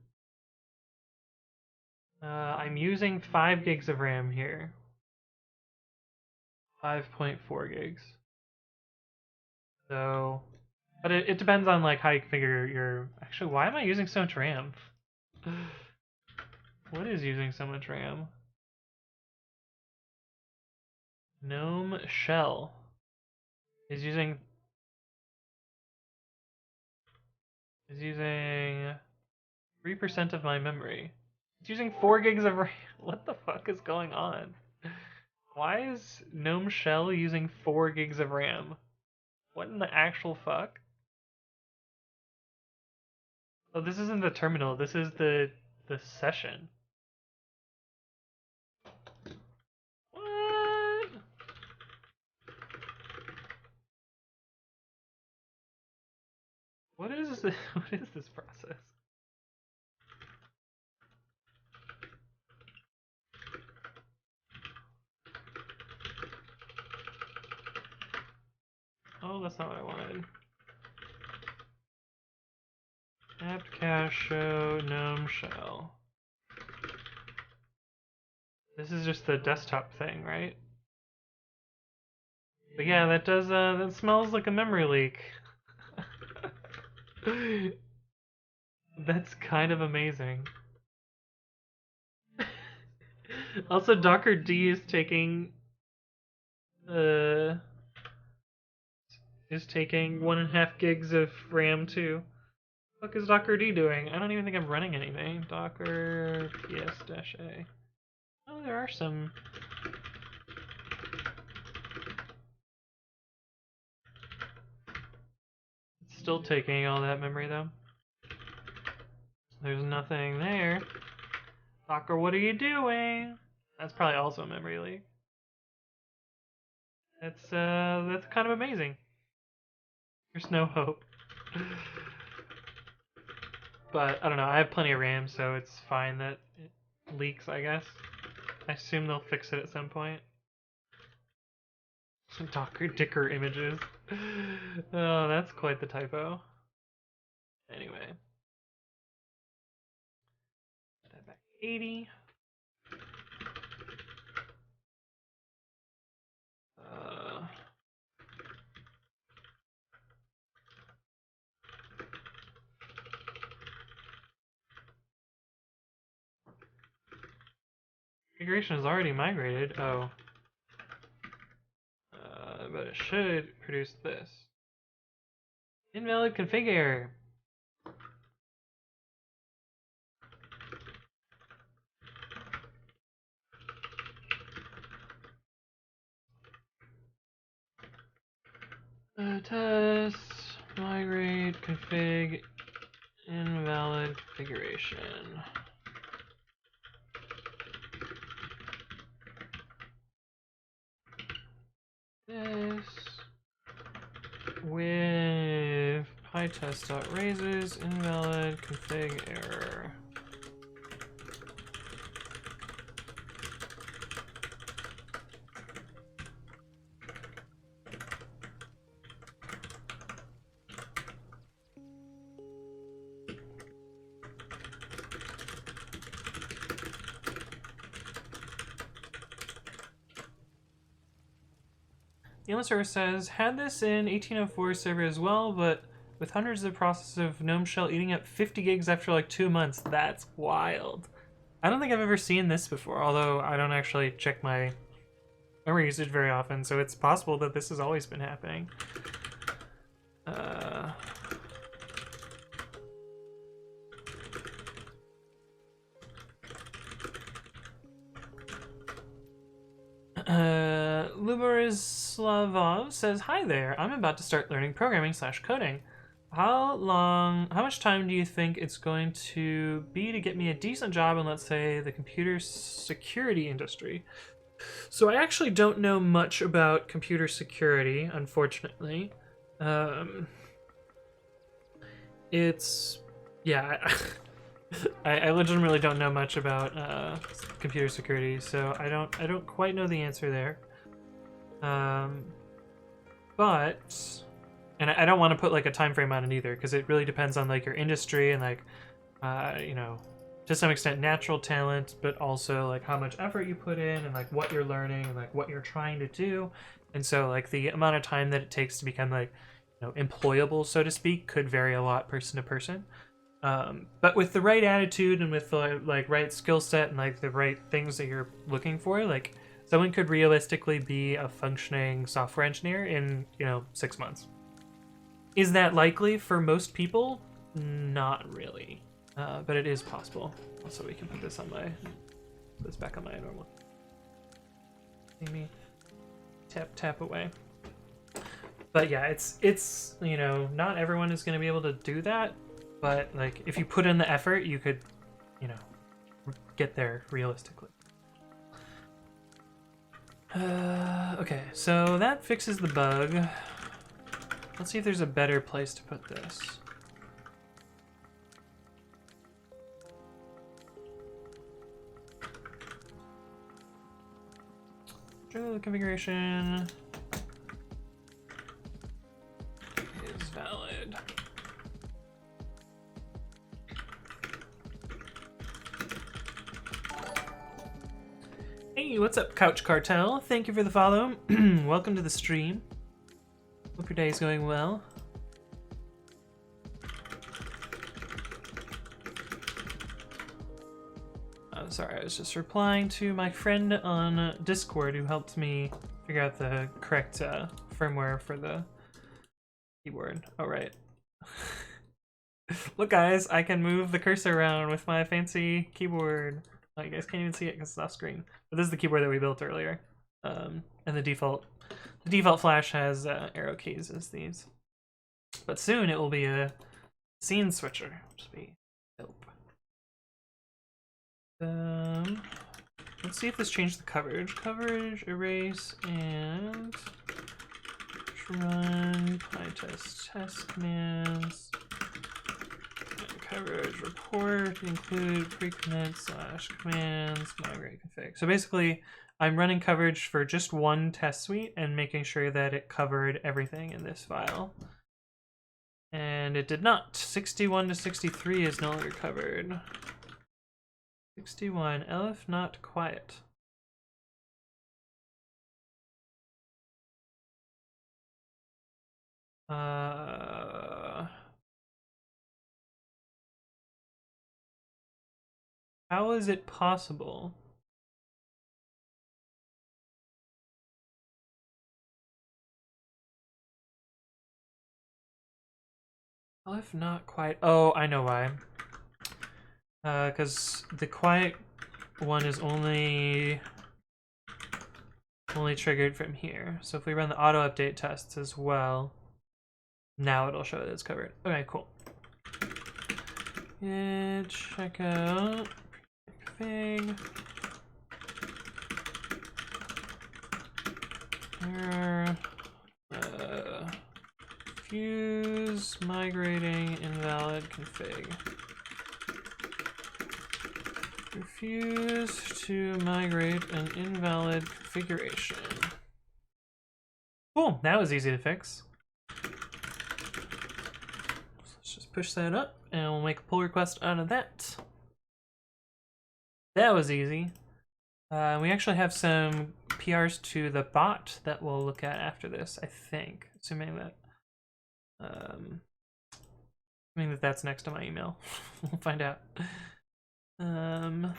I'm using 5 gigs of RAM here. 5.4 gigs. So, but it depends on like how you configure your. Actually, why am I using so much RAM? What is using so much RAM? GNOME Shell is using 3% of my memory. It's using 4 gigs of RAM. What the fuck is going on? Why is GNOME Shell using 4 gigs of RAM? What in the actual fuck? Oh, this isn't the terminal. This is the session. What? What is this? What is this process? Oh, that's not what I wanted. Apt cache show GNOME Shell. This is just the desktop thing, right? But yeah, that does that smells like a memory leak. That's kind of amazing. Also, Docker D is taking 1.5 gigs of RAM too. What is Docker D doing? I don't even think I'm running anything. Docker ps-a. Oh, there are some. It's still taking all that memory though. There's nothing there. Docker, what are you doing? That's probably also a memory leak. That's kind of amazing. There's no hope. But I don't know, I have plenty of RAM, so it's fine that it leaks, I guess. I assume they'll fix it at some point. Docker Dicker images. Oh, that's quite the typo. Anyway. That back 80. Configuration is already migrated. Oh. But it should produce this. Invalid config error. Test, migrate, config, invalid configuration. This with pytest.raises, invalid config error. The email server says, had this in 1804 server as well, but with hundreds of processes of GNOME shell eating up 50 gigs after like 2 months. That's wild. I don't think I've ever seen this before, although I don't actually check my memory usage very often, so it's possible that this has always been happening. Luborislavov says, hi there, I'm about to start learning programming/coding. How much time do you think it's going to be to get me a decent job in, let's say, the computer security industry? So I actually don't know much about computer security, unfortunately. I legitimately don't know much about computer security, so I don't quite know the answer there. But I don't want to put like a time frame on it either, because it really depends on like your industry and like you know, to some extent natural talent, but also like how much effort you put in and like what you're learning and like what you're trying to do. And so like the amount of time that it takes to become like, you know, employable, so to speak, could vary a lot person to person. But with the right attitude and with the like right skill set and like the right things that you're looking for, like someone could realistically be a functioning software engineer in, you know, 6 months. Is that likely for most people? Not really, but it is possible. Also, we can put this on back on my normal. Maybe tap away. But yeah, it's you know, not everyone is going to be able to do that. But like, if you put in the effort, you could, you know, get there realistically. Okay, so that fixes the bug. Let's see if there's a better place to put this. The configuration is valid. Hey, what's up, Couch Cartel? Thank you for the follow. Welcome to the stream. Hope your day is going well. I'm sorry, I was just replying to my friend on Discord who helped me figure out the correct firmware for the keyboard. Oh, right. Look, guys, I can move the cursor around with my fancy keyboard. Oh, you guys can't even see it because it's off screen. But this is the keyboard that we built earlier. And the default Flash has arrow keys as these. But soon it will be a scene switcher, which will be dope. Let's see if this changed the coverage. Coverage, erase, and run pytest test commands. And coverage report include pre-commit / commands migrate config. So basically, I'm running coverage for just one test suite and making sure that it covered everything in this file. And it did not. 61 to 63 is no longer covered. 61, elf not quiet. How is it possible? Elf not quiet. Oh, I know why. Because the quiet one is only triggered from here. So if we run the auto update tests as well, Now it'll show that it's covered. Okay, cool. And check out config. Error. Fuse migrating invalid config. Refuse to migrate an invalid configuration. Cool, that was easy to fix. So let's just push that up and we'll make a pull request out of that. That was easy. We actually have some PRs to the bot that we'll look at after this, I think. Assuming that that's next to my email. We'll find out. Going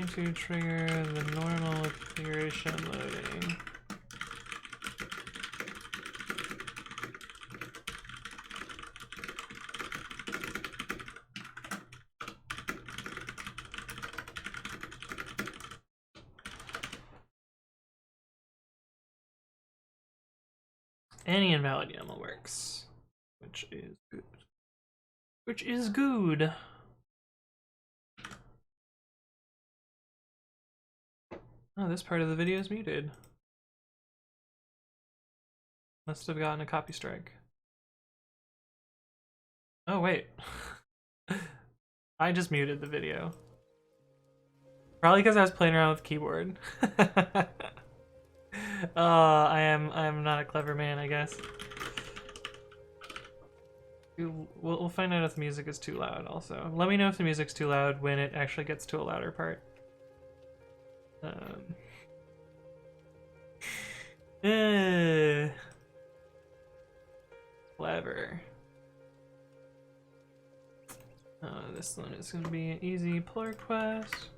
to trigger the normal configuration loading. Any invalid YAML works, which is good. Which is good. Oh, this part of the video is muted. Must have gotten a copy strike. Oh, wait. I just muted the video. Probably because I was playing around with the keyboard. I'm not a clever man, I guess. We'll find out if the music is too loud also. Let me know if the music's too loud when it actually gets to a louder part. Clever. This one is going to be an easy pull request.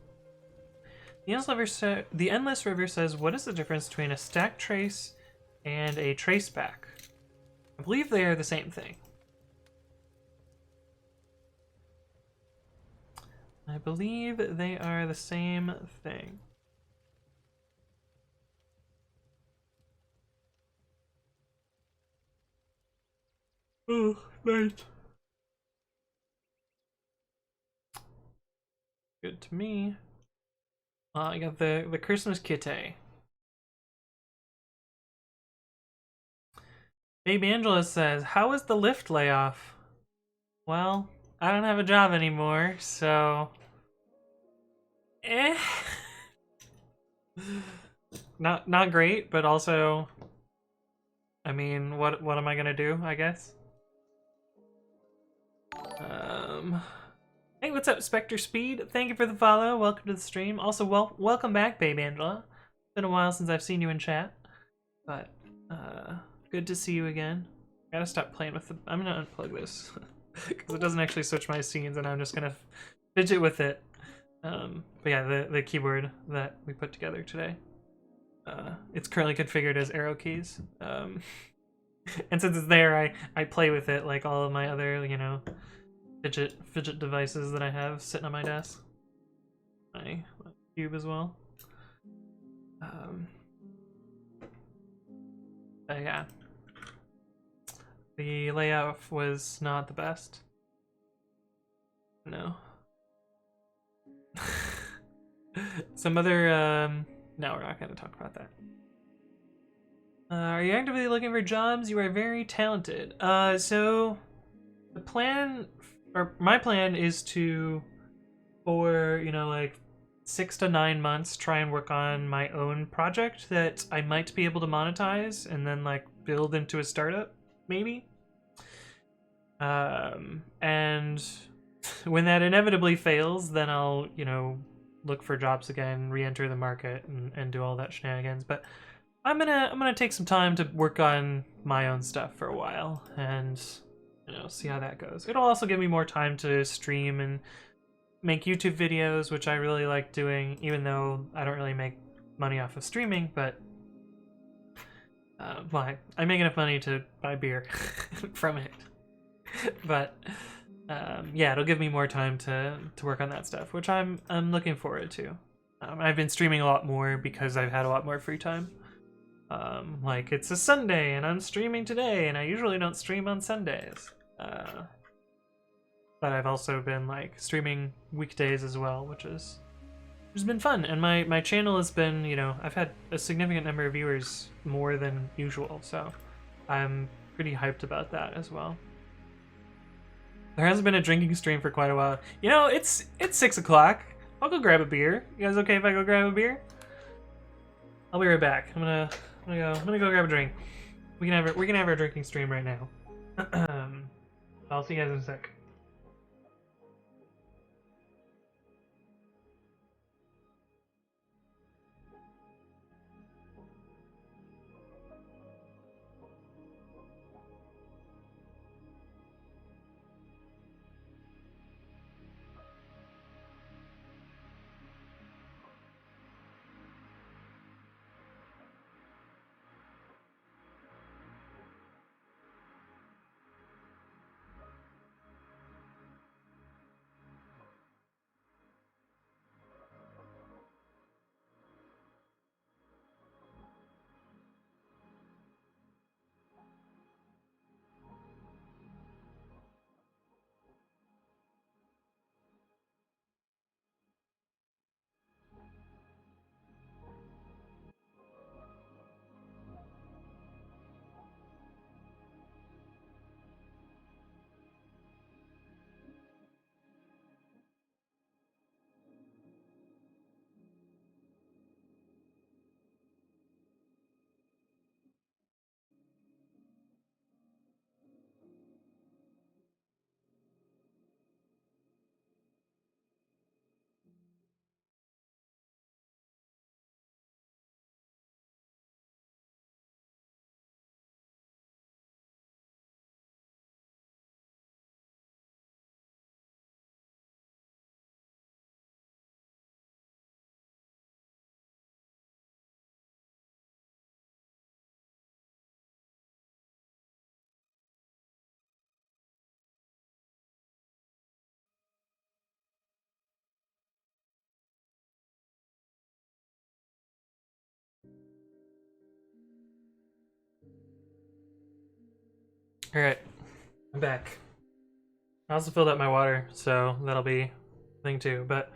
The Endless River says, what is the difference between a stack trace and a traceback? I believe they are the same thing. I believe they are the same thing. Oh, nice. Good to me. I got the Christmas kitty. Baby Angela says, how was the Lyft layoff? Well, I don't have a job anymore, so... Not great, but also... I mean, what am I gonna do, I guess? Hey, what's up, Spectre Speed? Thank you for the follow. Welcome to the stream. Also, welcome back, Babe Angela. It's been a while since I've seen you in chat, but good to see you again. Gotta stop playing with the. I'm gonna unplug this because it doesn't actually switch my scenes, and I'm just gonna fidget with it. But yeah, the keyboard that we put together today. It's currently configured as arrow keys. And since it's there, I play with it like all of my other, you know, fidget devices that I have sitting on my desk. My cube as well. But yeah, the layout was not the best. No. Some other no, we're not going to talk about that. Are you actively looking for jobs? You are very talented. So the plan, or my plan, is to, for, you know, like 6 to 9 months, try and work on my own project that I might be able to monetize and then like build into a startup, maybe. And when that inevitably fails, then I'll, you know, look for jobs again, re-enter the market, and do all that shenanigans. But I'm gonna take some time to work on my own stuff for a while and, you know, see how that goes. It'll also give me more time to stream and make YouTube videos, which I really like doing, even though I don't really make money off of streaming, but well, I make enough money to buy beer from it. But yeah, it'll give me more time to work on that stuff, which I'm looking forward to. I've been streaming a lot more because I've had a lot more free time. Like, it's a Sunday and I'm streaming today, and I usually don't stream on Sundays. But I've also been like streaming weekdays as well, which has been fun. And my channel has been, you know, I've had a significant number of viewers, more than usual, so I'm pretty hyped about that as well. There hasn't been a drinking stream for quite a while. You know, it's 6 o'clock. I'll go grab a beer. You guys okay if I go grab a beer? I'll be right back. I'm gonna go grab a drink. We can have our drinking stream right now. I'll see you guys in a sec. Alright, I'm back. I also filled up my water, so that'll be a thing too. But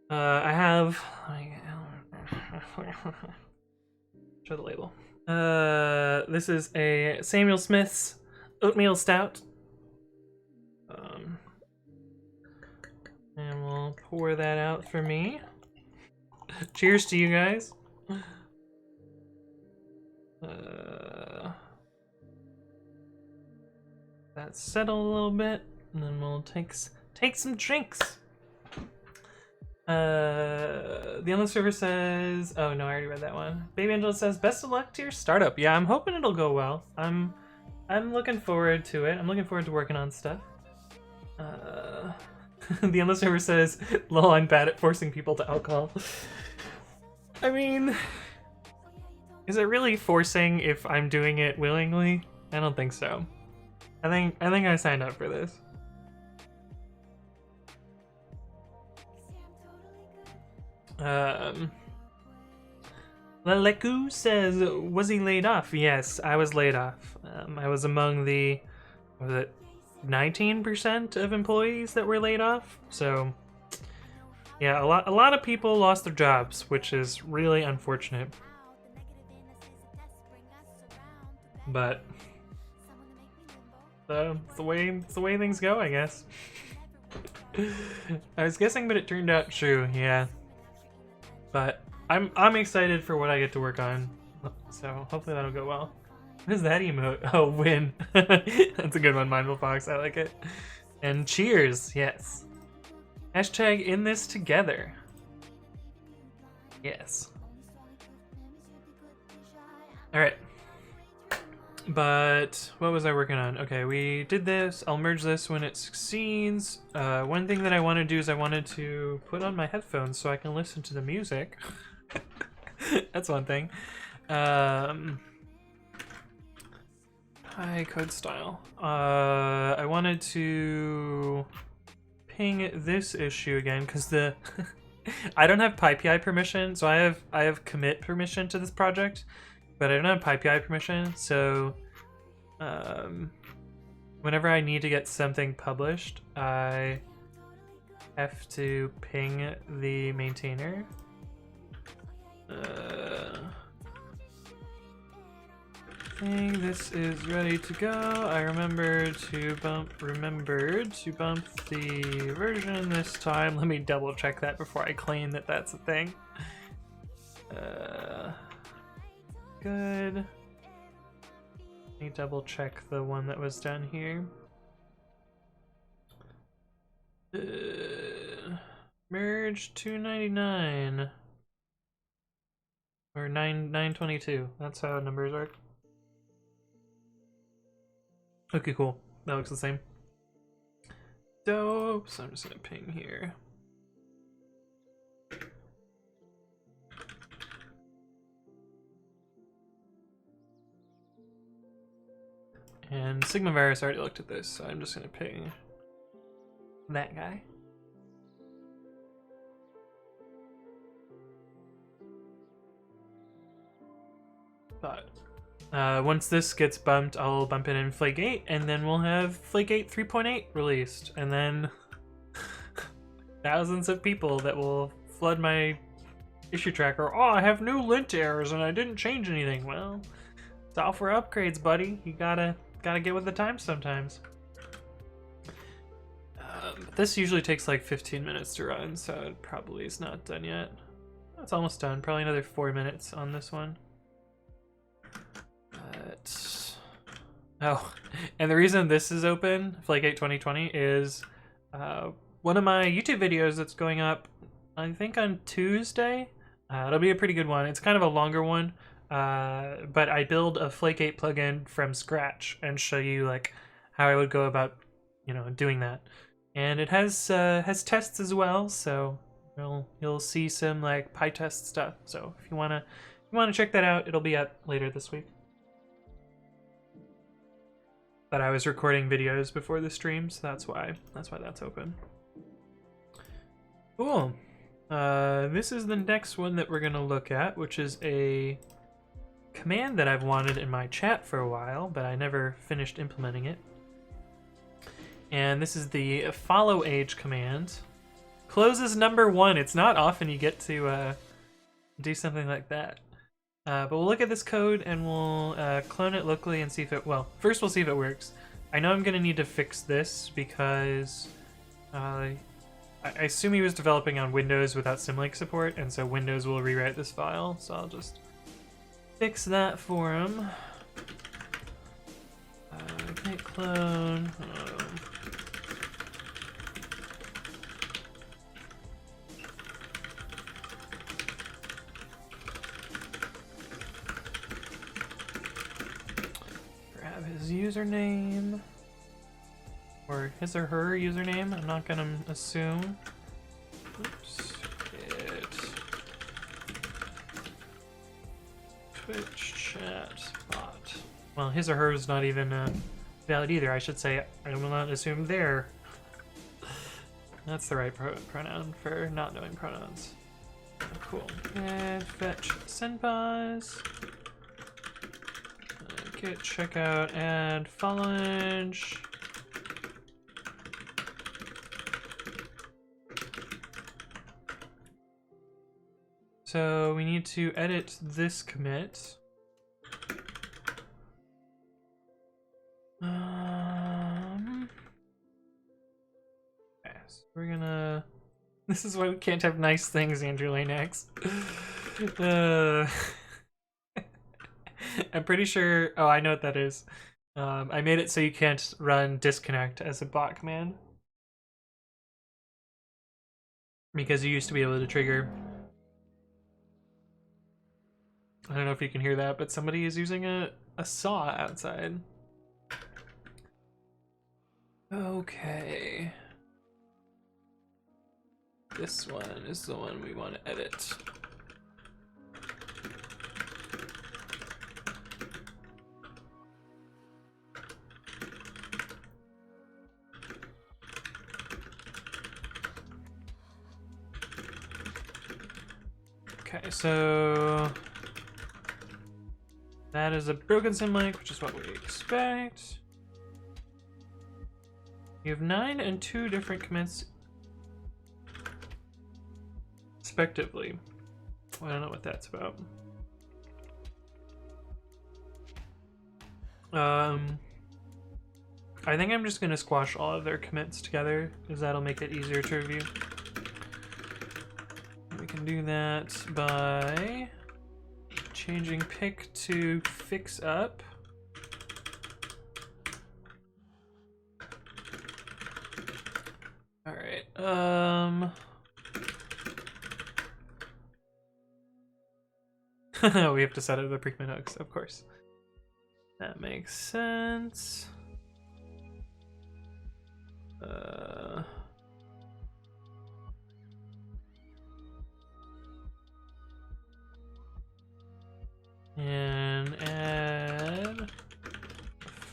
I have show the label. This is a Samuel Smith's oatmeal stout. And we'll pour that out for me. Cheers to you guys. That settle a little bit, and then we'll take some drinks. The endless server says, oh no, I already read that one. Baby Angela says, best of luck to your startup. Yeah, I'm hoping it'll go well. I'm looking forward to it. I'm looking forward to working on stuff. The endless server says, lol, I'm bad at forcing people to alcohol. I mean, is it really forcing if I'm doing it willingly? I don't think so. I think I signed up for this. Leleku says, was he laid off? Yes, I was laid off. I was among the, was it 19% of employees that were laid off? So yeah, a lot of people lost their jobs, which is really unfortunate. But it's the way things go, I guess. I was guessing, but it turned out true. Yeah. But I'm excited for what I get to work on, so hopefully that'll go well. What is that emote? Oh, win. That's a good one, Mindful Fox. I like it. And cheers, yes. Hashtag in this together. Yes. All right. But what was I working on? Okay, we did this. I'll merge this when it succeeds. One thing that I want to do is I wanted to put on my headphones so I can listen to the music. That's one thing. Hi, code style. I wanted to ping this issue again because the I don't have PyPI permission, so I have commit permission to this project, but I don't have PyPI permission. So, whenever I need to get something published, I have to ping the maintainer. I think this is ready to go. I remembered to bump the version this time. Let me double check that before I claim that that's a thing. Good. Let me double check the one that was done here. Merge 299 or 922. That's how numbers work. Okay, cool. That looks the same. Dope. So I'm just gonna ping here. And Sigma Virus already looked at this, so I'm just gonna ping that guy. But once this gets bumped, I'll bump it in Flake8, and then we'll have Flake8 3.8 released, and then thousands of people that will flood my issue tracker. Oh, I have new lint errors and I didn't change anything. Well, software upgrades, buddy. You gotta get with the times sometimes. This usually takes like 15 minutes to run, so it probably is not done yet. It's almost done. Probably another 4 minutes on this one. But oh, and the reason this is open, Flake8 2020, is one of my YouTube videos that's going up, I think on Tuesday. It'll be a pretty good one. It's kind of a longer one, but I build a Flake8 plugin from scratch and show you like how I would go about, you know, doing that. And it has tests as well, so you'll see some like PyTest stuff. So if you wanna check that out, it'll be up later this week. But I was recording videos before the stream, so that's why that's open. Cool. This is the next one that we're gonna look at, which is a command that I've wanted in my chat for a while, but I never finished implementing it. And this is the follow age command. Closes #1. It's not often you get to do something like that. But we'll look at this code and we'll clone it locally and see if it, well, first we'll see if it works. I know I'm gonna need to fix this because I assume he was developing on Windows without Symlink support, and so Windows will rewrite this file, so I'll just fix that for him. Git clone. Grab his username. Or his or her username, I'm not gonna assume. Oops. Twitch chat bot. Well, his or her is not even valid either. I should say, I will not assume their. That's the right pronoun for not knowing pronouns. Cool. And fetch senpais. Git checkout and followage. So we need to edit this commit. Okay, so we're gonna. This is why we can't have nice things, Andrew Lanex. I'm pretty sure. Oh, I know what that is. I made it so you can't run disconnect as a bot command because you used to be able to trigger. I don't know if you can hear that, but somebody is using a saw outside. Okay. This one is the one we want to edit. Okay, so that is a broken sim link, which is what we expect. You have 9 and 2 different commits respectively. I don't know what that's about. I think I'm just gonna squash all of their commits together, because that'll make it easier to review. We can do that by changing pick to fix up. All right. We have to set up the pre-commit hooks, of course. That makes sense. And add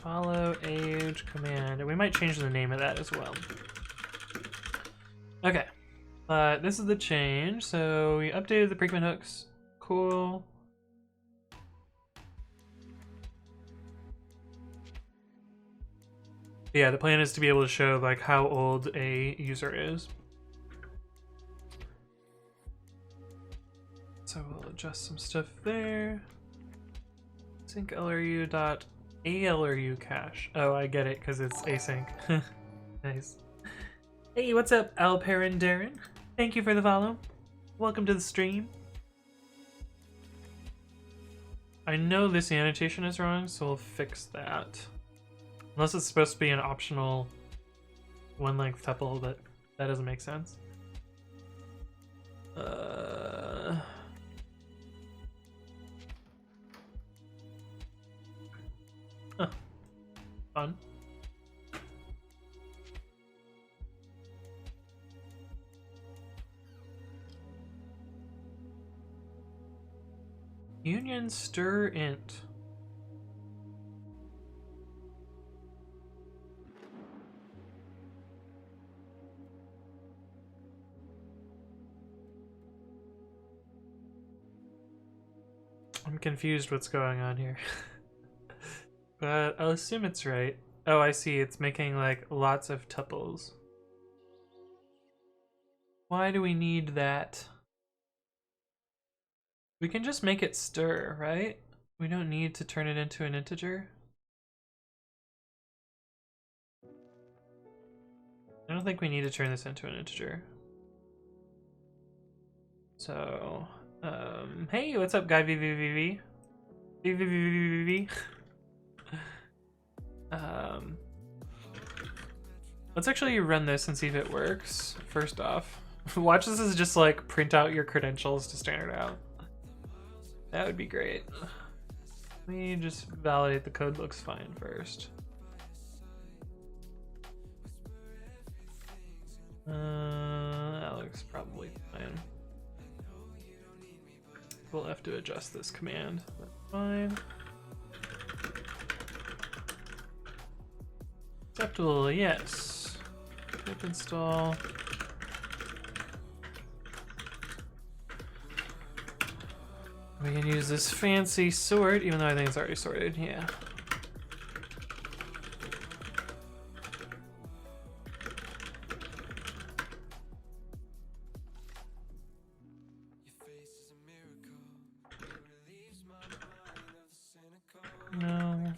follow age command. And we might change the name of that as well. Okay. This is the change. So we updated the pre-commit hooks. Cool. Yeah, the plan is to be able to show like how old a user is. So we'll adjust some stuff there. Sync LRU.ALRU cache. Oh, I get it, because it's async. Nice. Hey, what's up, Alperin Darren? Thank you for the follow. Welcome to the stream. I know this annotation is wrong, so we'll fix that. Unless it's supposed to be an optional one length tuple, but that doesn't make sense. Huh. Fun. Union stir int. I'm confused what's going on here. But I'll assume it's right. Oh, I see. It's making like lots of tuples. Why do we need that? We can just make it stir, right? We don't need to turn it into an integer. I don't think we need to turn this into an integer. So, hey, what's up, guy VVVV? VVVVV. Let's actually run this and see if it works. First off, watch this as just like print out your credentials to standard out. That would be great. Let me just validate the code looks fine first. That looks probably fine. We'll have to adjust this command. That's fine. Acceptable, yes. Pip install. We can use this fancy sort, even though I think it's already sorted, yeah. No.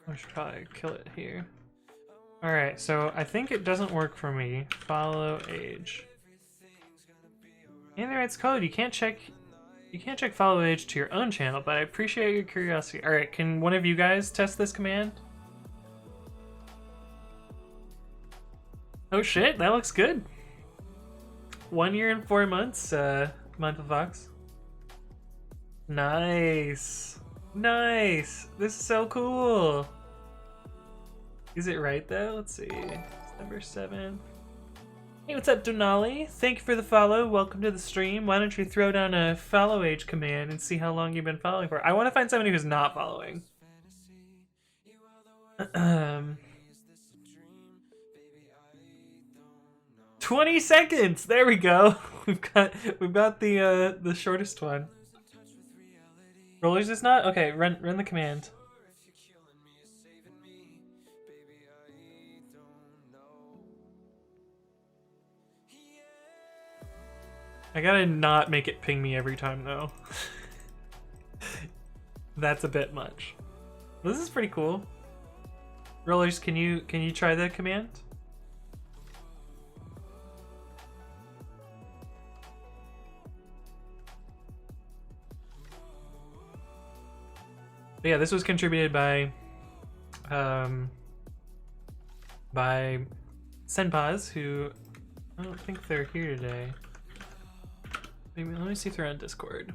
I should probably kill it here. Alright, so I think it doesn't work for me. Follow age. In the right code, you can't check follow age to your own channel, but I appreciate your curiosity. Alright, can one of you guys test this command? Oh shit, that looks good. 1 year and 4 months, Month of Fox. Nice. Nice. This is so cool. Is it right though? Let's see. Number 7. Hey, what's up, Donali? Thank you for the follow. Welcome to the stream. Why don't you throw down a follow age command and see how long you've been following for? I want to find somebody who's not following. 20 seconds. There we go. We've got the shortest one. Rollers is not okay. Run the command. I gotta not make it ping me every time though. That's a bit much. This is pretty cool. Rollers, can you try the command? But yeah, this was contributed by Senpaz, who I don't think they're here today. Maybe let me see if they're on Discord.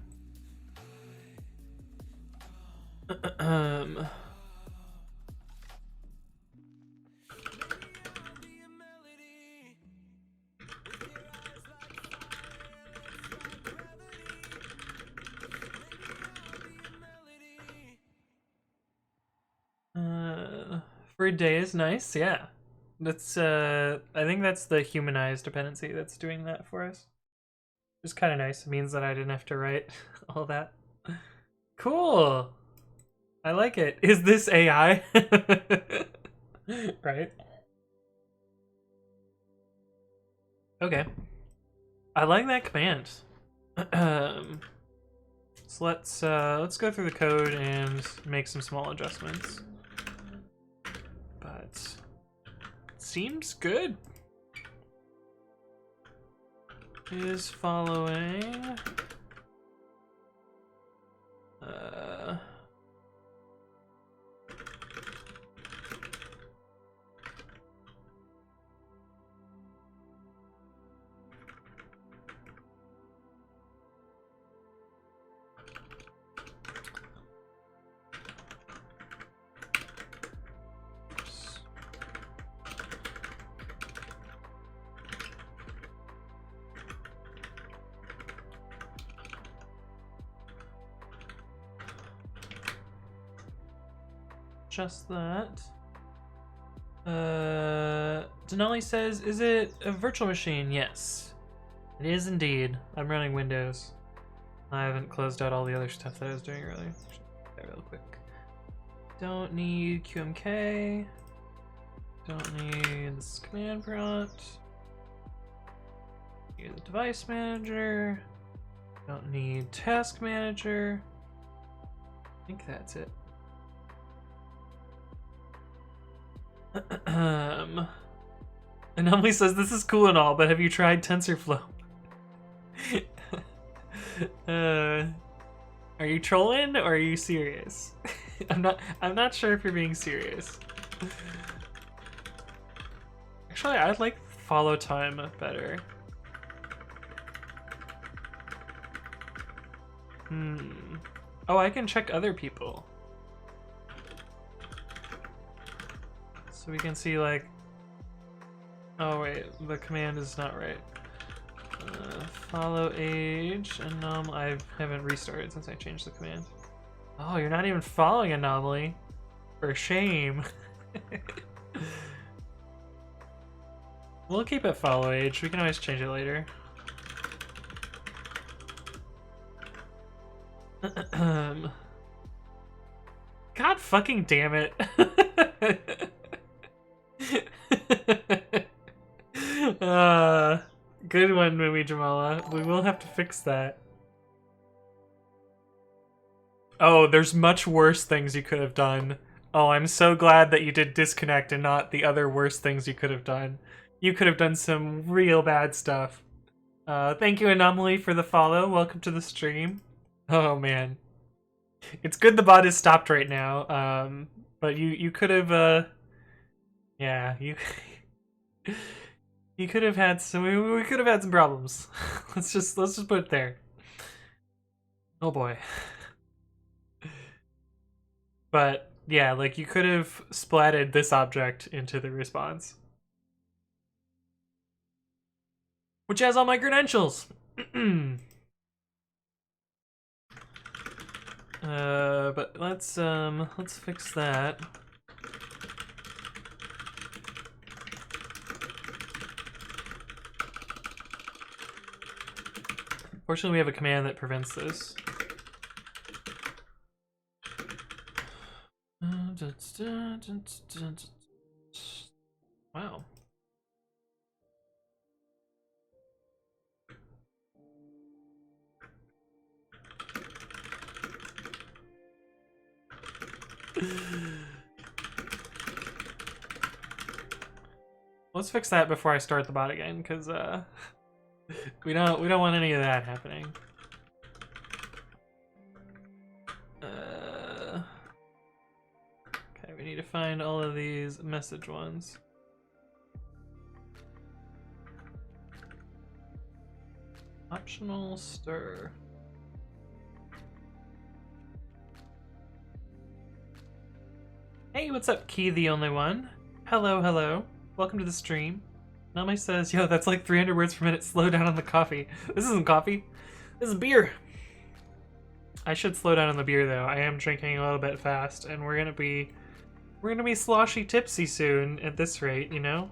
For a day is nice, yeah. That's I think that's the humanized dependency that's doing that for us. It's kind of nice. It means that I didn't have to write all that. Cool. I like it. Is this AI? Right. Okay. I like that command. So let's go through the code and make some small adjustments. But seems good. Is following just that. Denali says, is it a virtual machine? Yes. It is indeed. I'm running Windows. I haven't closed out all the other stuff that I was doing earlier. Okay, real quick. Don't need QMK. Don't need this command prompt. Need the device manager. Don't need task manager. I think that's it. Anomaly says this is cool and all, but have you tried TensorFlow? Are you trolling or are you serious? I'm not sure if you're being serious. Actually, I'd like follow time better. Oh, I can check other people. So we can see like, oh wait, the command is not right. Follow age, I haven't restarted since I changed the command. Oh, you're not even following anomaly. For shame. We'll keep it follow age, we can always change it later. God fucking damn it. Good one, Mimi Jamala. We will have to fix that. Oh, there's much worse things you could have done. Oh, I'm so glad that you did disconnect and not the other worse things you could have done. You could have done some real bad stuff. Thank you, Anomaly, for the follow. Welcome to the stream. Oh, man. It's good the bot is stopped right now. But you could have, yeah, you could have had some. We could have had some problems. let's just put it there. Oh boy. But yeah, like you could have splatted this object into the response, which has all my credentials. But let's fix that. Fortunately, we have a command that prevents this. Wow. Let's fix that before I start the bot again, because we don't want any of that happening. Okay, we need to find all of these message ones. Optional stir. Hey, what's up, Key the Only One? Hello, hello. Welcome to the stream. Nami says, yo, that's like 300 words per minute. Slow down on the coffee. This isn't coffee. This is beer. I should slow down on the beer, though. I am drinking a little bit fast, and we're gonna be sloshy tipsy soon at this rate, you know?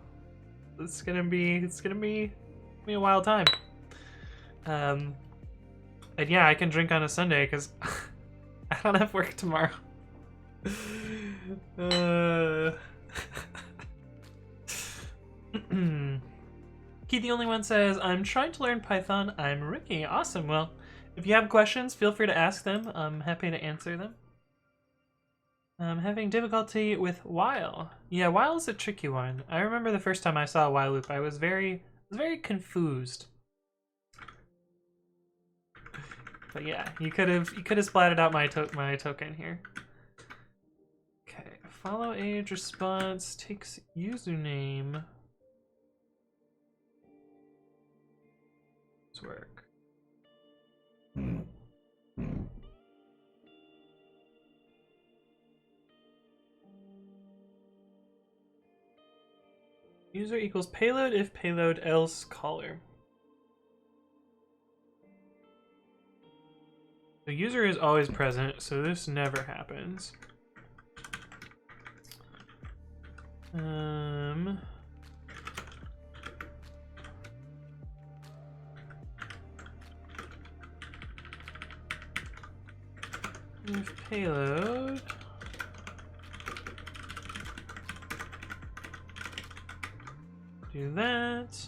It's gonna be a wild time. And yeah, I can drink on a Sunday, because I don't have work tomorrow. Key the Only One says, I'm trying to learn Python. I'm Ricky. Awesome. Well, if you have questions, feel free to ask them. I'm happy to answer them. I'm having difficulty with while. Yeah, while is a tricky one. I remember the first time I saw a while loop, I was very confused. But yeah, you could have splatted out my token here. Okay, follow age response takes username. Let's work. User equals payload if payload else caller. The user is always present, so this never happens. If payload do that.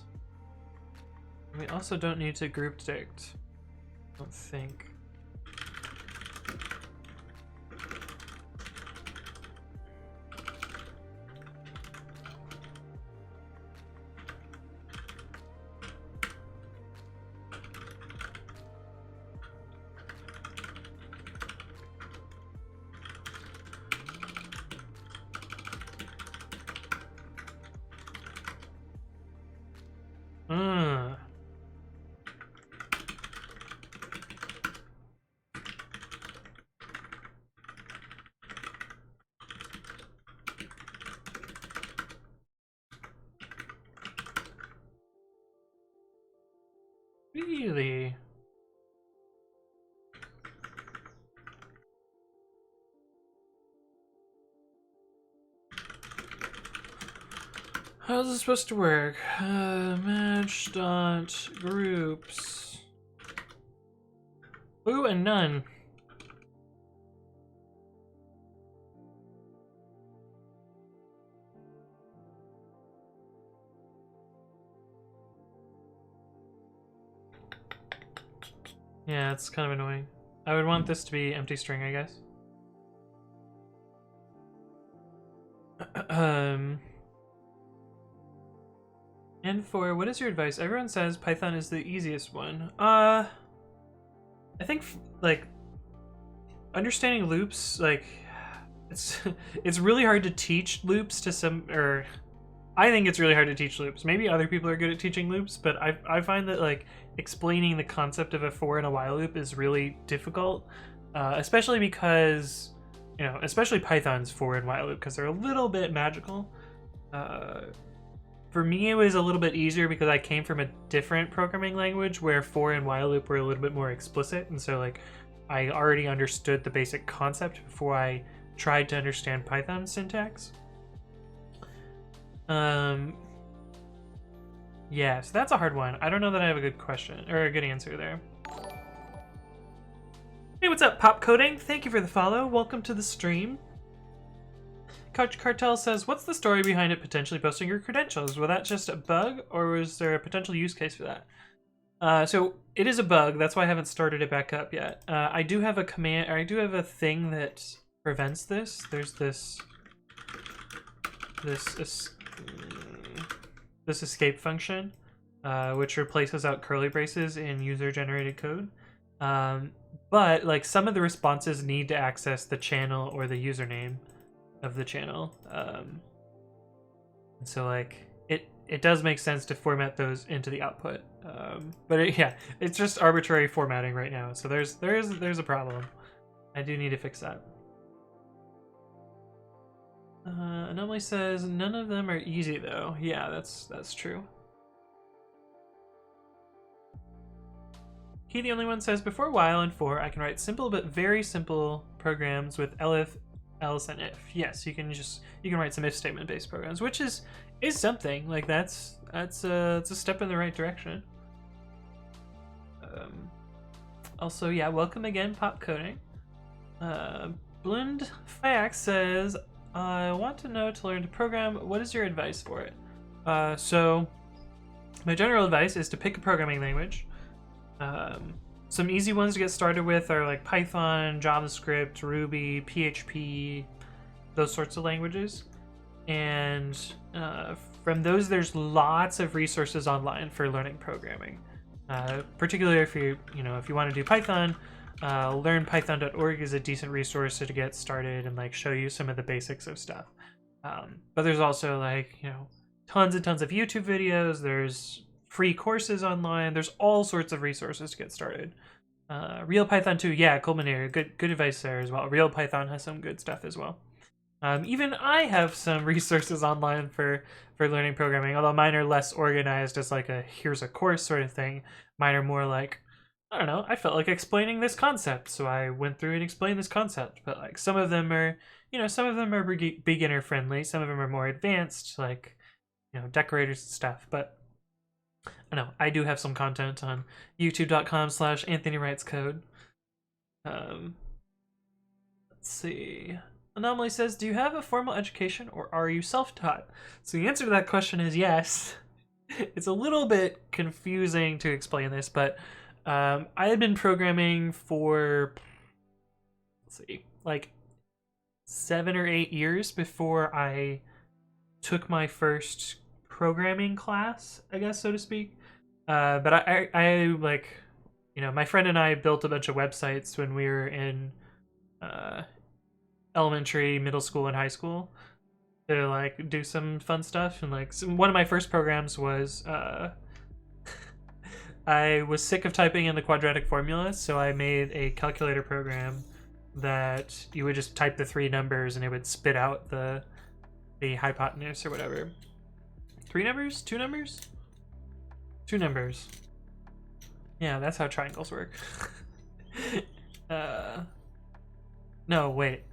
We also don't need to group dict. I don't think. Really? How's this supposed to work? Match dot groups. Ooh, and none. Yeah, it's kind of annoying. I would want this to be empty string, I guess. And for what is your advice? Everyone says Python is the easiest one. I think like understanding loops, like it's really hard to teach loops to some, or I think it's really hard to teach loops. Maybe other people are good at teaching loops, but I find that like explaining the concept of a for and a while loop is really difficult, especially because, you know, especially Python's for and while loop, because they're a little bit magical. For me, it was a little bit easier because I came from a different programming language where for and while loop were a little bit more explicit, and so like I already understood the basic concept before I tried to understand Python syntax. Yeah, so that's a hard one. I don't know that I have a good question or a good answer there. Hey, what's up, Pop Coding? Thank you for the follow. Welcome to the stream. Couch Cartel says, what's the story behind it potentially posting your credentials? Was that just a bug, or was there a potential use case for that? So it is a bug. That's why I haven't started it back up yet. I do have a command, or I do have a thing that prevents this. There's this escape function, which replaces out curly braces in user-generated code. But like some of the responses need to access the channel or the username of the channel. So like it does make sense to format those into the output. But yeah, it's just arbitrary formatting right now. So there's a problem. I do need to fix that. Anomaly says none of them are easy though. Yeah, that's true. He the only one says before while and for I can write simple but very simple programs with elif, else, and if. Yes, you can write some if statement based programs, which is something like that's it's a step in the right direction. Also, yeah, welcome again, Pop Coding. Blund Fax says, I want to know to learn to program. What is your advice for it? So my general advice is to pick a programming language. Some easy ones to get started with are like Python, JavaScript, Ruby, PHP, those sorts of languages. And from those, there's lots of resources online for learning programming. Particularly if you want to do Python, learnpython.org is a decent resource to get started and like show you some of the basics of stuff. But there's also like tons and tons of YouTube videos. There's free courses online. There's all sorts of resources to get started. Real Python 2, yeah, Culminator, good advice there as well. Real Python has some good stuff as well. Even I have some resources online for learning programming, although mine are less organized as like a here's a course sort of thing. Mine are more like, I don't know, I felt like explaining this concept, so I went through and explained this concept. But like some of them are, some of them are beginner friendly, some of them are more advanced, like decorators and stuff. But I know I do have some content on youtube.com/AnthonyWritesCode. Let's see. Anomaly says, do you have a formal education or are you self-taught? So the answer to that question is yes. It's a little bit confusing to explain this, but I had been programming for, let's see, like 7 or 8 years before I took my first programming class, I guess, so to speak. But I like, my friend and I built a bunch of websites when we were in elementary, middle school, and high school to like do some fun stuff. And like one of my first programs was I was sick of typing in the quadratic formula, so I made a calculator program that you would just type the 3 numbers and it would spit out the hypotenuse or whatever. 3 numbers? 2 numbers? 2 numbers. Yeah, that's how triangles work. No, wait.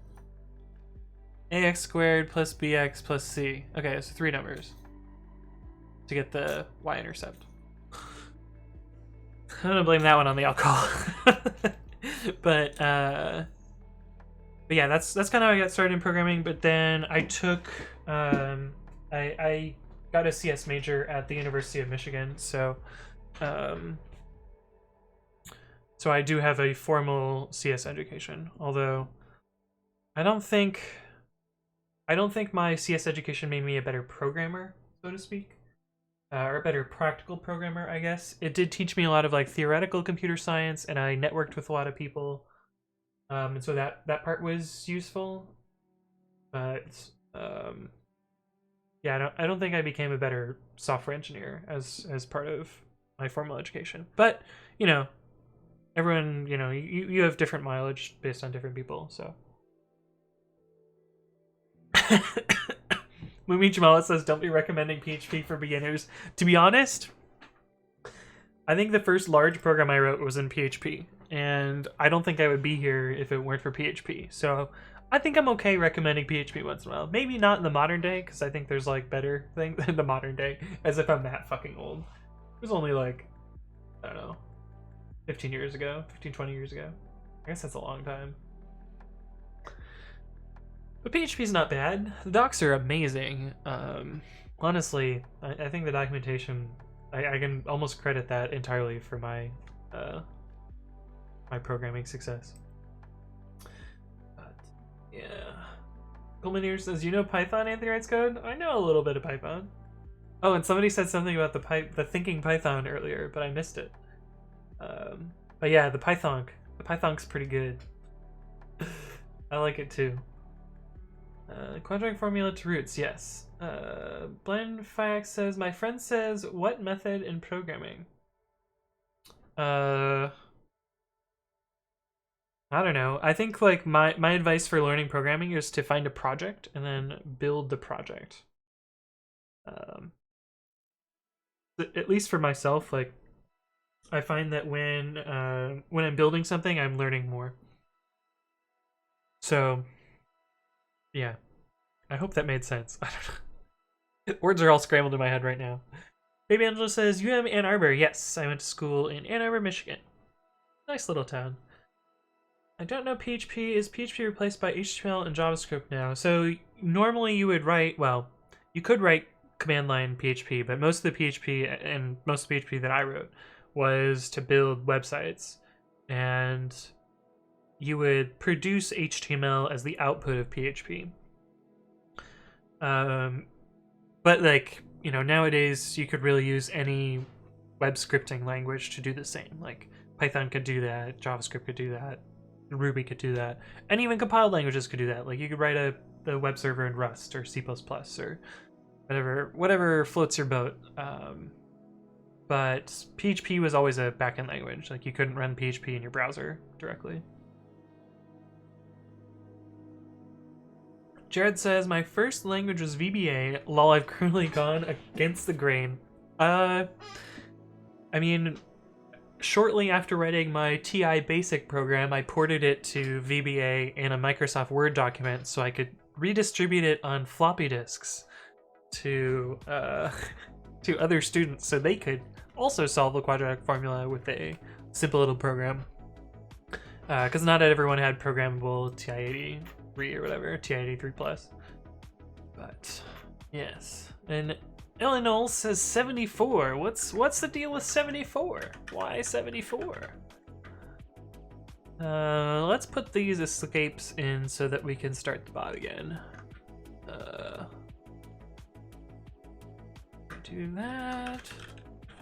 Ax squared plus bx plus c. Okay, so 3 numbers to get the y-intercept. I'm gonna blame that one on the alcohol. But yeah, that's kind of how I got started in programming. But then I took I got a CS major at the University of Michigan, so I do have a formal CS education. Although I don't think my CS education made me a better programmer, so to speak, or a better practical programmer, I guess. It did teach me a lot of like theoretical computer science, and I networked with a lot of people, and so that part was useful. But yeah, I don't think I became a better software engineer as part of my formal education. But everyone, you have different mileage based on different people, so. Mumi Jamala says, don't be recommending PHP for beginners. To be honest, I think the first large program I wrote was in PHP, and I don't think I would be here if it weren't for PHP. So I think I'm okay recommending PHP once in a while. Maybe not in the modern day, because I think there's like better things in the modern day, as if I'm that fucking old. It was only like, I don't know, 15 years ago, 15, 20 years ago. I guess that's a long time. But PHP's not bad. The docs are amazing. Honestly, I think the documentation, I can almost credit that entirely for my my programming success. But yeah. Culminator says, "You know Python, Anthony writes code?" I know a little bit of Python. Oh, and somebody said something about the thinking Python earlier, but I missed it. But yeah, the Python. The Python's pretty good. I like it too. Quadratic formula to roots, yes. Blendfax says, my friend says, what method in programming? I don't know. I think like my advice for learning programming is to find a project and then build the project. At least for myself, like I find that when I'm building something, I'm learning more. So, yeah. I hope that made sense. I don't know. Words are all scrambled in my head right now. Baby Angela says, UM Ann Arbor. Yes, I went to school in Ann Arbor, Michigan. Nice little town. I don't know PHP. Is PHP replaced by HTML and JavaScript now? So normally you would write, well, you could write command line PHP, but most of the PHP that I wrote was to build websites. And you would produce HTML as the output of PHP. But like, you know, nowadays you could really use any web scripting language to do the same. Like Python could do that, JavaScript could do that, Ruby could do that, and even compiled languages could do that. Like you could write a web server in Rust or C++ or whatever floats your boat. But PHP was always a backend language. Like you couldn't run PHP in your browser directly. Jared says, my first language was VBA. Lol, I've currently gone against the grain. I mean, shortly after writing my TI basic program, I ported it to VBA in a Microsoft Word document so I could redistribute it on floppy disks to to other students so they could also solve the quadratic formula with a simple little program. Because not everyone had programmable TI-83 or whatever, TI-83 plus. But yes, and Illinois says 74. What's the deal with 74? Why 74? Let's put these escapes in so that we can start the bot again. Do that.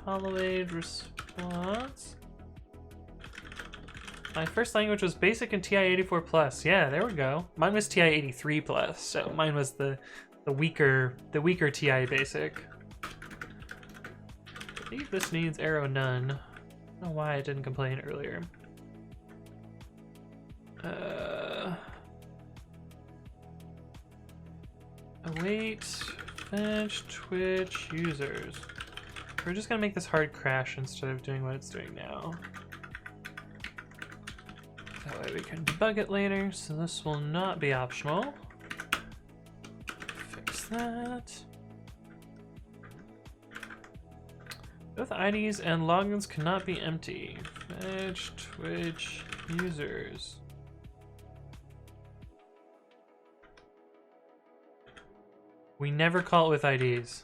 Follow age response. My first language was basic and TI-84 plus. Yeah, there we go. Mine was TI-83 plus, so mine was the weaker TI basic. I believe this needs arrow none. I don't know why I didn't complain earlier. Await fetch Twitch users. We're just gonna make this hard crash instead of doing what it's doing now. That way we can debug it later, so this will not be optional. Fix that. Both IDs and logins cannot be empty. Fetch Twitch users. We never call it with IDs.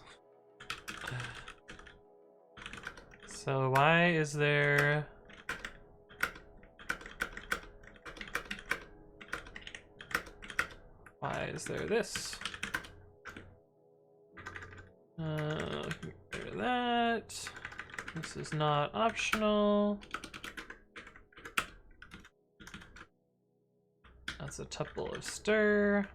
So why is there... Why is there this? Get rid of that. This is not optional. That's a tuple of stir.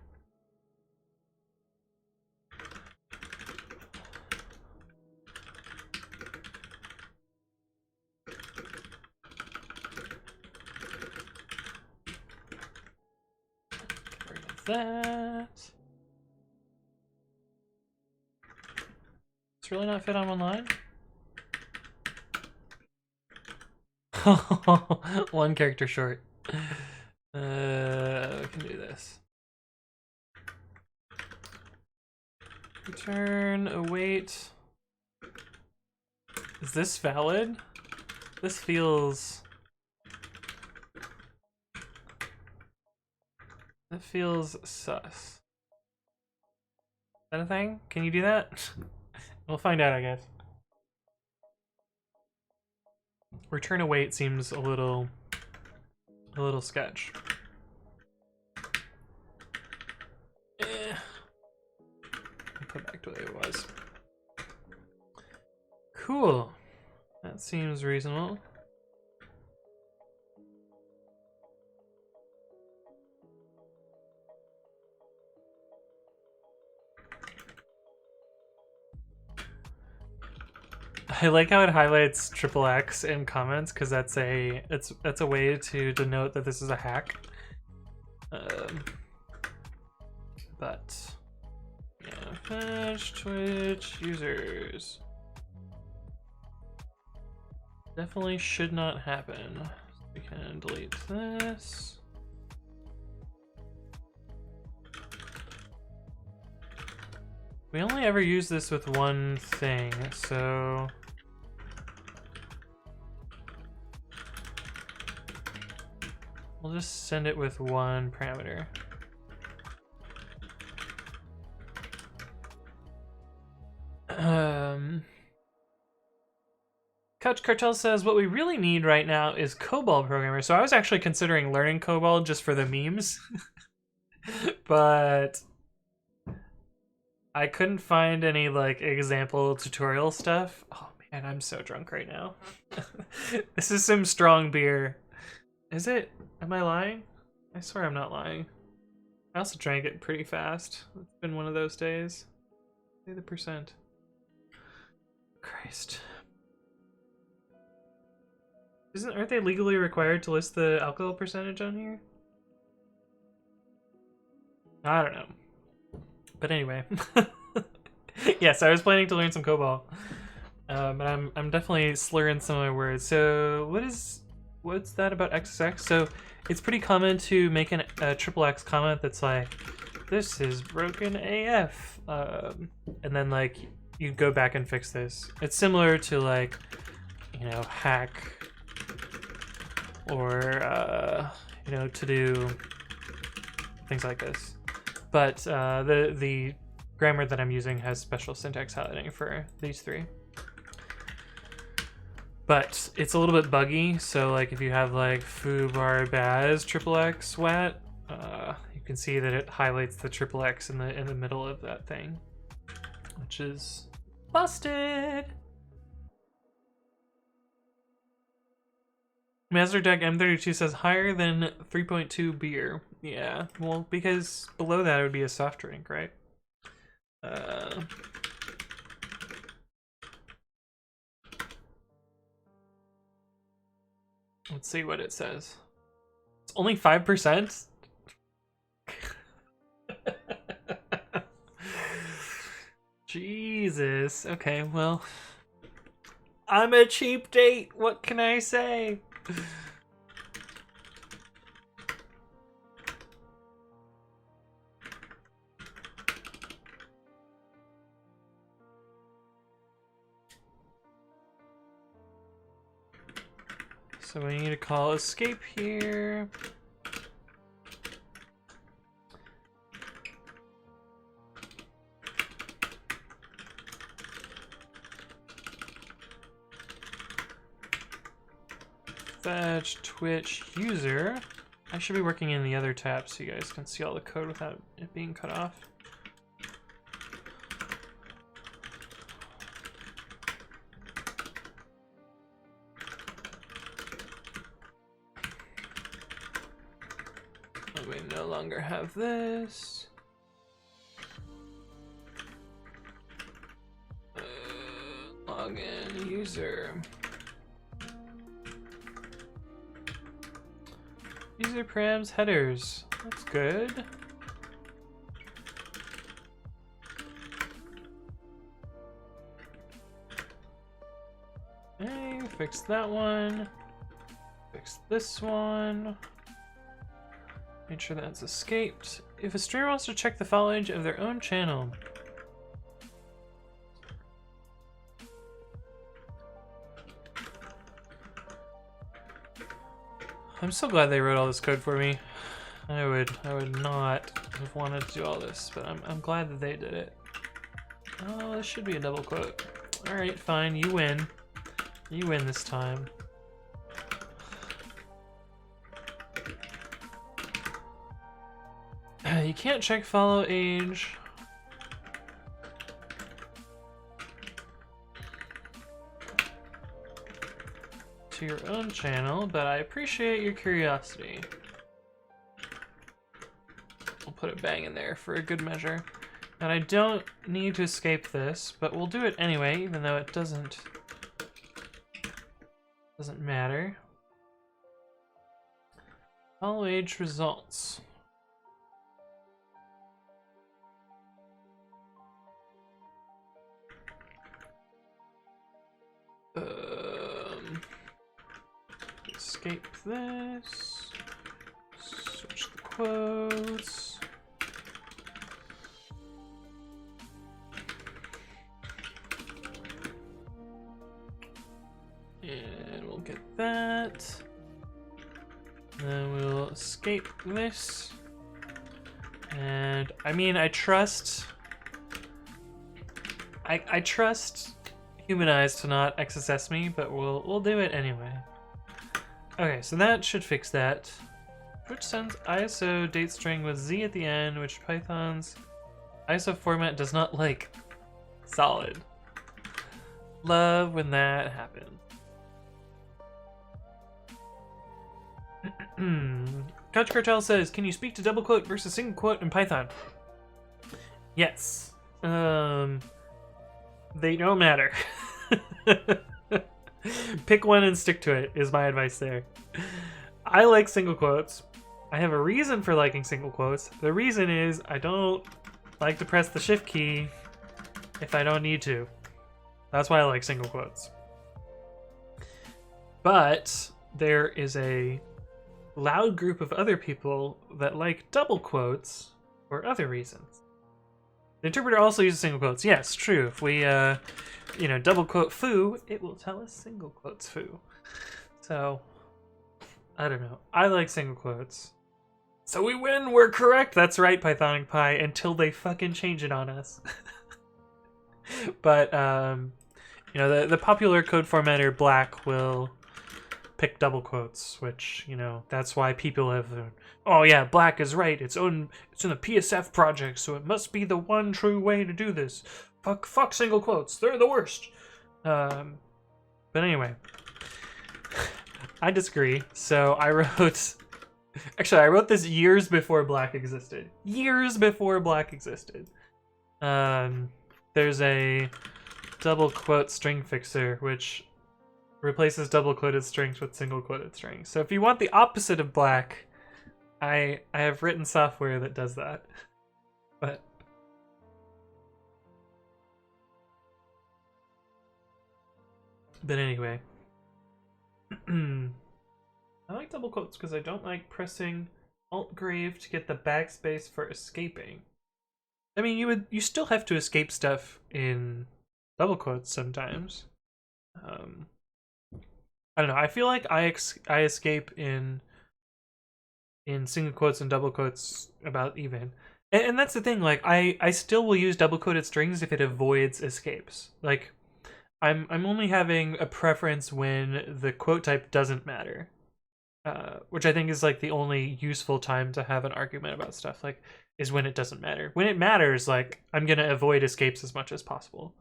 Get rid of that. It's really not fit on one line? One character short. We can do this. Return, await. Is this valid? This feels That feels sus. Is that a thing? Can you do that? We'll find out, I guess. Return await seems a little sketch. Put back to the way it was. Cool. That seems reasonable. I like how it highlights XXX in comments because that's a way to denote that this is a hack. But yeah, fetch Twitch users definitely should not happen. We can delete this. We only ever use this with one thing, so we'll just send it with one parameter. Couch Cartel says what we really need right now is COBOL programmers. So I was actually considering learning COBOL just for the memes, but I couldn't find any like example tutorial stuff. Oh man, I'm so drunk right now. This is some strong beer. Is it? Am I lying? I swear I'm not lying. I also drank it pretty fast. It's been one of those days. Say the percent. Christ. Aren't they legally required to list the alcohol percentage on here? I don't know. But anyway. Yes, I was planning to learn some COBOL. But I'm definitely slurring some of my words. So what's that about XXX? So it's pretty common to make a XXX comment that's like, this is broken AF. And then like you go back and fix this. It's similar to like, you know, hack or you know, to do things like this. But the grammar that I'm using has special syntax highlighting for these three. But it's a little bit buggy, so like if you have like foobar baz XXX wet, you can see that it highlights the XXX in the middle of that thing, which is busted. Master Deck M32 says higher than 3.2 beer. Yeah, well, because below that it would be a soft drink, right? Let's see what it says. It's only 5%? Jesus. Okay, well, I'm a cheap date. What can I say? So we need to call escape here. Fetch Twitch user. I should be working in the other tab so you guys can see all the code without it being cut off. Oh, we no longer have this. Login user. User params headers. That's good. Okay, fix that one. Fix this one. Make sure that's escaped. If a streamer wants to check the followage of their own channel. I'm so glad they wrote all this code for me. I would not have wanted to do all this, but I'm glad that they did it. Oh, this should be a double quote. All right, fine, you win. You win this time. You can't check follow age. To your own channel, but I appreciate your curiosity. I'll put a bang in there for a good measure. And I don't need to escape this, but we'll do it anyway, even though it doesn't matter. Follow age results. Escape this. Switch the quotes. And we'll get that. Then we'll escape this. And I mean, I trust Human Eyes to not XSS me, but we'll do it anyway. Okay, so that should fix that. Which sends ISO date string with Z at the end, which Python's ISO format does not like. Solid. Love when that happens. Couch Cartel says, can you speak to double quote versus single quote in Python? Yes. They don't matter. Pick one and stick to it is my advice there. I like single quotes. I have a reason for liking single quotes. The reason is I don't like to press the shift key if I don't need to. That's why I like single quotes. But there is a loud group of other people that like double quotes for other reasons. The interpreter also uses single quotes. Yes, true. If we, double quote foo, it will tell us single quotes foo. So, I don't know. I like single quotes. So we win, we're correct. That's right, Pythonic Pie, until they fucking change it on us. But, the popular code formatter Black will pick double quotes, which, that's why people have, oh yeah, Black is right, it's in the PSF project, so it must be the one true way to do this. Fuck single quotes, they're the worst. But anyway, I disagree, so I wrote this years before Black existed. Years before Black existed. There's a double quote string fixer, which replaces double quoted strings with single quoted strings. So if you want the opposite of Black, I have written software that does that. But anyway. I like double quotes because I don't like pressing Alt-Grave to get the backspace for escaping. I mean, you still have to escape stuff in double quotes sometimes. I don't know. I feel like I escape in single quotes and double quotes about even. And that's the thing, like, I still will use double quoted strings if it avoids escapes. Like, I'm only having a preference when the quote type doesn't matter. Which I think is like the only useful time to have an argument about stuff, like, is when it doesn't matter. When it matters, like, I'm gonna avoid escapes as much as possible.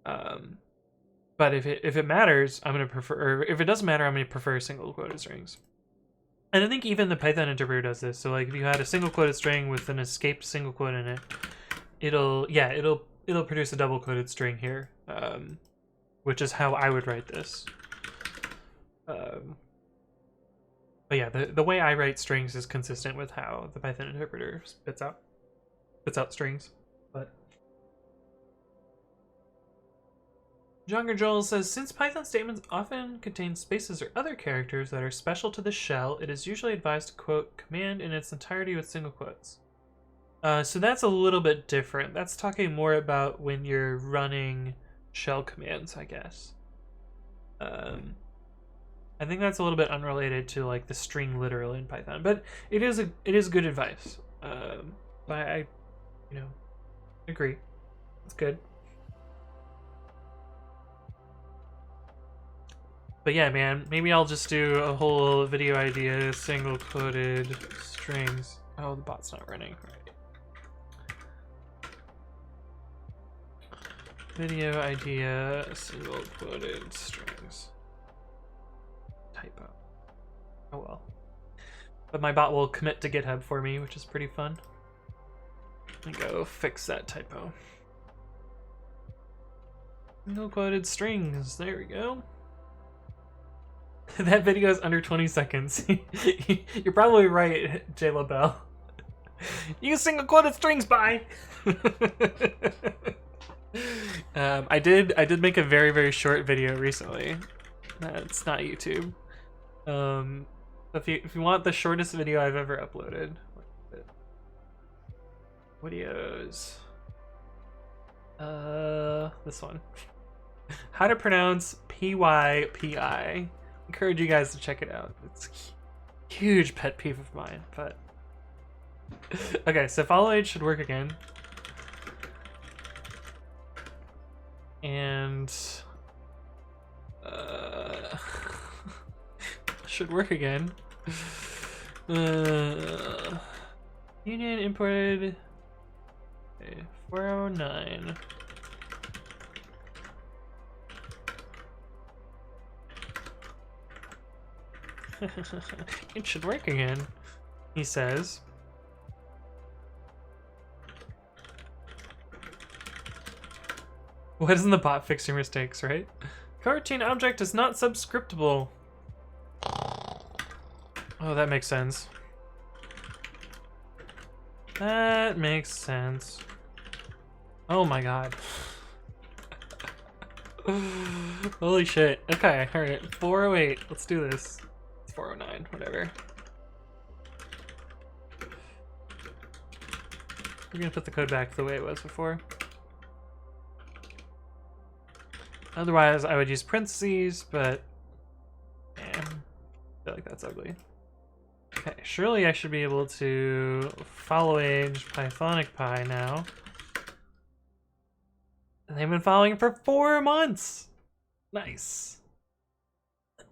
But if it matters, I'm gonna prefer, or if it doesn't matter, I'm gonna prefer single quoted strings. And I think even the Python interpreter does this. So like if you had a single quoted string with an escaped single quote in it, it'll produce a double quoted string here, which is how I would write this. But yeah, the way I write strings is consistent with how the Python interpreter spits out strings. But Younger Joel says, since Python statements often contain spaces or other characters that are special to the shell, it is usually advised to quote command in its entirety with single quotes. So that's a little bit different. That's talking more about when you're running shell commands, I guess. I I think that's a little bit unrelated to like the string literal in Python, but it is good advice. But I, you know, agree. It's good. But yeah, man, maybe I'll just do a whole video idea, single quoted strings. Oh, the bot's not running. Right. Video idea, single quoted strings. Typo. Oh well. But my bot will commit to GitHub for me, which is pretty fun. And go fix that typo. Single quoted strings. There we go. That video is under 20 seconds. You're probably right, J LaBelle. You single quoted strings, bye. I did make a very short video recently. It's not YouTube. If you want the shortest video I've ever uploaded, videos. This one. How to pronounce PYPI. Encourage you guys to check it out. It's a huge pet peeve of mine, but okay, so follow age should work again. And should work again. Union imported 409. It should work again, he says. Why doesn't the bot fix your mistakes, right? Coroutine object is not subscriptable. Oh, that makes sense. That makes sense. Oh my god. Holy shit. Okay, alright. 408. Let's do this. 409, whatever. We're gonna put the code back the way it was before. Otherwise, I would use parentheses, but man, I feel like that's ugly. Okay, surely I should be able to follow age Pythonic Pi now. And they've been following for 4 months. Nice.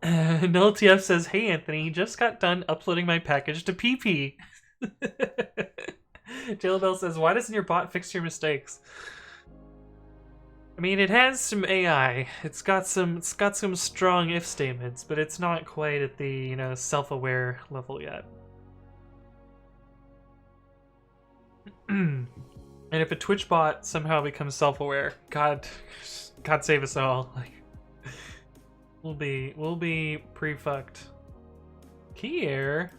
NullTF says, "Hey Anthony, just got done uploading my package to PP." JLBell says, "Why doesn't your bot fix your mistakes?" I mean, it has some AI. It's got some strong if statements, but it's not quite at the, you know, self-aware level yet. And if a Twitch bot somehow becomes self-aware, God save us all. Like, we'll be pre-fucked. Key error.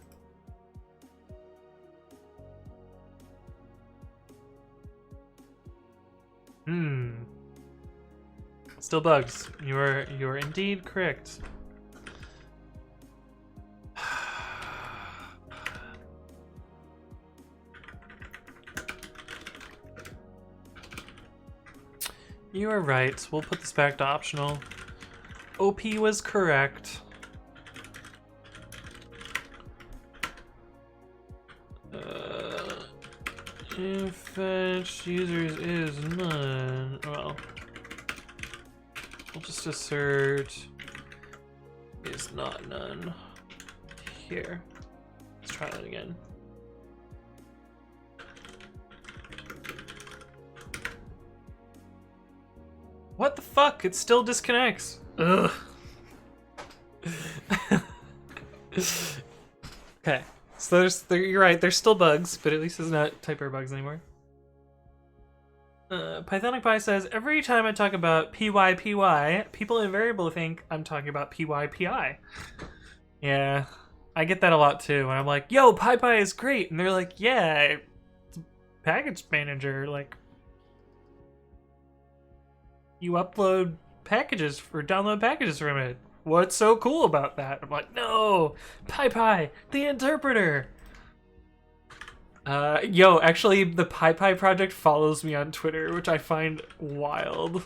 Still bugs. You are indeed correct. You are right. We'll put this back to optional. OP was correct. If fetch users is none, well, we'll just assert is not none here. Let's try that again. What the fuck? It still disconnects. Ugh. Okay, so you're right, there's still bugs, but at least it's not type error bugs anymore. Pythonic Pi says, every time I talk about PYPY, people invariably think I'm talking about PYPI. Yeah, I get that a lot too, and I'm like, yo, PyPy is great, and they're like, yeah, it's a package manager, like, you upload packages or download packages from it. What's so cool about that? I'm like, no, PyPy, the interpreter. Yo, actually, the PyPy project follows me on Twitter, which I find wild.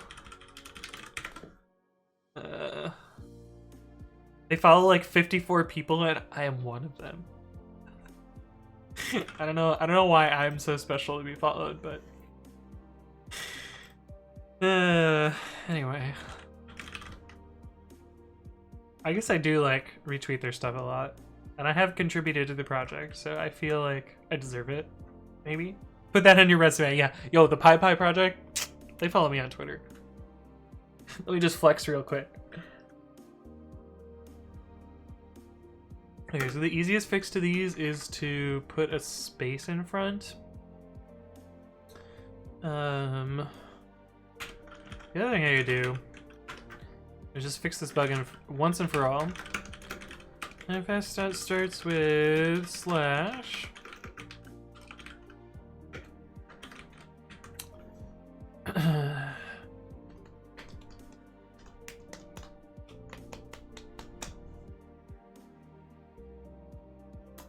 They follow like 54 people, and I am one of them. I don't know why I'm so special to be followed, but anyway. I guess I do like retweet their stuff a lot. And I have contributed to the project, so I feel like I deserve it. Maybe? Put that on your resume, yeah. Yo, the Pie Pie Project, they follow me on Twitter. Let me just flex real quick. Okay, so the easiest fix to these is to put a space in front. The other thing I could do is just fix this bug once and for all. Manifest starts with slash.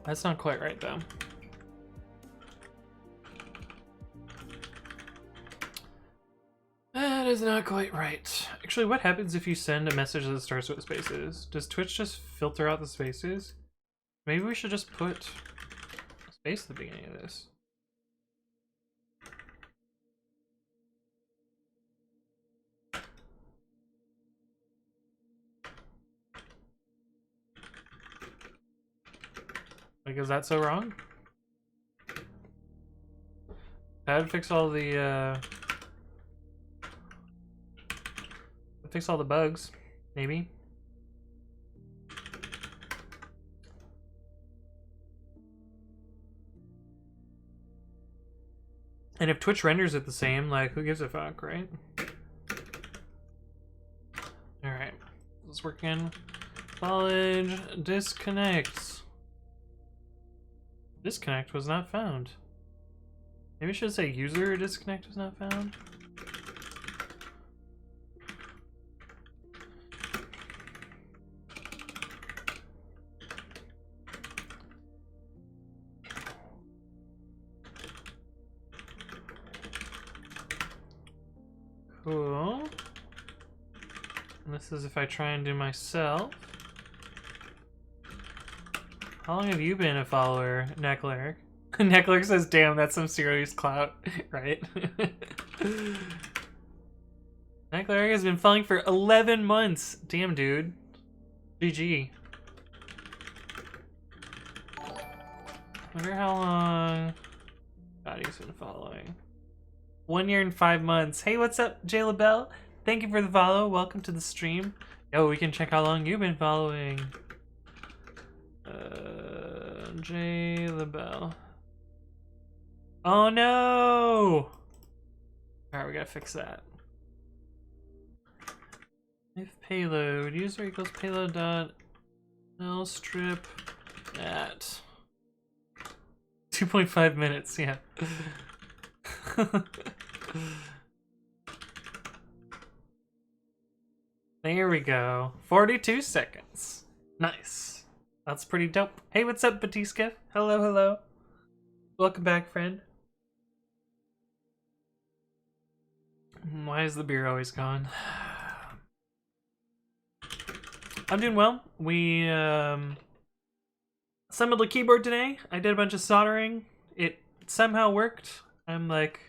That's not quite right, though. That is not quite right. Actually, what happens if you send a message that starts with spaces? Does Twitch just filter out the spaces? Maybe we should just put a space at the beginning of this. Like, is that so wrong? That would fix all the, fix all the bugs, maybe. And if Twitch renders it the same, like, who gives a fuck, right? Alright. Let's work in. College disconnect. Disconnect was not found. Maybe I should say user disconnect was not found. Cool. And this is if I try and do myself. How long have you been a follower, Necklerk? Necklerk says, damn, that's some serious clout, right? Necklerk has been following for 11 months. Damn, dude. GG. Wonder how long Body's been following. 1 year and 5 months. Hey, what's up, Jay LaBelle? Thank you for the follow. Welcome to the stream. Yo, we can check how long you've been following. Jay LaBelle. Oh no! Alright, we gotta fix that. If payload, user equals payload dot lstrip at 2.5 minutes, yeah. There we go. 42 seconds. Nice. That's pretty dope. Hey, what's up, Batiska? Hello, hello. Welcome back, friend. Why is the beer always gone? I'm doing well. We assembled a keyboard today. I did a bunch of soldering. It somehow worked. I'm like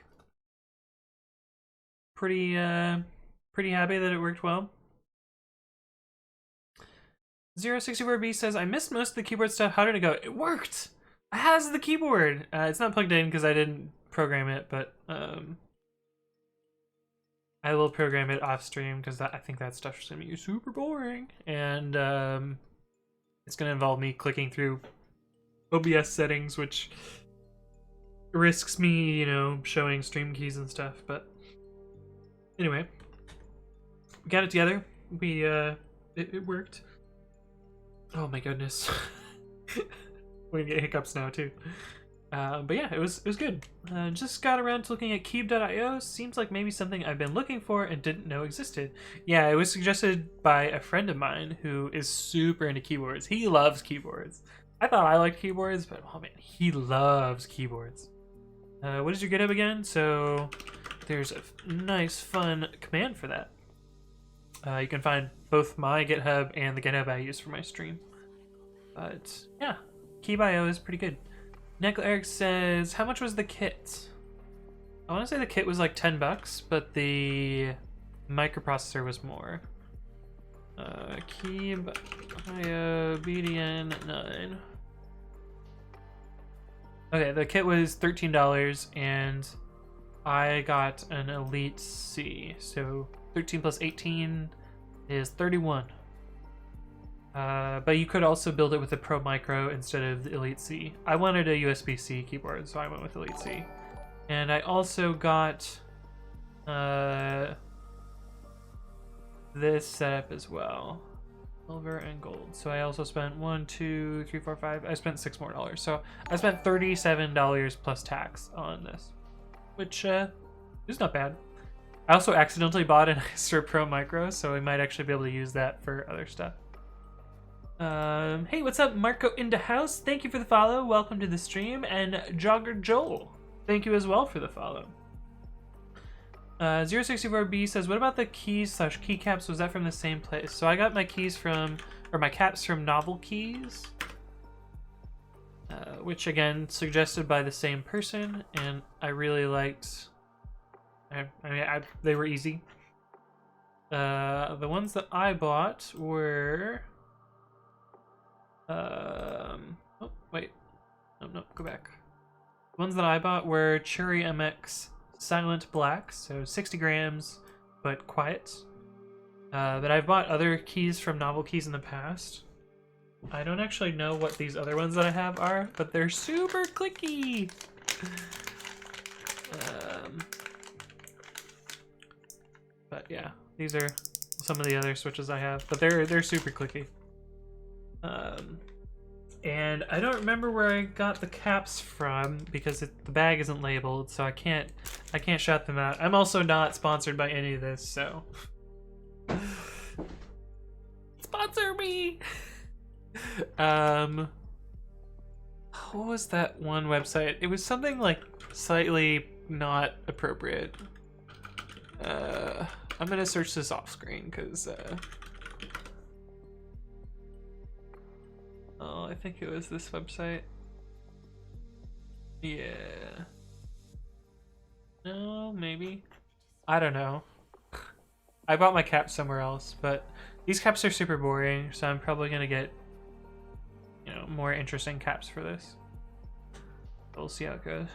pretty happy that it worked well. 064B says, I missed most of the keyboard stuff. How did it go? It worked! It has the keyboard! It's not plugged in because I didn't program it, but I will program it off stream because I think that stuff's going to be super boring. And it's going to involve me clicking through OBS settings, which risks me, you know, showing stream keys and stuff. But anyway, we got it together. We, it worked. Oh my goodness. We're gonna get hiccups now too. But yeah, it was good. Just got around to looking at Cube.io. Seems like maybe something I've been looking for and didn't know existed. Yeah, it was suggested by a friend of mine who is super into keyboards. He loves keyboards. I thought I liked keyboards, but oh man, he loves keyboards. What is your GitHub again? So there's a nice fun command for that. You can find both my GitHub and the GitHub I use for my stream. But yeah, Key.io is pretty good. Nick Eric says, how much was the kit? I want to say the kit was like $10, but the microprocessor was more. Key.io BDN9. Okay, the kit was $13 and I got an Elite C. So 13 plus 18 is 31. But you could also build it with a Pro Micro instead of the Elite C. I wanted a USB-C keyboard, so I went with Elite C. And I also got this setup as well. Silver and gold. So I also spent 1, 2, 3, 4, 5. I spent $6 more. So I spent $37 plus tax on this, which is not bad. I also accidentally bought an extra Pro Micro, so we might actually be able to use that for other stuff. Hey, what's up, Marco into house? Thank you for the follow. Welcome to the stream. And Jogger Joel, thank you as well for the follow. 064B says, what about the keys / keycaps? Was that from the same place? So I got my keys from, or my caps from Novel Keys, which again, suggested by the same person, and I really liked, they were easy. The ones that I bought were, oh, wait, no, go back. The ones that I bought were Cherry MX Silent Black, so 60 grams, but quiet. But I've bought other keys from Novel Keys in the past. I don't actually know what these other ones that I have are, but they're super clicky. But yeah, these are some of the other switches I have, but they're super clicky. And I don't remember where I got the caps from because the bag isn't labeled, so I can't shout them out. I'm also not sponsored by any of this, so sponsor me. What was that one website? It was something like slightly not appropriate. I'm gonna search this off screen because oh, I think it was this website. Yeah. No, maybe. I don't know. I bought my caps somewhere else, but these caps are super boring, so I'm probably gonna get, you know, more interesting caps for this. We'll see how it goes.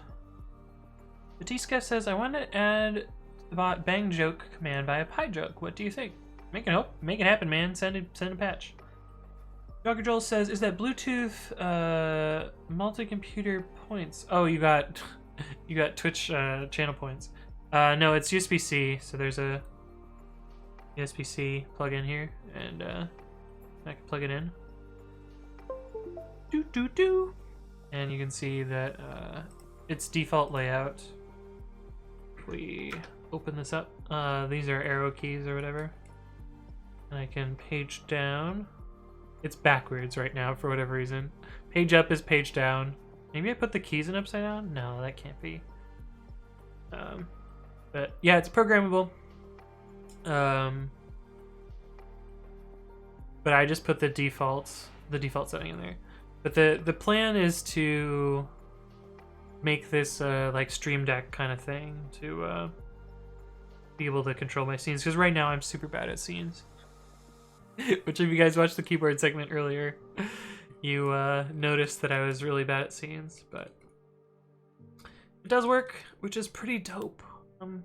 Batiska says, I want to add the bot bang joke command by a pie joke. What do you think? Make it happen, man. Send a patch. Dr. Joel says, is that Bluetooth multi-computer points? Oh, you got Twitch channel points. No, it's USB-C, so there's a USB-C plug in here, and I can plug it in. And you can see that its default layout. If we open this up, these are arrow keys or whatever. And I can page down. It's backwards right now for whatever reason. Page up is page down. Maybe I put the keys in upside down? No, that can't be. But yeah, it's programmable. But I just put the default setting in there. But the plan is to make this like Stream Deck kind of thing to be able to control my scenes, because right now I'm super bad at scenes. Which, if you guys watched the keyboard segment earlier, you noticed that I was really bad at scenes, but it does work, which is pretty dope. I'm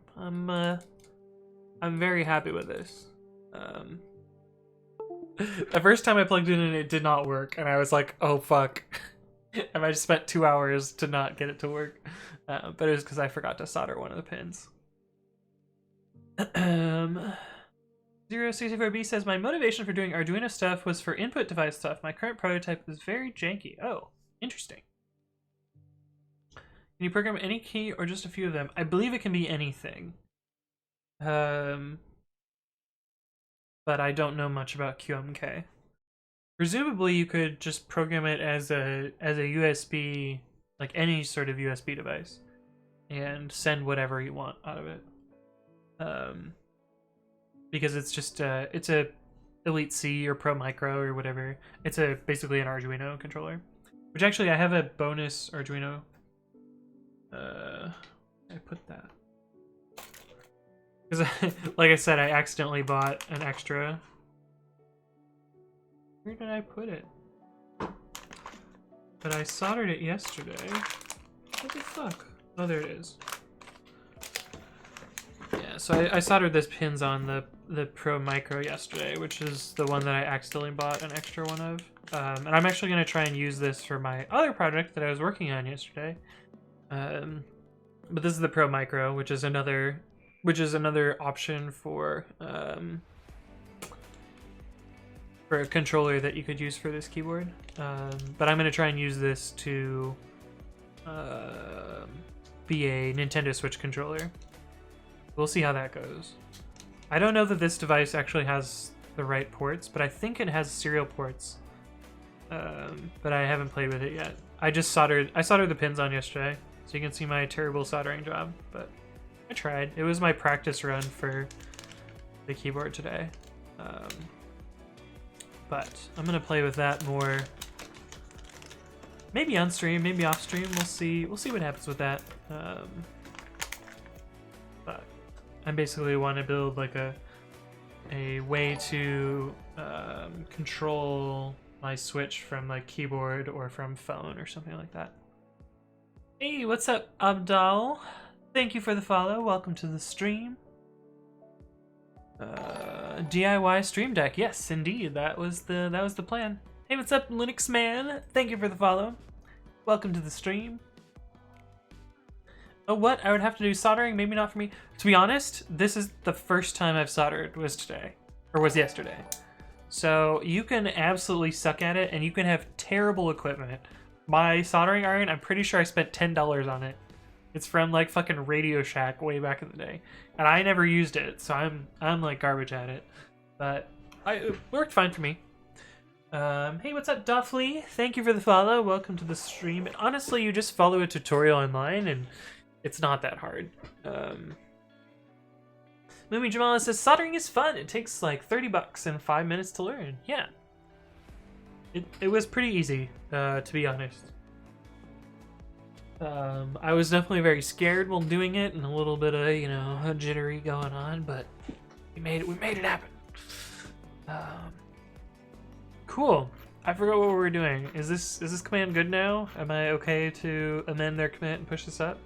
very happy with this. The first time I plugged it in, it did not work, and I was like, oh fuck. And I just spent 2 hours to not get it to work. But it was because I forgot to solder one of the pins. 064B says, my motivation for doing Arduino stuff was for input device stuff. My current prototype is very janky. Oh, interesting. Can you program any key or just a few of them? I believe it can be anything. But I don't know much about QMK. Presumably you could just program it as a USB, like any sort of USB device, and send whatever you want out of it. Because it's just it's a Elite C or Pro Micro or whatever. It's basically an Arduino controller. Which actually, I have a bonus Arduino. I put that. Because, like I said, I accidentally bought an extra. Where did I put it? But I soldered it yesterday. What the fuck? Oh, there it is. Yeah, so I soldered this pins on the Pro Micro yesterday, which is the one that I accidentally bought an extra one of. And I'm actually going to try and use this for my other project that I was working on yesterday. But this is the Pro Micro, which is another option for a controller that you could use for this keyboard. But I'm going to try and use this to be a Nintendo Switch controller. We'll see how that goes. I don't know that this device actually has the right ports, but I think it has serial ports. But I haven't played with it yet. I soldered the pins on yesterday, so you can see my terrible soldering job, but I tried. It was my practice run for the keyboard today. But I'm gonna play with that more. Maybe on stream, maybe off stream. We'll see. We'll see what happens with that. But I basically want to build like a way to control my Switch from like keyboard or from phone or something like that. Hey, what's up, Abdal? Thank you for the follow. Welcome to the stream. DIY stream deck. Yes, indeed. That was the plan. Hey, what's up, Linux Man? Thank you for the follow. Welcome to the stream. Oh, what? I would have to do soldering? Maybe not for me. To be honest, this is the first time I've soldered was today. Or was yesterday. So you can absolutely suck at it and you can have terrible equipment. My soldering iron, I'm pretty sure I spent $10 on it. It's from like fucking Radio Shack way back in the day. And I never used it, so I'm like garbage at it. But it worked fine for me. Hey, what's up, Duffley? Thank you for the follow. Welcome to the stream. And honestly, you just follow a tutorial online and it's not that hard. Mumi Jamala says, soldering is fun. It takes like $30 and 5 minutes to learn. Yeah. It was pretty easy, to be honest. I was definitely very scared while doing it and a little bit of, you know, jittery going on, but we made it happen. Cool. I forgot what we were doing. Is this command good now? Am I okay to amend their command and push this up?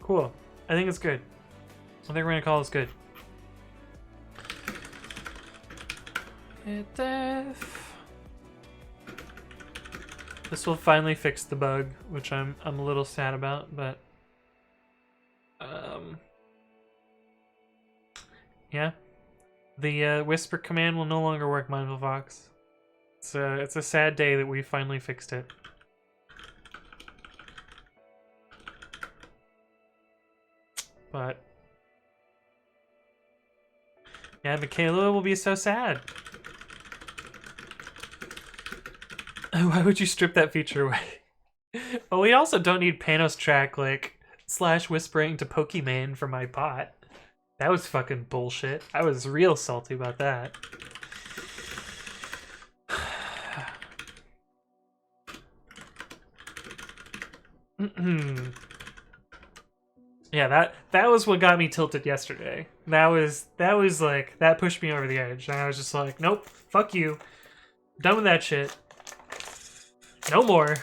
Cool. I think it's good. I think we're gonna call this good. This will finally fix the bug, which I'm a little sad about, but yeah. The whisper command will no longer work, Mindful Fox. It's a sad day that we finally fixed it. But yeah, Michaela will be so sad. Why would you strip that feature away? Well, we also don't need Panos track like /whispering to Pokimane for my bot. That was fucking bullshit. I was real salty about that. Yeah, that was what got me tilted yesterday. That was like, that pushed me over the edge. And I was just like, nope, fuck you. Done with that shit. No more.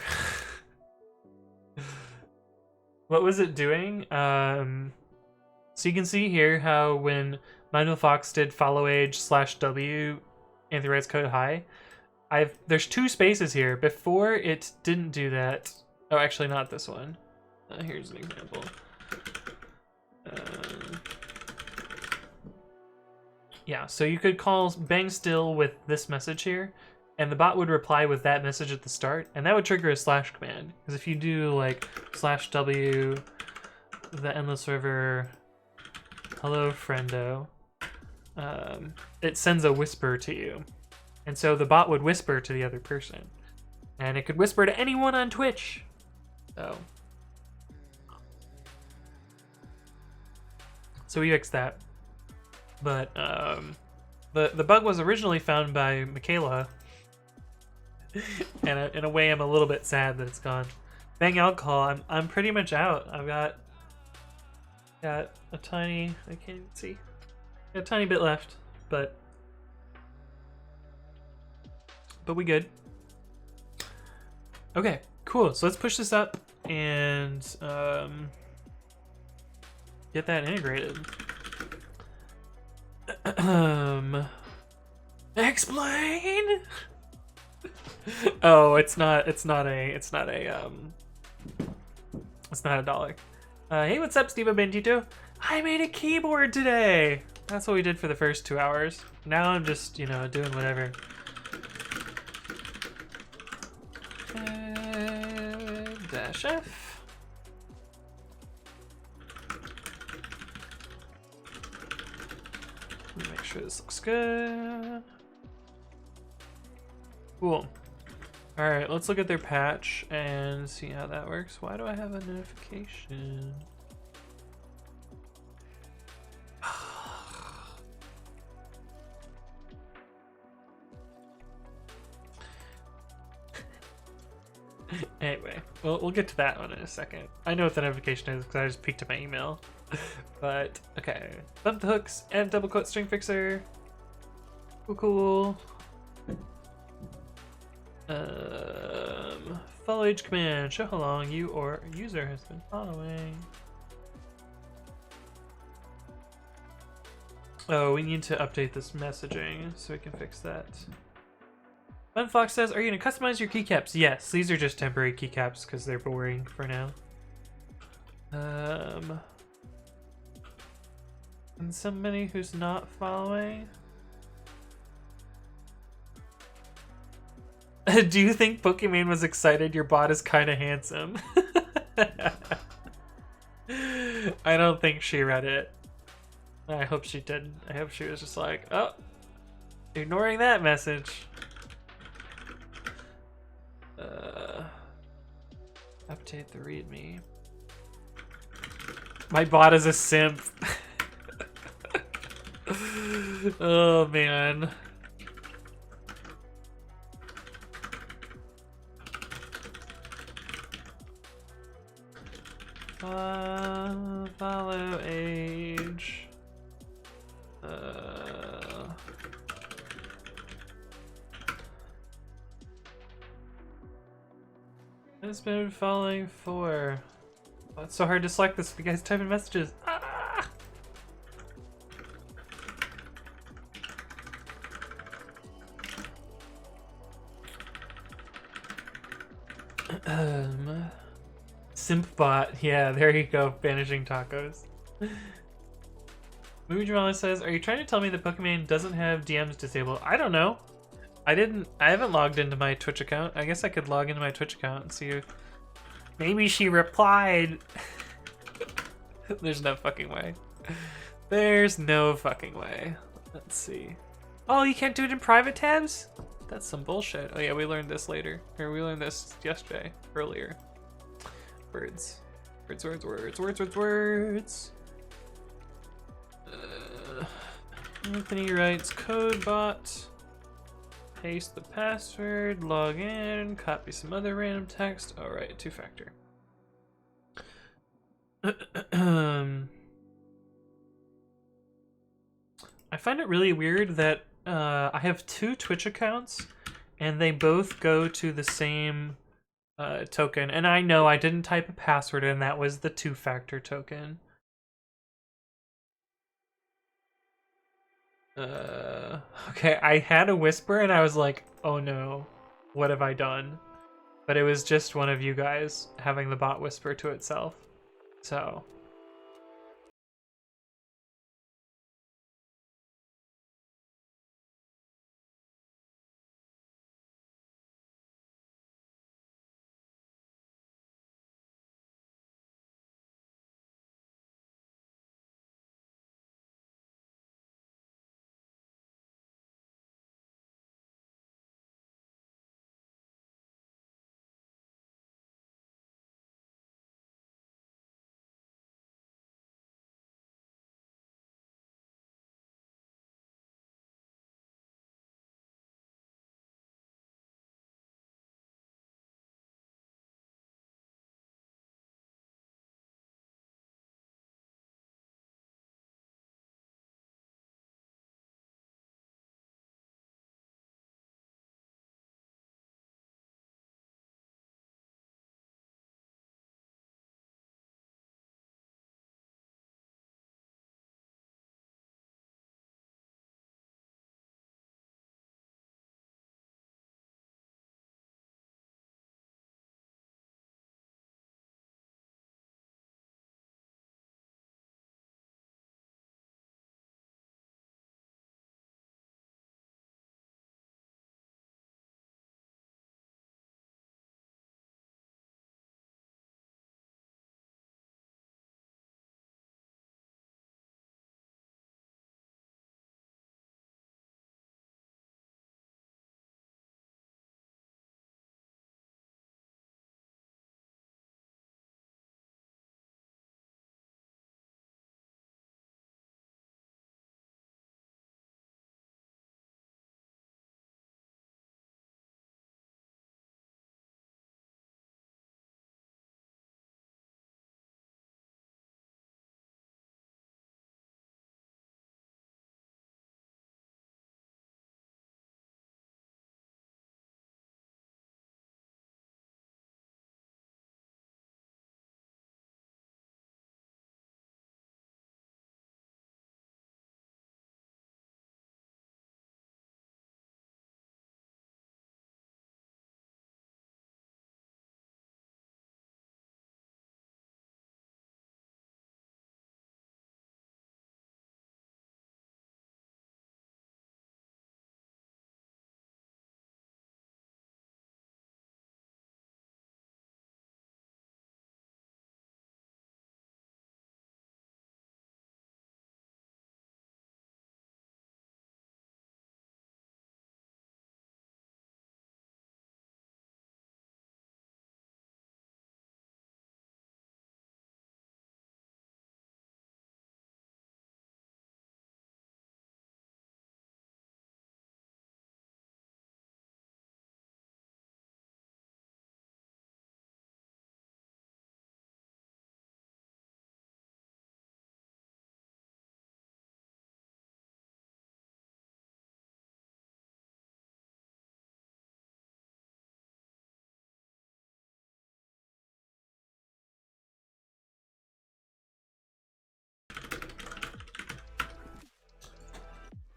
What was it doing? So you can see here how when Mindful Fox did follow age /W anti-rights code high, there's 2 spaces here. Before it didn't do that. Oh, actually not this one. Here's an example. Yeah, so you could call bang still with this message here, and the bot would reply with that message at the start, and that would trigger a / command. Because if you do like /W, the endless river, hello friendo, it sends a whisper to you. And so the bot would whisper to the other person. And it could whisper to anyone on Twitch. So we fixed that. But the bug was originally found by Michaela. And in a way, I'm a little bit sad that it's gone. Bang alcohol. I'm pretty much out. I've got a tiny. I can't even see. A tiny bit left, but we good. Okay, cool. So let's push this up and get that integrated. Explain. Oh, it's not a dollar. Hey, what's up, Steve Bentito? I made a keyboard today. That's what we did for the first 2 hours. Now I'm just, doing whatever. Dash F. Make sure this looks good. Cool. All right, let's look at their patch and see how that works. Why do I have a notification? Anyway, we'll get to that one in a second. I know what the notification is because I just peeked at my email. But, okay. Bump the hooks and double quote string fixer. Cool. Follow each command. Show how long you or user has been following. Oh, we need to update this messaging so we can fix that. Fun Fox says, are you gonna customize your keycaps? Yes, these are just temporary keycaps because they're boring for now. And somebody who's not following. Do you think Pokemon was excited? Your bot is kind of handsome. I don't think she read it. I hope she didn't. I hope she was just like, oh, ignoring that message. Update the readme. My bot is a simp. Oh man. Follow age. It's been following for. Oh, it's so hard to select this. You guys type in messages. Ah! Simp bot. Yeah, there you go. Banishing tacos. Movie Jamala says, are you trying to tell me that Pokemon doesn't have DMs disabled? I don't know. I haven't logged into my Twitch account. I guess I could log into my Twitch account and see if maybe she replied. There's no fucking way. There's no fucking way. Let's see. Oh, you can't do it in private tabs? That's some bullshit. Oh yeah, we learned this later. Or we learned this yesterday, earlier. Words. Words. Anthony writes code bot. Paste the password, log in, copy some other random text. All right, two-factor. I find it really weird that I have 2 Twitch accounts and they both go to the same token. And I know I didn't type a password in, that was the two-factor token. Okay, I had a whisper and I was like, oh no, what have I done? But it was just one of you guys having the bot whisper to itself. So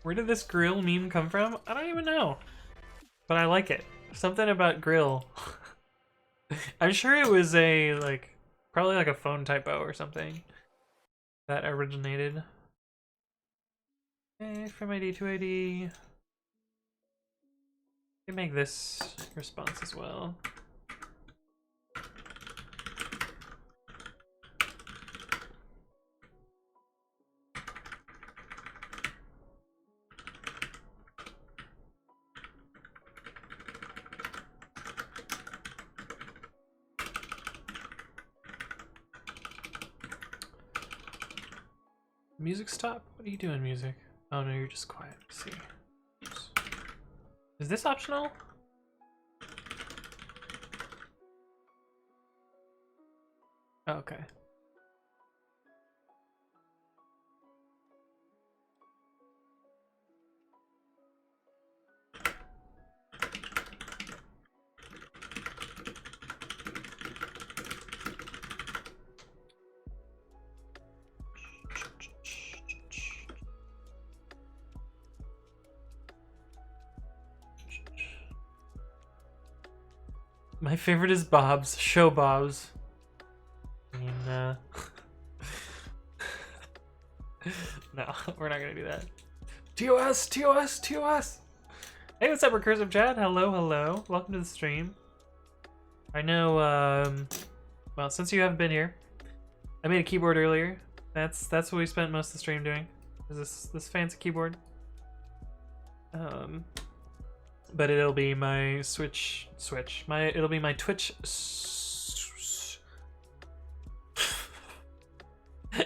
Where did this grill meme come from? I don't even know. But I like it. Something about grill. I'm sure it was a, like, probably like a phone typo or something that originated. Okay, from ID to ID. We can make this response as well. Music stop? What are you doing, music? Oh no, you're just quiet. Let's see. Oops. Is this optional? Oh, okay. My favorite is Bob's. Show Bob's. I mean, no, we're not gonna do that. TOS! TOS! TOS! Hey, what's up, Recursive Chat? Hello, hello. Welcome to the stream. I know, well, since you haven't been here, I made a keyboard earlier. That's what we spent most of the stream doing. Is this fancy keyboard. But it'll be my it'll be my Twitch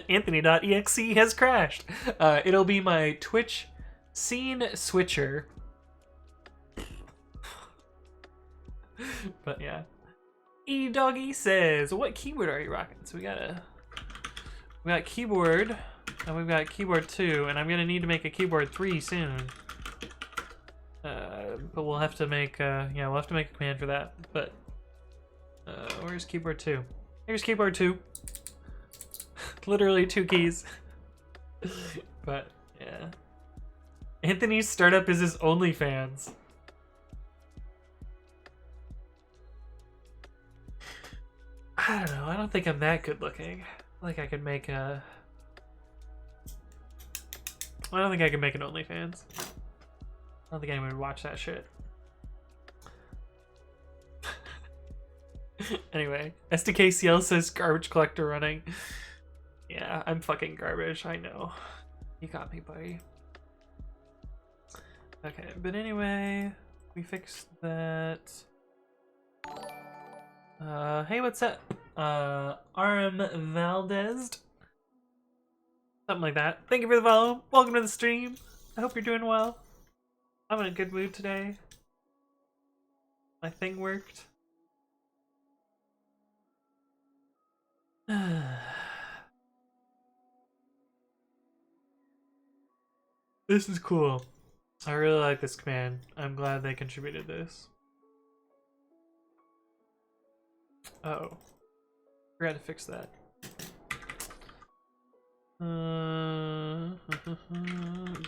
Anthony.exe has crashed. It'll be my Twitch scene switcher. But yeah. E-Doggy says, what keyboard are you rocking? So we got keyboard, and we've got keyboard 2, and I'm gonna need to make a keyboard 3 soon. But we'll have to make we'll have to make a command for that. But where's keyboard 2? Here's keyboard 2. Literally 2 keys. But yeah. Anthony's startup is his OnlyFans. I don't know. I don't think I'm that good looking. Like I could make a. I don't think I can make an OnlyFans. I don't think anyone would watch that shit. Anyway, SDKCL says garbage collector running. Yeah, I'm fucking garbage. I know. You got me, buddy. Okay, but anyway, we fixed that. Hey, what's up? RM Valdez. Something like that. Thank you for the follow. Welcome to the stream. I hope you're doing well. I'm in a good mood today. My thing worked. This is cool. I really like this command. I'm glad they contributed this. Uh-oh. Forgot to fix that.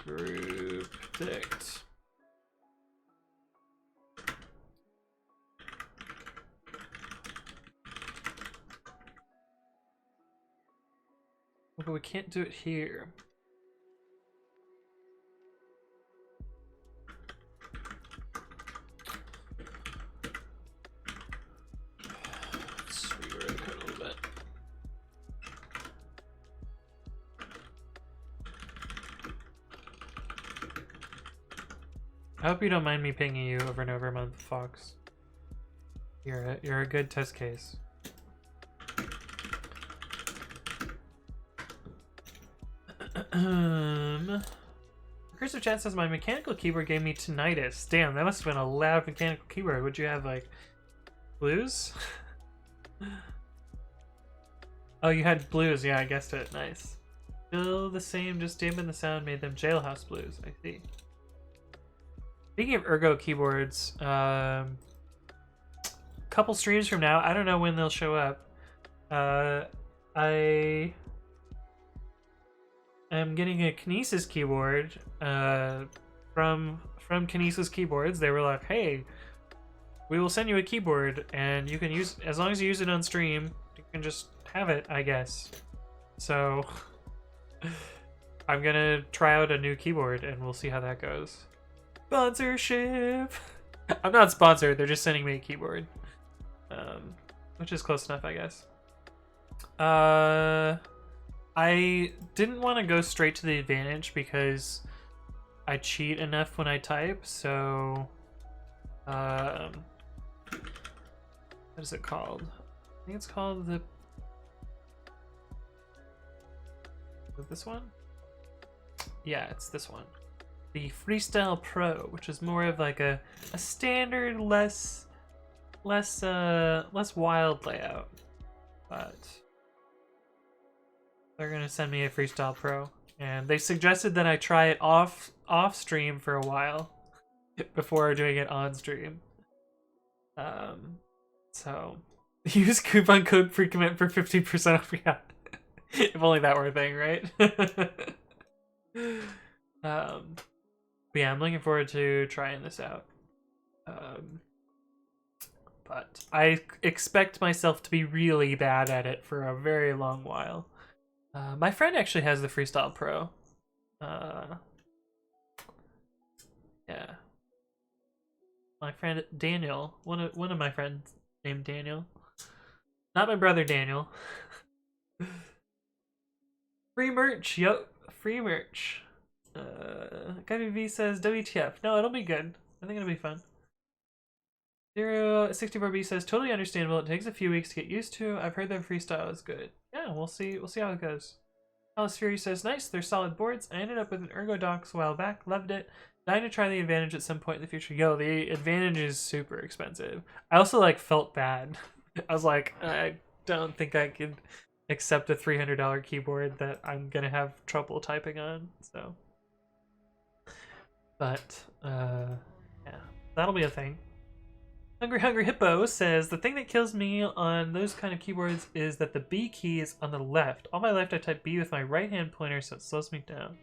Group dict. But we can't do it here. Let's rewrite the code a little bit. I hope you don't mind me pinging you over and over, Month Fox. You're a good test case. Recursive Chat says my mechanical keyboard gave me tinnitus. Damn, that must have been a loud mechanical keyboard. Would you have like blues? Oh, you had blues. Yeah, I guessed it. Nice. Still the same, just dampened the sound, made them jailhouse blues. I see. Speaking of ergo keyboards, couple streams from now, I don't know when they'll show up. am getting a Kinesis keyboard from Kinesis Keyboards. They were like, hey, we will send you a keyboard and you can use, as long as you use it on stream, you can just have it, I guess. So I'm gonna try out a new keyboard and we'll see how that goes. Sponsorship! I'm not sponsored, they're just sending me a keyboard. Which is close enough, I guess. I didn't want to go straight to the advantage because I cheat enough when I type, so what is it called? I think it's called the... Is it this one? Yeah, it's this one. The Freestyle Pro, which is more of like a standard, less wild layout. But they're gonna send me a Freestyle Pro, and they suggested that I try it off stream for a while before doing it on stream. So use coupon code FreeCommit for 50% off. Yeah, if only that were a thing, right? But yeah, I'm looking forward to trying this out. But I expect myself to be really bad at it for a very long while. My friend actually has the Freestyle Pro. Yeah. My friend Daniel, one of my friends named Daniel. Not my brother Daniel. Free merch, yup, free merch. Gabby V says WTF. No, it'll be good. I think it'll be fun. 064B says totally understandable. It takes a few weeks to get used to. I've heard that freestyle is good. Yeah, we'll see how it goes. Alice Fury says nice. They're solid boards. I ended up with an Ergo Docs a while back. Loved it. Dying to try the Advantage at some point in the future. Yo, the Advantage is super expensive. I also like felt bad. I was like, I don't think I could accept a $300 keyboard that I'm gonna have trouble typing on. So, but yeah, that'll be a thing. Hungry Hippo says, the thing that kills me on those kind of keyboards is that the B key is on the left. On my left, I type B with my right hand pointer, so it slows me down.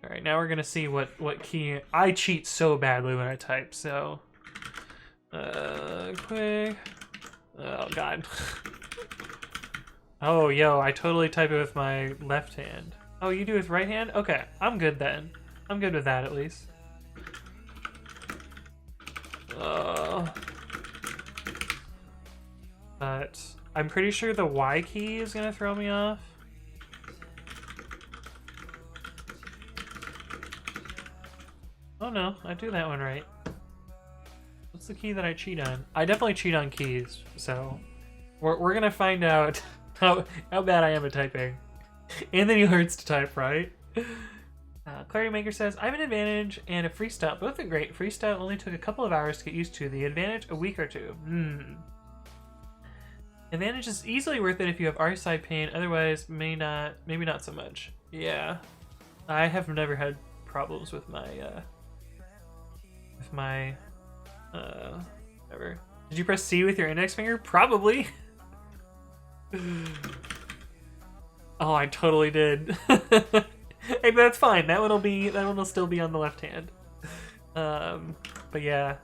Alright, now we're gonna see what key... I cheat so badly when I type, so... quick... Oh, God. Oh, yo, I totally type it with my left hand. Oh, you do it with right hand? Okay, I'm good then. I'm good with that, at least. But I'm pretty sure the Y key is gonna throw me off. Oh no, I do that one right. What's the key that I cheat on? I definitely cheat on keys, so we're gonna find out how bad I am at typing. Anthony learns to type right. Clarity Maker says, I have an Advantage and a Freestyle. Both are great. Freestyle only took a couple of hours to get used to. The Advantage, a week or two. Advantage is easily worth it if you have RSI pain. Otherwise, maybe not so much. Yeah. I have never had problems with my, whatever. Did you press C with your index finger? Probably. Oh, I totally did. Hey, but that's fine. That one will still be on the left hand. But yeah,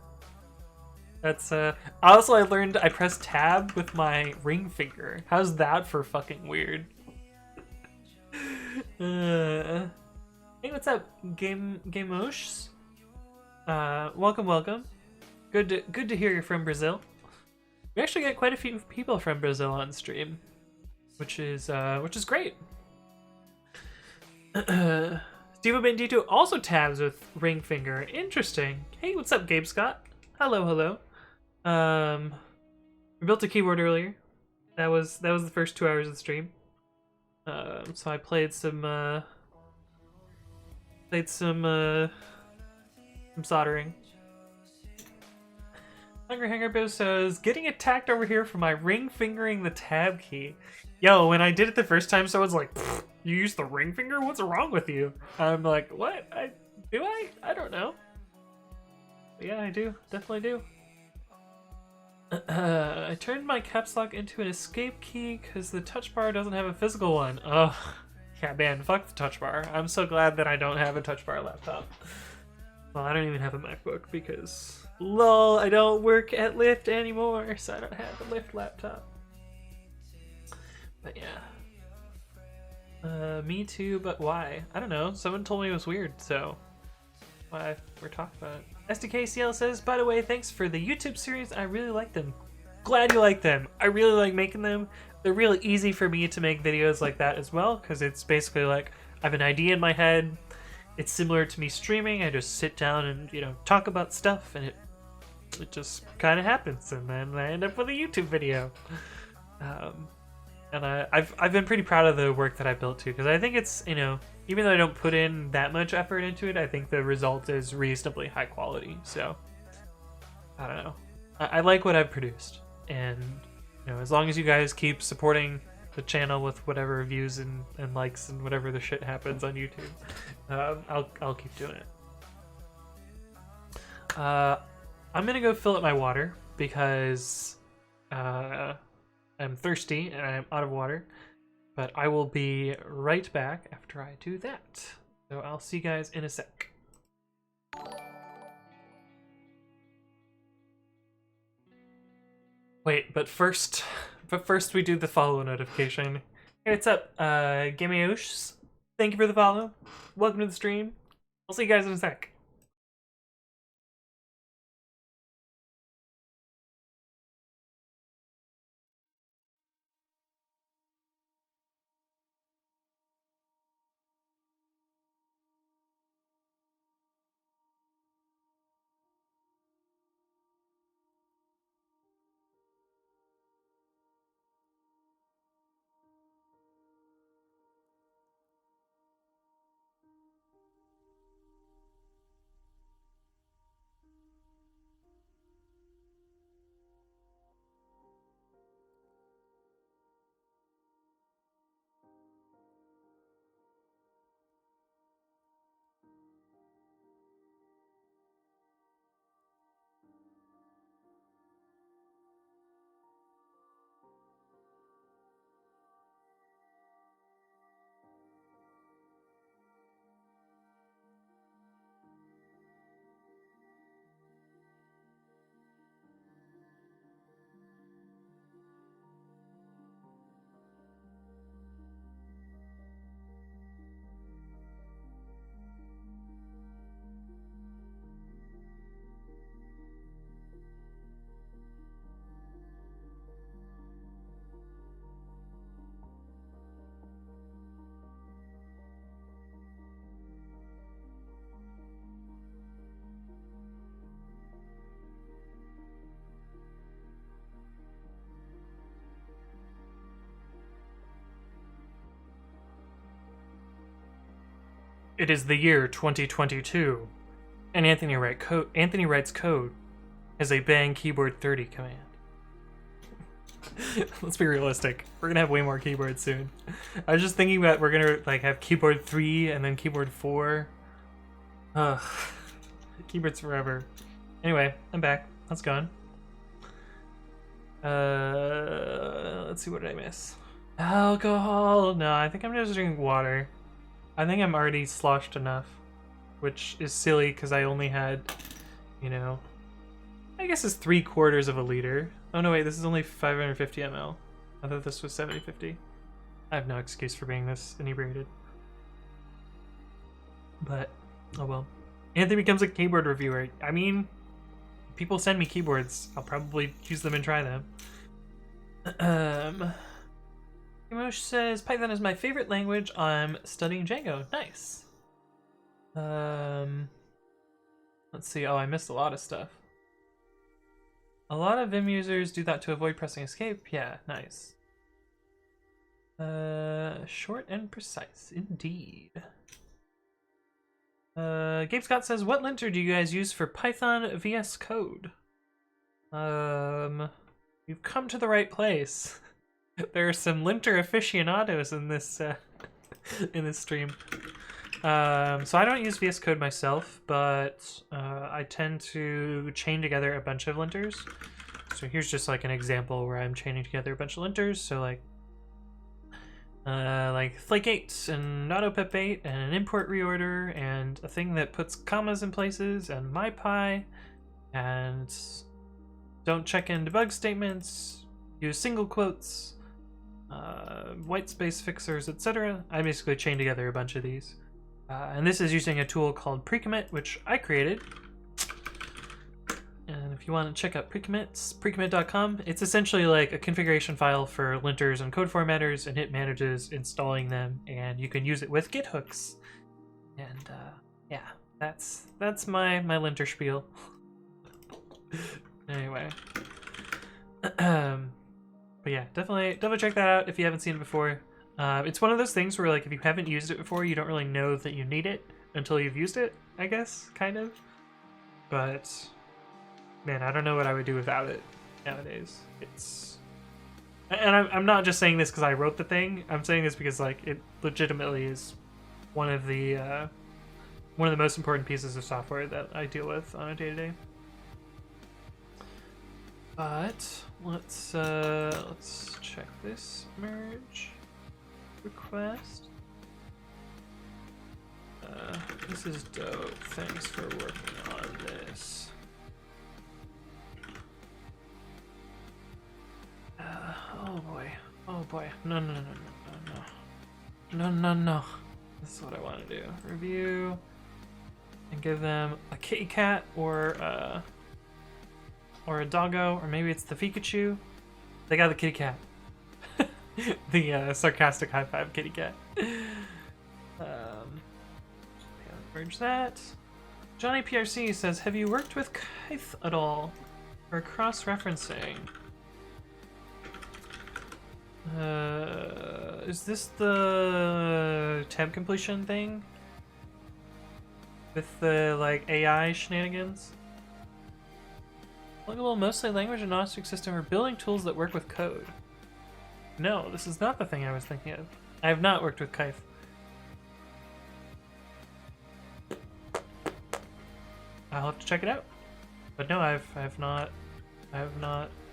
that's also I learned I press tab with my ring finger. How's that for fucking weird? Hey, what's up, Gameosh? Welcome. Good to hear you're from Brazil. We actually get quite a few people from Brazil on stream, which is great. Steve Bendito also tabs with ring finger. Interesting. Hey, what's up, Gabe Scott? Hello. We built a keyboard earlier. That was the first 2 hours of the stream. So I played some soldering. Hungry Hanger Bill says, getting attacked over here for my ring fingering the tab key. Yo, when I did it the first time, someone's like, you use the ring finger? What's wrong with you? I'm like, what? Do I? I don't know. But yeah, I do. Definitely do. I turned my caps lock into an escape key because the touch bar doesn't have a physical one. Ugh. Yeah, man, fuck the touch bar. I'm so glad that I don't have a touch bar laptop. Well, I don't even have a MacBook because, lol, I don't work at Lyft anymore, so I don't have a Lyft laptop. But yeah. Me too, but why? I don't know. Someone told me it was weird, so why we're talking about it. SDKCL says, by the way, thanks for the YouTube series. I really like them. Glad you like them. I really like making them. They're really easy for me to make videos like that as well, because it's basically like I have an idea in my head. It's similar to me streaming. I just sit down and, you know, talk about stuff, and it just kind of happens, and then I end up with a YouTube video. And I've been pretty proud of the work that I built too, because I think it's, you know, even though I don't put in that much effort into it, I think the result is reasonably high quality. So I don't know. I like what I've produced, and you know, as long as you guys keep supporting the channel with whatever views and likes and whatever the shit happens on YouTube, I'll keep doing it. I'm gonna go fill up my water because I'm thirsty and I'm out of water, but I will be right back after I do that. So I'll see you guys in a sec. Wait, but first we do the follow notification. Hey, what's up? Gamiosh, thank you for the follow. Welcome to the stream. I'll see you guys in a sec. It is the year 2022, and Anthony Wright's code is a bang keyboard 30 command. Let's be realistic. We're gonna have way more keyboards soon. I was just thinking about we're gonna like have keyboard 3 and then keyboard 4. Ugh. Keyboards forever. Anyway, I'm back. How's it going? Let's see, what did I miss? Alcohol. No, I think I'm just drinking water. I think I'm already sloshed enough, which is silly because I only had, you know, I guess it's 3/4 of a liter. Oh no, wait, this is only 550 ml. I thought this was 750. I have no excuse for being this inebriated. But, oh well. Anthony becomes a keyboard reviewer. I mean, people send me keyboards. I'll probably use them and try them. Emosh says, Python is my favorite language. I'm studying Django. Nice. Let's see. Oh, I missed a lot of stuff. A lot of Vim users do that to avoid pressing escape. Yeah, nice. Short and precise, indeed. Gabe Scott says, what linter do you guys use for Python VS Code? You've come to the right place. There are some linter aficionados in this in this stream. So I don't use VS Code myself, but I tend to chain together a bunch of linters. So here's just like an example where I'm chaining together a bunch of linters. So like like flake8 and autopip8 and an import reorder and a thing that puts commas in places and mypy and don't check in debug statements, use single quotes, white space fixers, etc. I basically chained together a bunch of these. And this is using a tool called precommit, which I created. And if you want to check out precommits, precommit.com. It's essentially like a configuration file for linters and code formatters, and it manages installing them, and you can use it with git hooks. And yeah, that's my linter spiel. Anyway. But yeah, definitely check that out if you haven't seen it before. It's one of those things where, like, if you haven't used it before, you don't really know that you need it until you've used it, I guess, kind of. But man, I don't know what I would do without it nowadays. And I'm not just saying this because I wrote the thing. I'm saying this because, like, it legitimately is one of the most important pieces of software that I deal with on a day-to-day. But let's check this merge request. This is dope. Thanks for working on this. Oh boy. No. This is what I want to do. Review and give them a kitty cat or a doggo, or maybe it's the Pikachu. They got the kitty cat. The sarcastic high five kitty cat. Merge that. Johnny PRC says, have you worked with Kythe at all for cross-referencing? Is this the tab completion thing? With the, like, AI shenanigans? Pluggable, mostly language agnostic system for building tools that work with code. No, this is not the thing I was thinking of. I have not worked with Kythe. I'll have to check it out. But no, I have not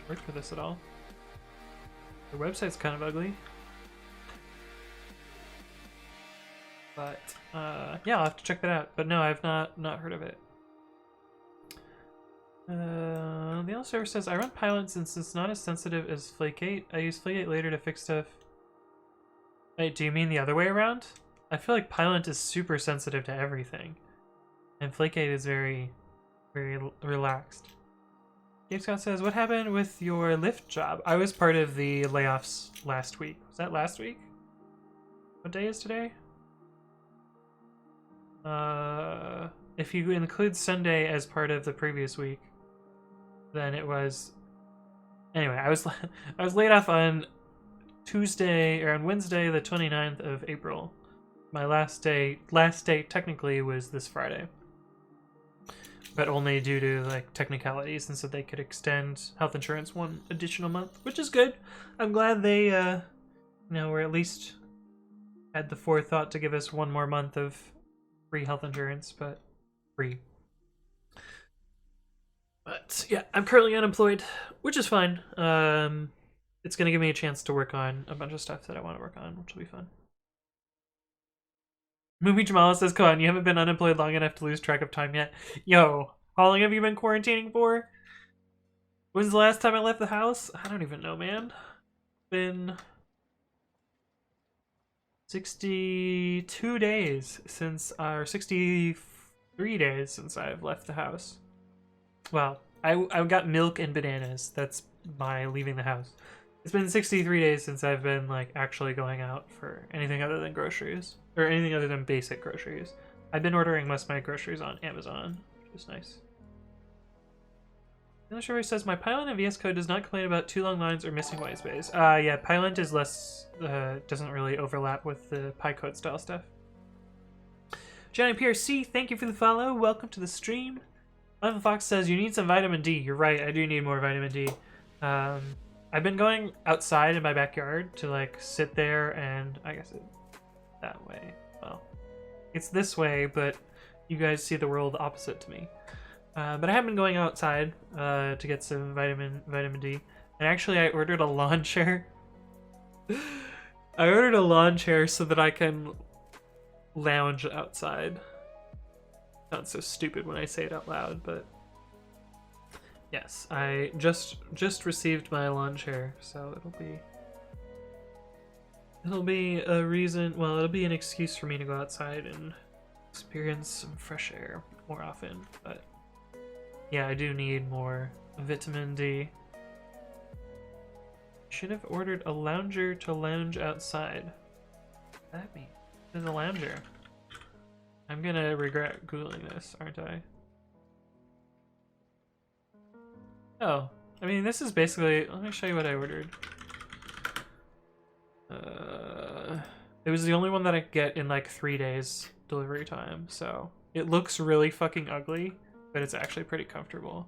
worked with this at all. Their website's kind of ugly. But yeah, I'll have to check that out. But no, I've not heard of it. The other server says, I run Pilot since it's not as sensitive as flake8. I use flake8 later to fix stuff. Wait, do you mean the other way around? I feel like Pilot is super sensitive to everything. And flake8 is very, very relaxed. Gabe Scott says, what happened with your Lyft job? I was part of the layoffs last week. Was that last week? What day is today? If you include Sunday as part of the previous week, then it was... Anyway, I was laid off on Tuesday, or on Wednesday, the 29th of April. My last day technically was this Friday. But only due to, like, technicalities, and so they could extend health insurance one additional month, which is good. I'm glad they, you know, were at least had the forethought to give us one more month of free health insurance, but free. But yeah, I'm currently unemployed, which is fine. It's gonna give me a chance to work on a bunch of stuff that I want to work on, which will be fun. Movie Jamala says, come on, you haven't been unemployed long enough to lose track of time yet. Yo, how long have you been quarantining for? When's the last time I left the house? I don't even know, man. Been 62 days since, or 63 days since I've left the house. Well, I got milk and bananas. That's my leaving the house. It's been 63 days since I've been, like, actually going out for anything other than groceries. Or anything other than basic groceries. I've been ordering most of my groceries on Amazon, which is nice. The server says, my Pylon and VS Code does not complain about too long lines or missing white space. Yeah, Pylon is less, doesn't really overlap with the PyCode style stuff. Johnny PRC, thank you for the follow. Welcome to the stream. Michael Fox says, you need some vitamin D. You're right, I do need more vitamin D. I've been going outside in my backyard to, like, sit there and, I guess that way. Well, it's this way, but you guys see the world opposite to me. But I have been going outside to get some vitamin D. And actually, I ordered a lawn chair. I ordered a lawn chair so that I can lounge outside. Sounds so stupid when I say it out loud, but yes, I just received my lawn chair, so it'll be a reason. Well, it'll be an excuse for me to go outside and experience some fresh air more often. But yeah, I do need more vitamin D. Should have ordered a lounger to lounge outside. What does that mean? There's a lounger. I'm gonna regret Googling this, aren't I? Oh, I mean, this is basically. Let me show you what I ordered. It was the only one that I could get in like 3 days delivery time, so it looks really fucking ugly, but it's actually pretty comfortable.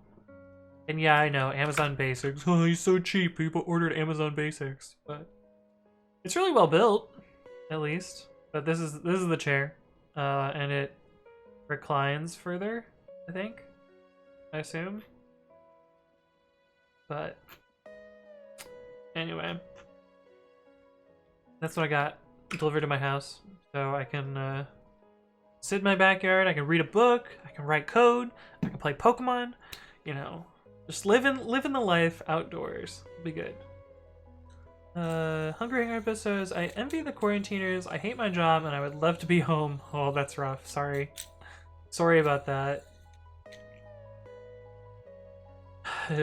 And yeah, I know, Amazon Basics. Oh, he's so cheap. People ordered Amazon Basics, but it's really well built, at least. But this is the chair, and it reclines further, I think. I assume. But anyway, that's what I got delivered to my house, so I can sit in my backyard. I can read a book. I can write code. I can play Pokemon. You know. Just living the life outdoors. It'll be good. Hungry Harpo says, I envy the quarantiners. I hate my job and I would love to be home. Oh, that's rough. Sorry. Sorry about that.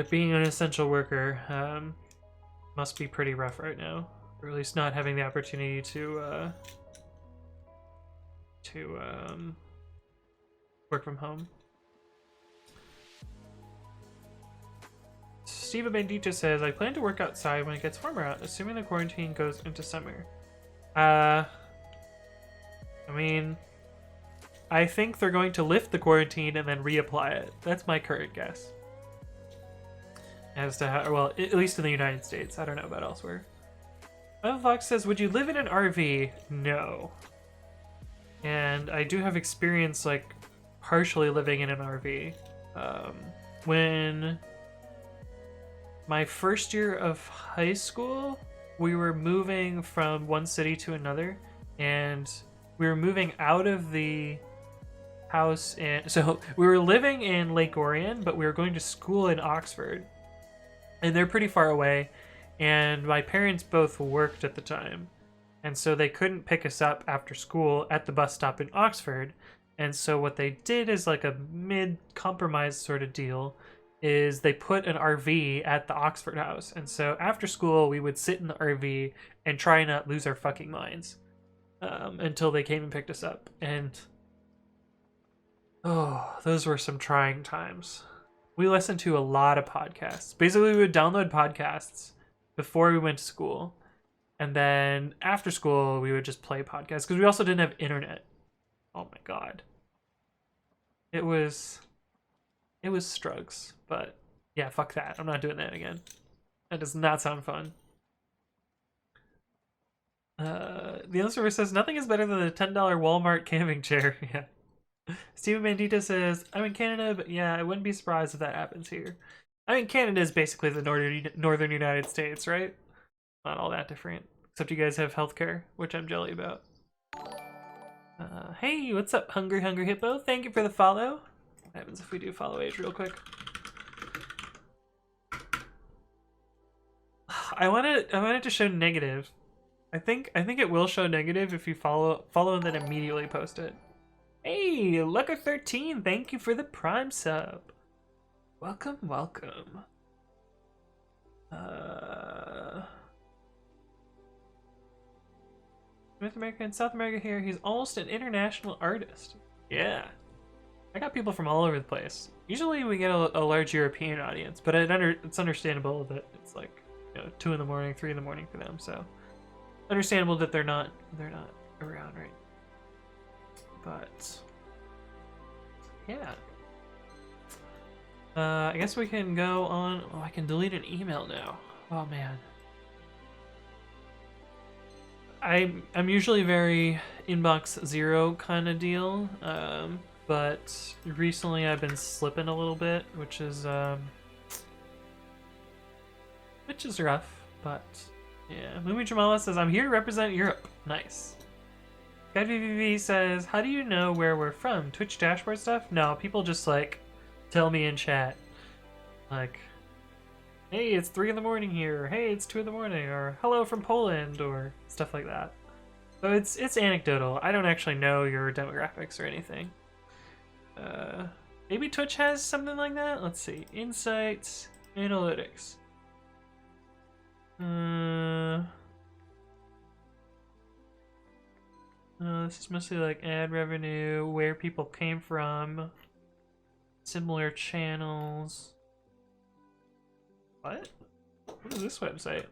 Being an essential worker must be pretty rough right now. Or at least not having the opportunity to work from home. Steve Bandita says, I plan to work outside when it gets warmer out, assuming the quarantine goes into summer. I mean, I think they're going to lift the quarantine and then reapply it. That's my current guess. As to how, well, at least in the United States. I don't know about elsewhere. Fox says, would you live in an RV? No. And I do have experience, like, partially living in an RV. When my first year of high school, we were moving from one city to another, and we were moving out of the house, and so we were living in Lake Orion, but we were going to school in Oxford, and they're pretty far away, and my parents both worked at the time, and so they couldn't pick us up after school at the bus stop in Oxford. And so what they did is like a mid-compromise sort of deal, is they put an RV at the Oxford house. And so after school, we would sit in the RV and try not lose our fucking minds until they came and picked us up. And oh, those were some trying times. We listened to a lot of podcasts. Basically, we would download podcasts before we went to school. And then after school, we would just play podcasts because we also didn't have internet. Oh my god. It was strugs, but yeah, fuck that. I'm not doing that again. That does not sound fun. The answer says, nothing is better than a $10 Walmart camping chair. Yeah. Steven Bandita says, I'm in Canada, but yeah, I wouldn't be surprised if that happens here. I mean, Canada is basically the northern United States, right? Not all that different. Except you guys have healthcare, which I'm jelly about. Hey, what's up, Hungry Hippo? Thank you for the follow. What happens if we do follow age real quick? I want it to show negative. I think it will show negative if you follow and then immediately post it. Hey, Lucker13, thank you for the Prime sub. Welcome. North America and South America here. He's almost an international artist. Yeah. I got people from all over the place. Usually we get a large European audience, but it's understandable that it's like, 2 in the morning, 3 in the morning for them, so understandable that they're not around, right? But yeah. I guess we can go on. Oh, I can delete an email now. Oh man. I'm usually very inbox zero kind of deal, but recently I've been slipping a little bit, which is rough, but Yeah, Mumi Jamala says, I'm here to represent Europe. Nice. Guide VVV says, how do you know where we're from? Twitch dashboard stuff? No, people just like tell me in chat. Like, hey, it's 3 in the morning here, or hey, it's 2 in the morning, or hello from Poland, or stuff like that. So it's anecdotal. I don't actually know your demographics or anything. Maybe Twitch has something like that? Let's see. Insights, analytics. This is mostly like ad revenue, where people came from, similar channels. What? What is this website?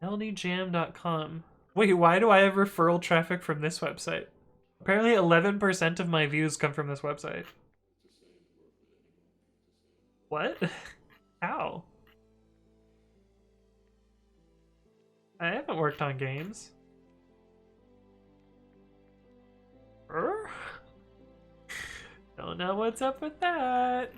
LDJam.com. Wait, why do I have referral traffic from this website? Apparently 11% of my views come from this website. What? How? I haven't worked on games. Don't know what's up with that.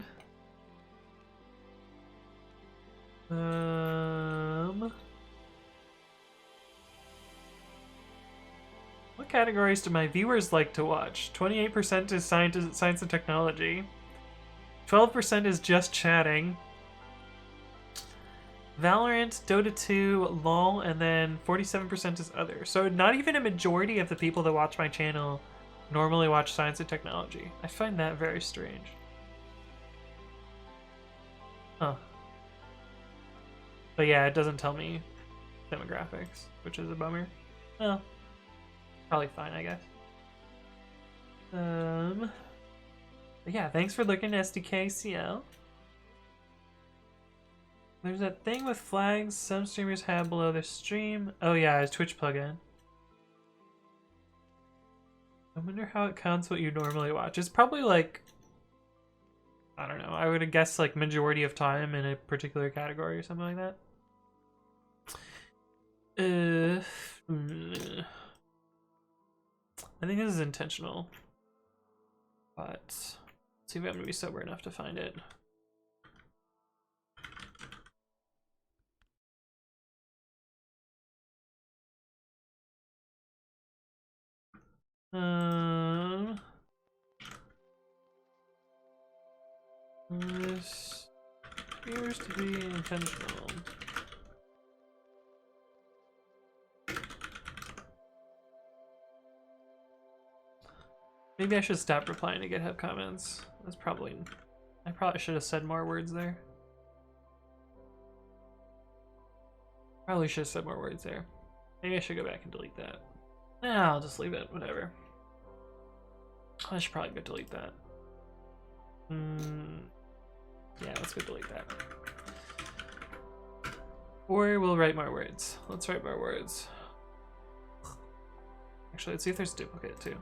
What categories do my viewers like to watch? 28% is science and technology. 12% is just chatting. Valorant, Dota 2, LOL, and then 47% is other. So not even a majority of the people that watch my channel normally watch science and technology. I find that very strange. Huh. But yeah, it doesn't tell me demographics, which is a bummer. Well, probably fine, I guess. But yeah, thanks for looking, SDKCL. There's that thing with flags some streamers have below their stream. Oh yeah, it's Twitch plugin. I wonder how it counts what you normally watch. It's probably like, I don't know, I would guess like majority of time in a particular category or something like that. I think this is intentional. But let's see if I'm gonna be sober enough to find it. This appears to be intentional. Maybe I should stop replying to GitHub comments. That's probably... I probably should have said more words there. Probably should have said more words there. Maybe I should go back and delete that. Nah, I'll just leave it, whatever. I should probably go delete that. Yeah, let's go delete that. Or we'll write more words. Let's write more words. Actually, let's see if there's a duplicate too.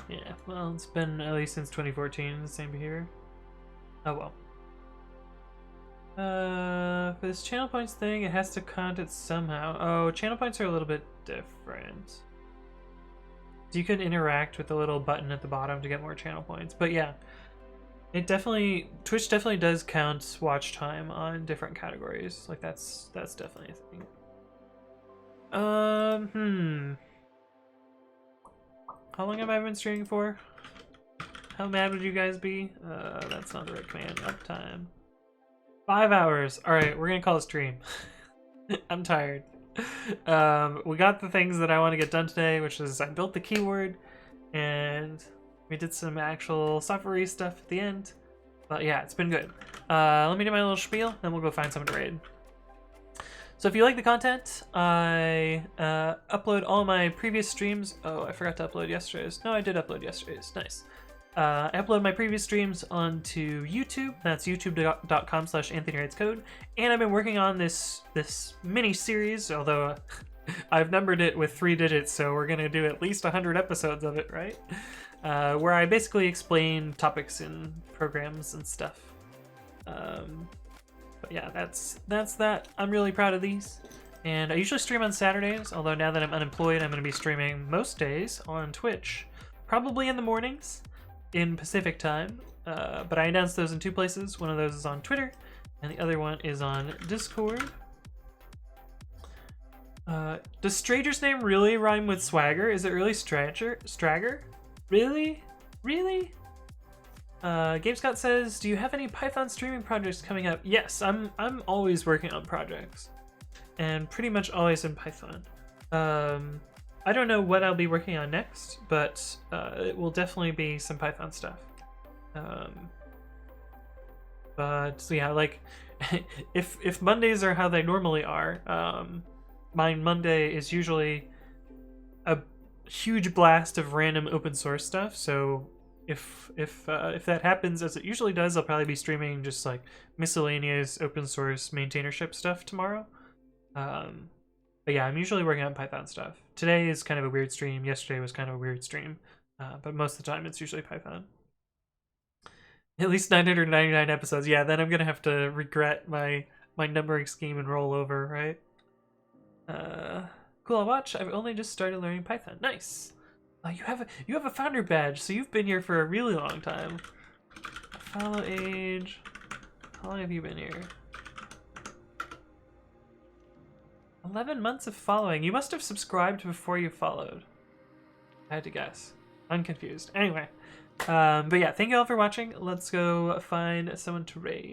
Yeah, well, it's been at least since 2014 the same behavior. Oh well. For this channel points thing, it has to count it somehow. Oh, channel points are a little bit different. So you can interact with the little button at the bottom to get more channel points. But yeah, it definitely, Twitch definitely does count watch time on different categories. Like that's definitely a thing. How long have I been streaming for? How mad would you guys be? That's not the right command. Uptime. 5 hours. Alright, we're gonna call it stream. I'm tired. We got the things that I want to get done today, which is I built the keyword, and we did some actual software stuff at the end. But yeah, it's been good. Let me do my little spiel, then we'll go find someone to raid. So if you like the content, I upload all my previous streams. Oh, I forgot to upload yesterday's. No, I did upload yesterday's. Nice. I upload my previous streams onto YouTube. That's youtube.com/AnthonyWritesCode. And I've been working on this mini series, although I've numbered it with 3 digits, so we're gonna do at least 100 episodes of it, right? Where I basically explain topics in programs and stuff. But yeah, that's that. I'm really proud of these. And I usually stream on Saturdays, although now that I'm unemployed, I'm going to be streaming most days on Twitch. Probably in the mornings, in Pacific time. But I announced those in 2 places. One of those is on Twitter, and the other one is on Discord. Does Strager's name really rhyme with swagger? Is it really Stragger? Really? Really? GameScott says, do you have any Python streaming projects coming up? Yes, I'm always working on projects, and pretty much always in Python. I don't know what I'll be working on next, but it will definitely be some Python stuff. But so yeah, like if Mondays are how they normally are, my Monday is usually a huge blast of random open source stuff. So if that happens, as it usually does, I'll probably be streaming just like miscellaneous open source maintainership stuff tomorrow. But yeah, I'm usually working on Python stuff. Today is kind of a weird stream. Yesterday was kind of a weird stream. But most of the time it's usually Python. At least 999 episodes. Yeah, then I'm gonna have to regret my numbering scheme and roll over, right? Cool, I'll watch. I've only just started learning Python. Nice. You have a founder badge, so you've been here for a really long time. Follow age. How long have you been here? 11 months of following. You must have subscribed before you followed. I had to guess. Unconfused. Anyway, but yeah, thank you all for watching. Let's go find someone to raid.